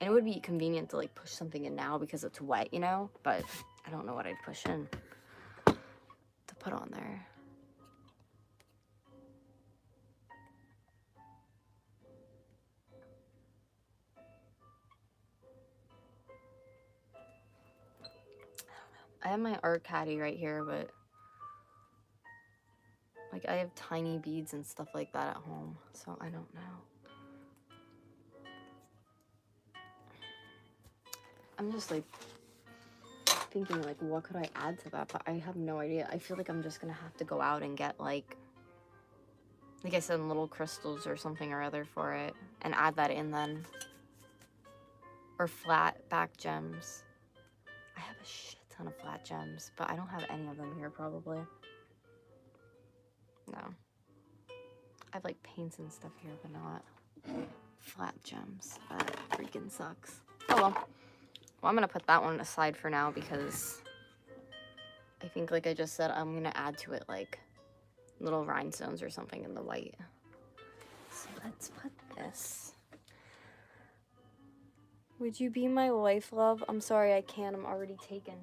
Speaker 2: And it would be convenient to like push something in now because it's wet, you know, but I don't know what I'd push in to put on there. I have my art caddy right here, but like I have tiny beads and stuff like that at home, so I don't know. I'm just like thinking like what could I add to that, but I have no idea. I feel like I'm just gonna have to go out and get like I said, little crystals or something or other for it and add that in then. Or flat back gems. I have a shit ton of flat gems, but I don't have any of them here probably. No. I have like paints and stuff here, but not flat gems. That freaking sucks. Oh well. Well, I'm gonna put that one aside for now because I think, like I just said, I'm gonna add to it like little rhinestones or something in the white. So let's put this. Would you be my wife, love? I'm sorry, I can't. I'm already taken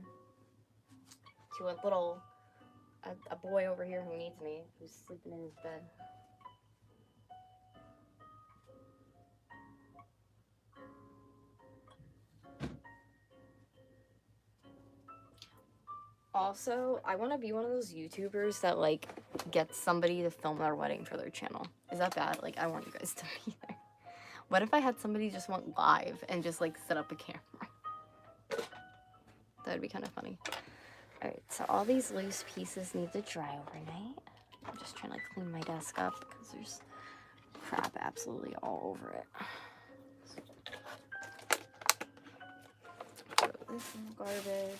Speaker 2: to a boy over here who needs me, who's sleeping in his bed. Also, I want to be one of those YouTubers that like gets somebody to film their wedding for their channel. Is that bad? Like, I want you guys to be there. What if I had somebody just went live and just like set up a camera? That would be kind of funny. All right, so all these loose pieces need to dry overnight. I'm just trying to clean my desk up because there's crap absolutely all over it. Throw this in the garbage.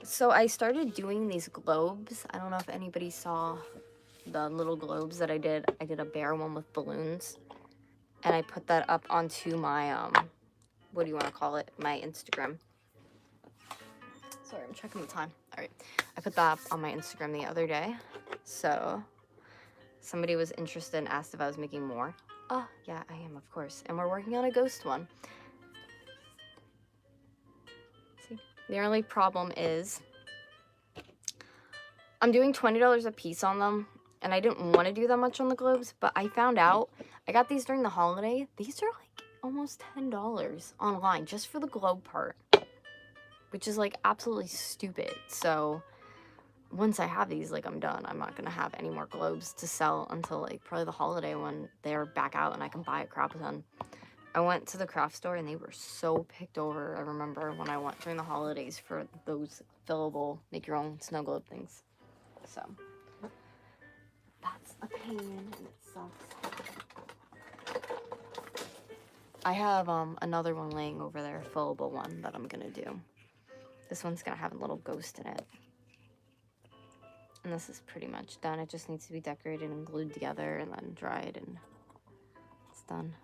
Speaker 2: So I started doing these globes. I don't know if anybody saw the little globes that I did. I did a bear one with balloons. And I put that up onto my, what do you want to call it? My Instagram. Sorry, I'm checking the time. All right. I put that up on my Instagram the other day. So somebody was interested and asked if I was making more. Oh, yeah, I am, of course. And we're working on a ghost one. See? The only problem is I'm doing $20 a piece on them. And I didn't want to do that much on the globes, but I found out I got these during the holiday. These are like almost $10 online just for the globe part, which is like absolutely stupid. So once I have these, like, I'm done. I'm not gonna have any more globes to sell until like probably the holiday when they're back out and I can buy a crap ton. I went to the craft store and they were so picked over. I remember when I went during the holidays for those fillable make your own snow globe things. So that's a pain and it sucks. I have another one laying over there, a fillable one that I'm gonna do. This one's gonna have a little ghost in it. And this is pretty much done. It just needs to be decorated and glued together and then dried, and it's done.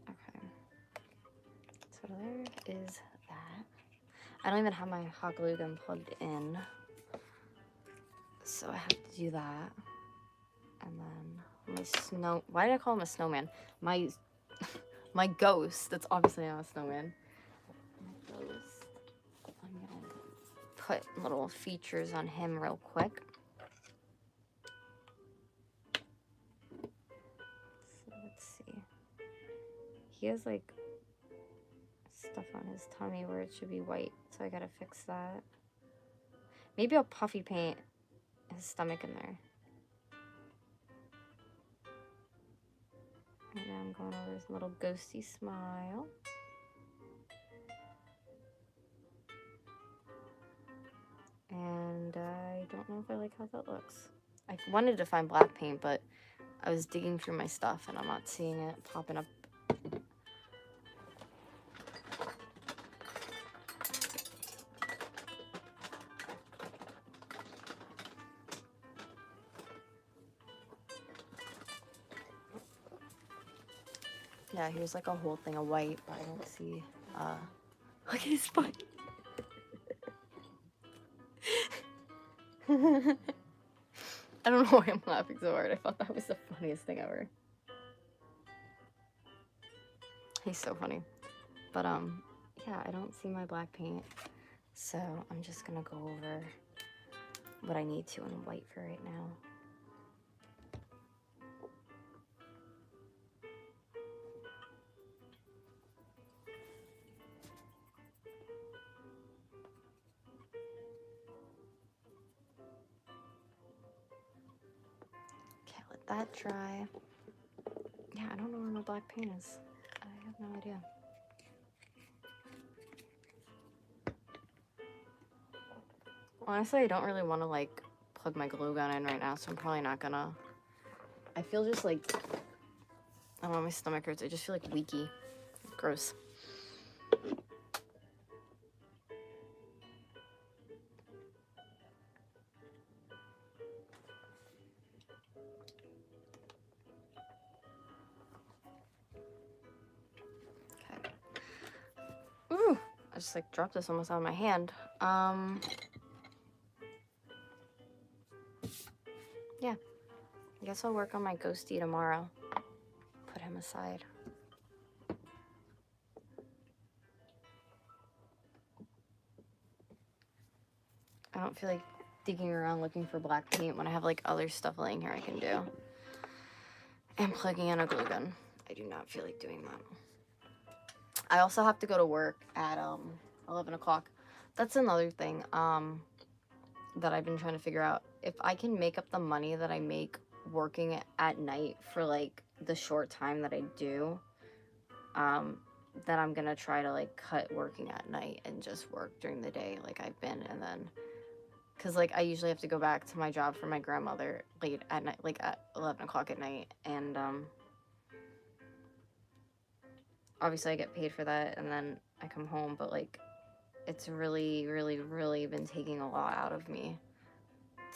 Speaker 2: Okay. So there is that. I don't even have my hot glue gun plugged in, so I have to do that. And then my snow, why did I call him a snowman? My my ghost, that's obviously not a snowman. My ghost, I'm gonna put little features on him real quick. So let's see. He has like stuff on his tummy where it should be white, so I gotta fix that. Maybe I'll puffy paint his stomach in there. And now I'm going over his little ghosty smile. And I don't know if I like how that looks. I wanted to find black paint, but I was digging through my stuff and I'm not seeing it popping up. Yeah, here's like a whole thing of white, but I don't see, look at his butt. I don't know why I'm laughing so hard. I thought that was the funniest thing ever. He's so funny. But, yeah, I don't see my black paint. So I'm just gonna go over what I need to in white for right now. Okay, let that dry. Yeah, I don't know where my black paint is. I have no idea. Honestly, I don't really want to, like, plug my glue gun in right now, so I'm probably not gonna. I feel just like, I don't know, my stomach hurts. I just feel like weaky. Gross. Okay. Ooh, I just like dropped this almost out of my hand. Yeah. I guess I'll work on my ghosty tomorrow. Put him aside. I don't feel like digging around looking for black paint when I have like other stuff laying here I can do. And plugging in a glue gun. I do not feel like doing that. I also have to go to work at 11 o'clock. That's another thing that I've been trying to figure out. If I can make up the money that I make working at night for like the short time that I do, then I'm gonna try to like cut working at night and just work during the day like I've been. And then because like I usually have to go back to my job for my grandmother late at night, like at 11 o'clock at night, and obviously I get paid for that and then I come home, but like it's really been taking a lot out of me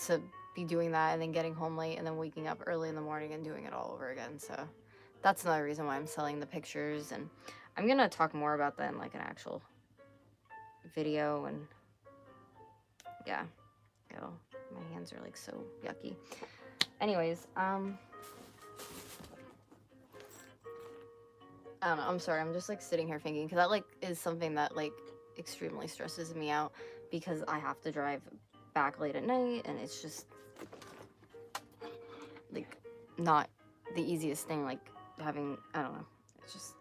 Speaker 2: to be doing that and then getting home late and then waking up early in the morning and doing it all over again. So that's another reason why I'm selling the pictures, and I'm gonna talk more about that in like an actual video. And yeah, ew, my hands are like so yucky. Anyways, I don't know, I'm sorry, I'm just like sitting here thinking, because that like is something that like extremely stresses me out, because I have to drive back late at night and it's just like not the easiest thing, like having, I don't know, it's just,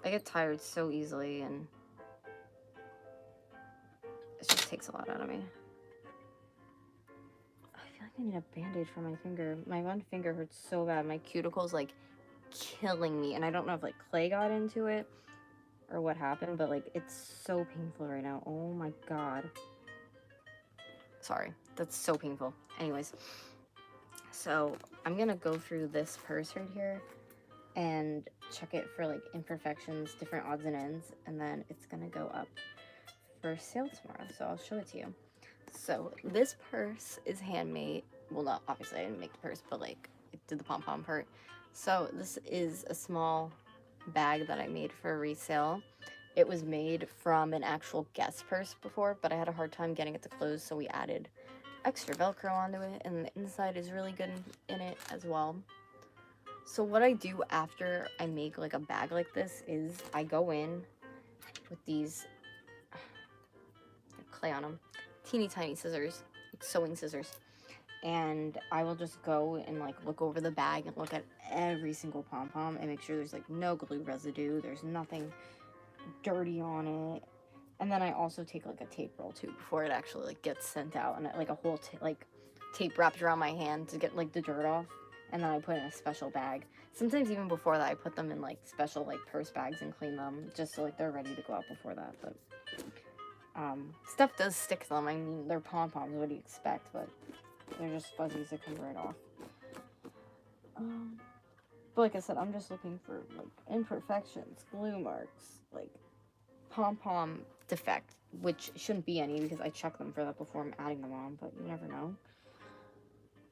Speaker 2: I get tired so easily and it just takes a lot out of me. I feel like I need a band-aid for my finger. My one finger hurts so bad. My cuticle's like killing me, and I don't know if like clay got into it or what happened, but like it's so painful right now. Oh my god. Sorry, that's so painful. Anyways, so I'm gonna go through this purse right here. and check it for like imperfections, different odds and ends, and then it's gonna go up for sale tomorrow, so I'll show it to you. So this purse is handmade. Well, not obviously I didn't make the purse, but like I did the pom-pom part. So this is a small bag that I made for resale. It was made from an actual guest purse before, but I had a hard time getting it to close, so we added extra Velcro onto it, and the inside is really good in it as well. So what I do after I make like a bag like this is I go in with these clay on them, teeny tiny scissors, like sewing scissors, and I will just go and like look over the bag and look at every single pom-pom and make sure there's like no glue residue, there's nothing dirty on it. And then I also take like a tape roll too before it actually like gets sent out, and like a whole like tape wrapped around my hand to get like the dirt off, and then I put in a special bag. Sometimes even before that I put them in like special like purse bags and clean them just so like they're ready to go out before that. But stuff does stick to them. I mean, they're pom-poms, what do you expect? But they're just fuzzies that come right off. But like I said, I'm just looking for like imperfections, glue marks, like pom-pom defect, which shouldn't be any because I check them for that before I'm adding them on, but you never know.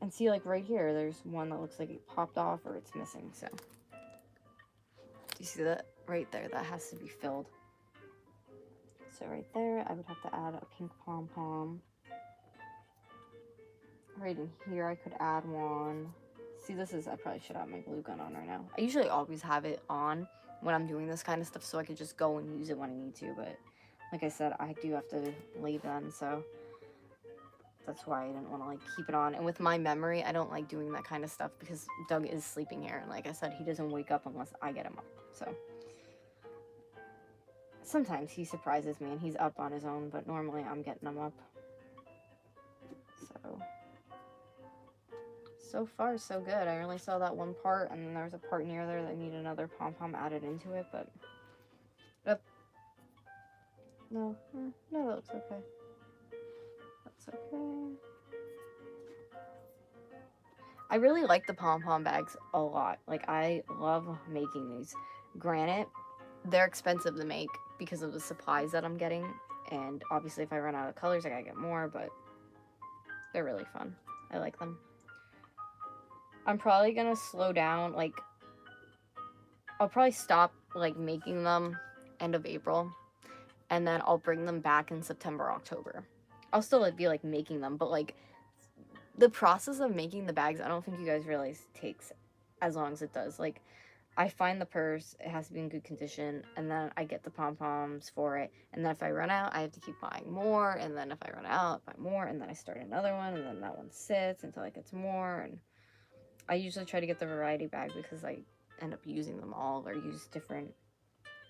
Speaker 2: And see, like right here, there's one that looks like it popped off or it's missing, so. Do you see that right there? That has to be filled. So right there, I would have to add a pink pom-pom. Right in here, I could add one. See, this is, I probably should have my glue gun on right now. I usually always have it on when I'm doing this kind of stuff so I could just go and use it when I need to, but like I said, I do have to leave then, so that's why I didn't want to like keep it on. And with my memory, I don't like doing that kind of stuff because Doug is sleeping here, and like I said, he doesn't wake up unless I get him up, so sometimes he surprises me and he's up on his own, but normally I'm getting him up. So far, so good. I only saw that one part, and then there was a part near there that needed another pom-pom added into it, but... No, that looks okay. That's okay. I really like the pom-pom bags a lot. Like, I love making these. Granted, they're expensive to make because of the supplies that I'm getting, and obviously if I run out of colors, I gotta get more, but they're really fun. I like them. I'm probably gonna slow down, like, I'll probably stop, like, making them end of April, and then I'll bring them back in September, October. I'll still, like, be, like, making them, but, like, the process of making the bags, I don't think you guys realize takes as long as it does. Like, I find the purse, it has to be in good condition, and then I get the pom-poms for it, and then if I run out, I have to keep buying more, and then if I run out, buy more, and then I start another one, and then that one sits until I get some more, and I usually try to get the variety bag because I end up using them all or use different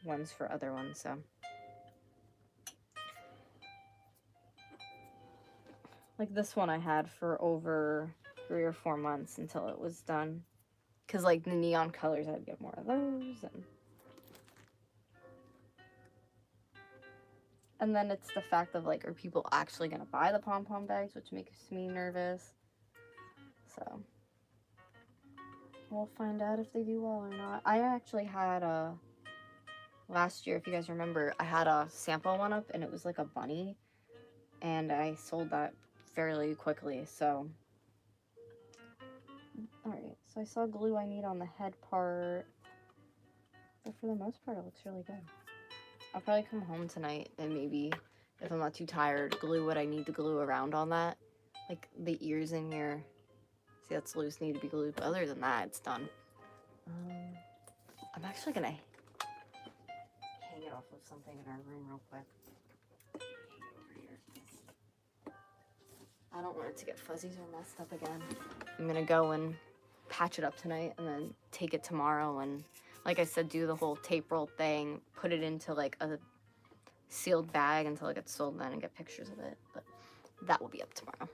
Speaker 2: ones for other ones, so. Like this one I had for over 3 or 4 months until it was done. Because like the neon colors, I'd get more of those. And then it's the fact of like, are people actually going to buy the pom-pom bags, which makes me nervous. So we'll find out if they do well or not. I actually had last year, if you guys remember, I had a sample one up and it was like a bunny. And I sold that fairly quickly, so. Alright, so I saw glue I need on the head part. But for the most part, it looks really good. I'll probably come home tonight and maybe, if I'm not too tired, glue what I need to glue around on that. Like the ears in here. See, that's loose, need to be glued. But other than that, it's done. I'm actually gonna hang it off of something in our room real quick. I don't want it to get fuzzies or messed up again. I'm gonna go and patch it up tonight and then take it tomorrow and, like I said, do the whole tape roll thing, put it into like a sealed bag until it gets sold then and get pictures of it. But that will be up tomorrow.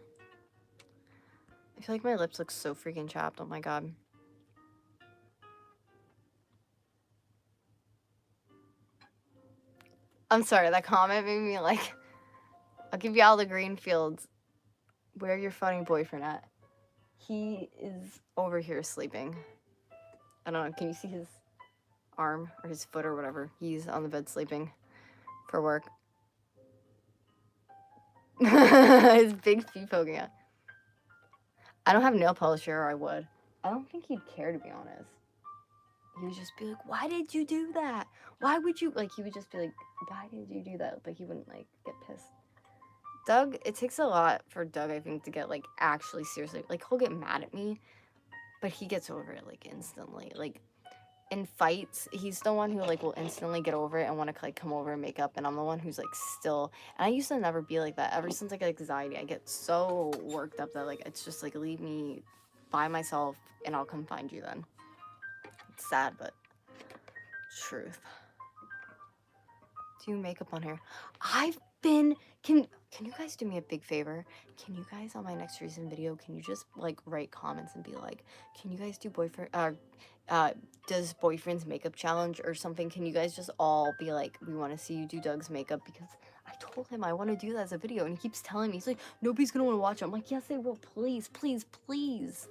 Speaker 2: I feel like my lips look so freaking chapped. Oh my god. I'm sorry, that comment made me like, I'll give you all the green fields. Where your funny boyfriend at? He is over here sleeping. I don't know. Can you see his arm or his foot or whatever? He's on the bed sleeping for work. His big feet poking out. I don't have nail polish here, or I would. I don't think he'd care, to be honest. He would just be like, why did you do that? Why would you, like, he would just be like, why did you do that? But he wouldn't, like, get pissed. Doug, it takes a lot for Doug, I think, to get, like, actually seriously, like, he'll get mad at me, but he gets over it, like, instantly. Like, in fights, he's the one who, like, will instantly get over it and want to, like, come over and make up, and I'm the one who's, like, still, and I used to never be like that. Ever since I get anxiety, I get so worked up that, like, it's just, like, leave me by myself, and I'll come find you then. It's sad, but truth. Do makeup on hair. I've been, can you guys do me a big favor? Can you guys, on my next recent video, can you just, like, write comments and be like, can you guys do does boyfriend's makeup challenge or something? Can you guys just all be like, we want to see you do Doug's makeup? Because I told him I want to do that as a video, and he keeps telling me, he's like, nobody's gonna want to watch it. I'm like, yes they will, please, please, please.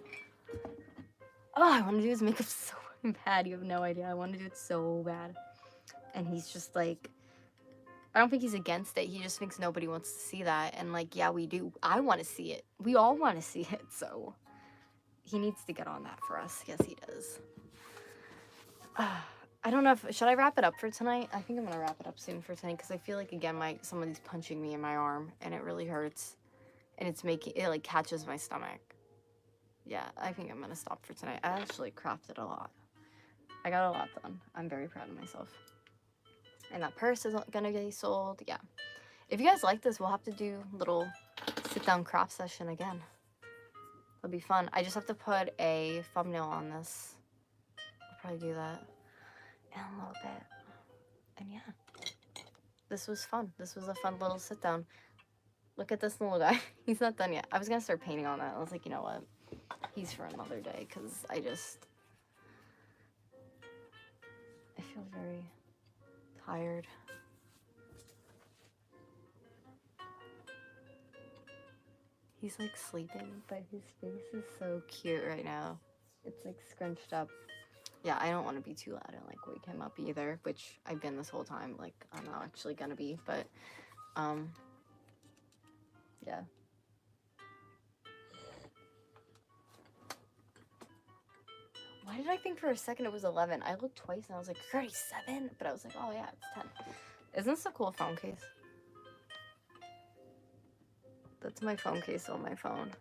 Speaker 2: Oh, I want to do his makeup so bad. You have no idea. I want to do it so bad. And he's just like, I don't think he's against it. He just thinks nobody wants to see that. And, like, yeah, we do. I want to see it. We all want to see it. So he needs to get on that for us. Yes, he does. I don't know if, should I wrap it up for tonight? I think I'm going to wrap it up soon for tonight because I feel like, again, somebody's punching me in my arm and it really hurts. And it's making, it, like, catches my stomach. Yeah, I think I'm going to stop for tonight. I actually crafted a lot. I got a lot done. I'm very proud of myself. And that purse isn't gonna get sold. Yeah. If you guys like this, we'll have to do a little sit-down craft session again. It'll be fun. I just have to put a thumbnail on this. I'll probably do that in a little bit. And yeah. This was fun. This was a fun little sit-down. Look at this little guy. He's not done yet. I was gonna start painting on that. I was like, you know what? He's for another day, because I feel very tired. He's like sleeping, but his face is so cute right now. It's like scrunched up. Yeah, I don't want to be too loud and like wake him up either, which I've been this whole time. Like, I'm not actually gonna be, but yeah. Why did I think for a second it was 11? I looked twice and I was like, 37? But I was like, oh yeah, it's 10. Isn't this a cool phone case? That's my phone case on my phone.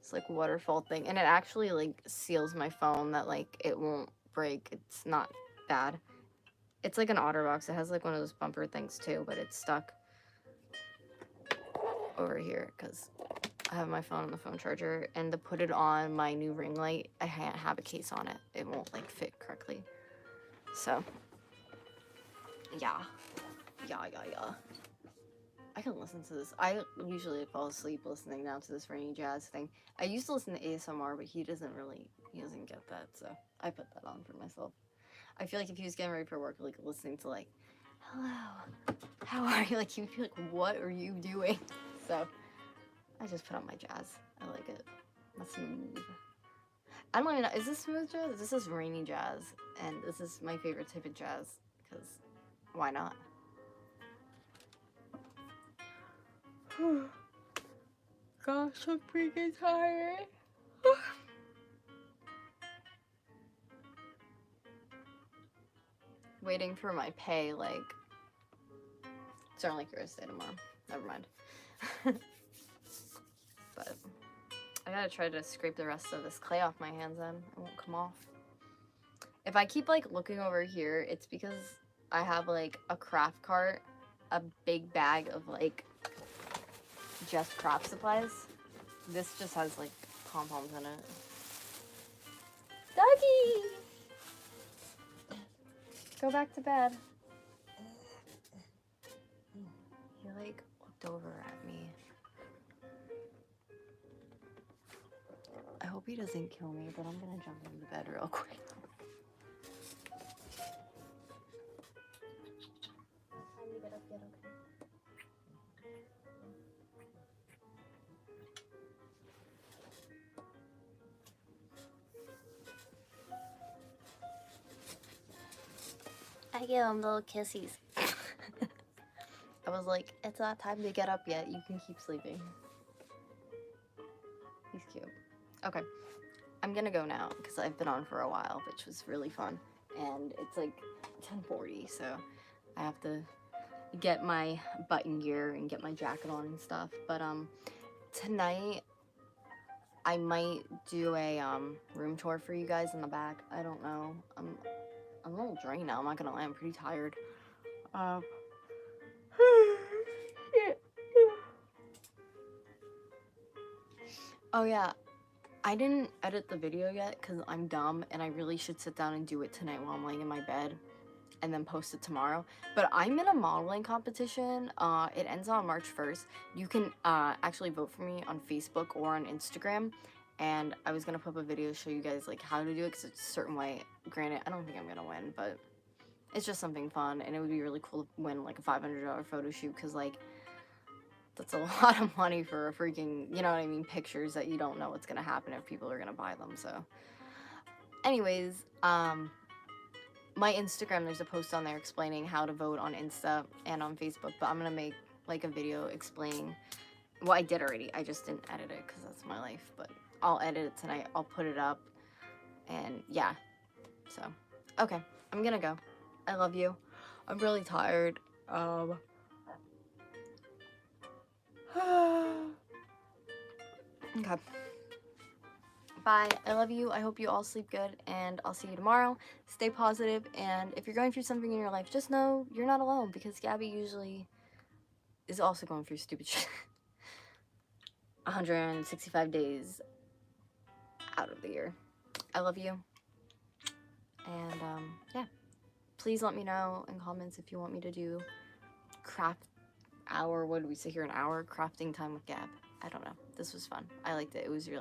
Speaker 2: It's like waterfall thing. And it actually like seals my phone that like it won't break. It's not bad. It's like an OtterBox. It has like one of those bumper things too, but it's stuck over here because I have my phone on the phone charger, and to put it on my new ring light, I can't have a case on it. It won't like fit correctly. So, yeah. I can listen to this. I usually fall asleep listening now to this rainy jazz thing. I used to listen to ASMR, but he doesn't get that, so I put that on for myself. I feel like if he was getting ready for work, like listening to like, hello, how are you? Like he would be like, what are you doing? So I just put on my jazz. I like it. That's smooth. I don't even know, is this smooth jazz? This is rainy jazz, and this is my favorite type of jazz, because why not? Gosh, I'm freaking tired. Waiting for my pay, like, it's not like you're gonna stay tomorrow. Never mind. But I gotta try to scrape the rest of this clay off my hands then. It won't come off. If I keep like looking over here, it's because I have like a craft cart, a big bag of like just craft supplies. This just has like pom-poms in it. Doggy! Go back to bed. He like looked over at me. I hope he doesn't kill me, but I'm gonna jump into bed real quick. Time to get up yet, okay? I give him little kissies. I was like, it's not time to get up yet. You can keep sleeping. He's cute. Okay, I'm gonna go now because I've been on for a while, which was really fun. And it's like 10:40, so I have to get my button gear and get my jacket on and stuff. But tonight I might do a room tour for you guys in the back. I don't know. I'm a little drained now. I'm not gonna lie. I'm pretty tired. Oh yeah, I didn't edit the video yet because I'm dumb and I really should sit down and do it tonight while I'm laying in my bed and then post it tomorrow. But I'm in a modeling competition. It ends on March 1st. You can actually vote for me on Facebook or on Instagram. And I was gonna put up a video to show you guys like how to do it because it's a certain way. Granted, I don't think I'm gonna win, but it's just something fun and it would be really cool to win like a $500 photo shoot because like that's a lot of money for a freaking, you know what I mean, pictures that you don't know what's gonna happen if people are gonna buy them. So anyways, my Instagram, there's a post on there explaining how to vote on Insta and on Facebook, but I'm gonna make like a video explaining, well, I did already, I just didn't edit it because that's my life, but I'll edit it tonight, I'll put it up, and yeah, so, okay, I'm gonna go. I love you. I'm really tired. Okay. Bye. I love you. I hope you all sleep good, and I'll see you tomorrow. Stay positive, and if you're going through something in your life, just know you're not alone, because Gabby usually is also going through stupid shit. 165 days out of the year. I love you. And, yeah. Please let me know in comments if you want me to do craft hour, what did we say here, an hour crafting time with Gab. I don't know. This was fun. I liked it. It was really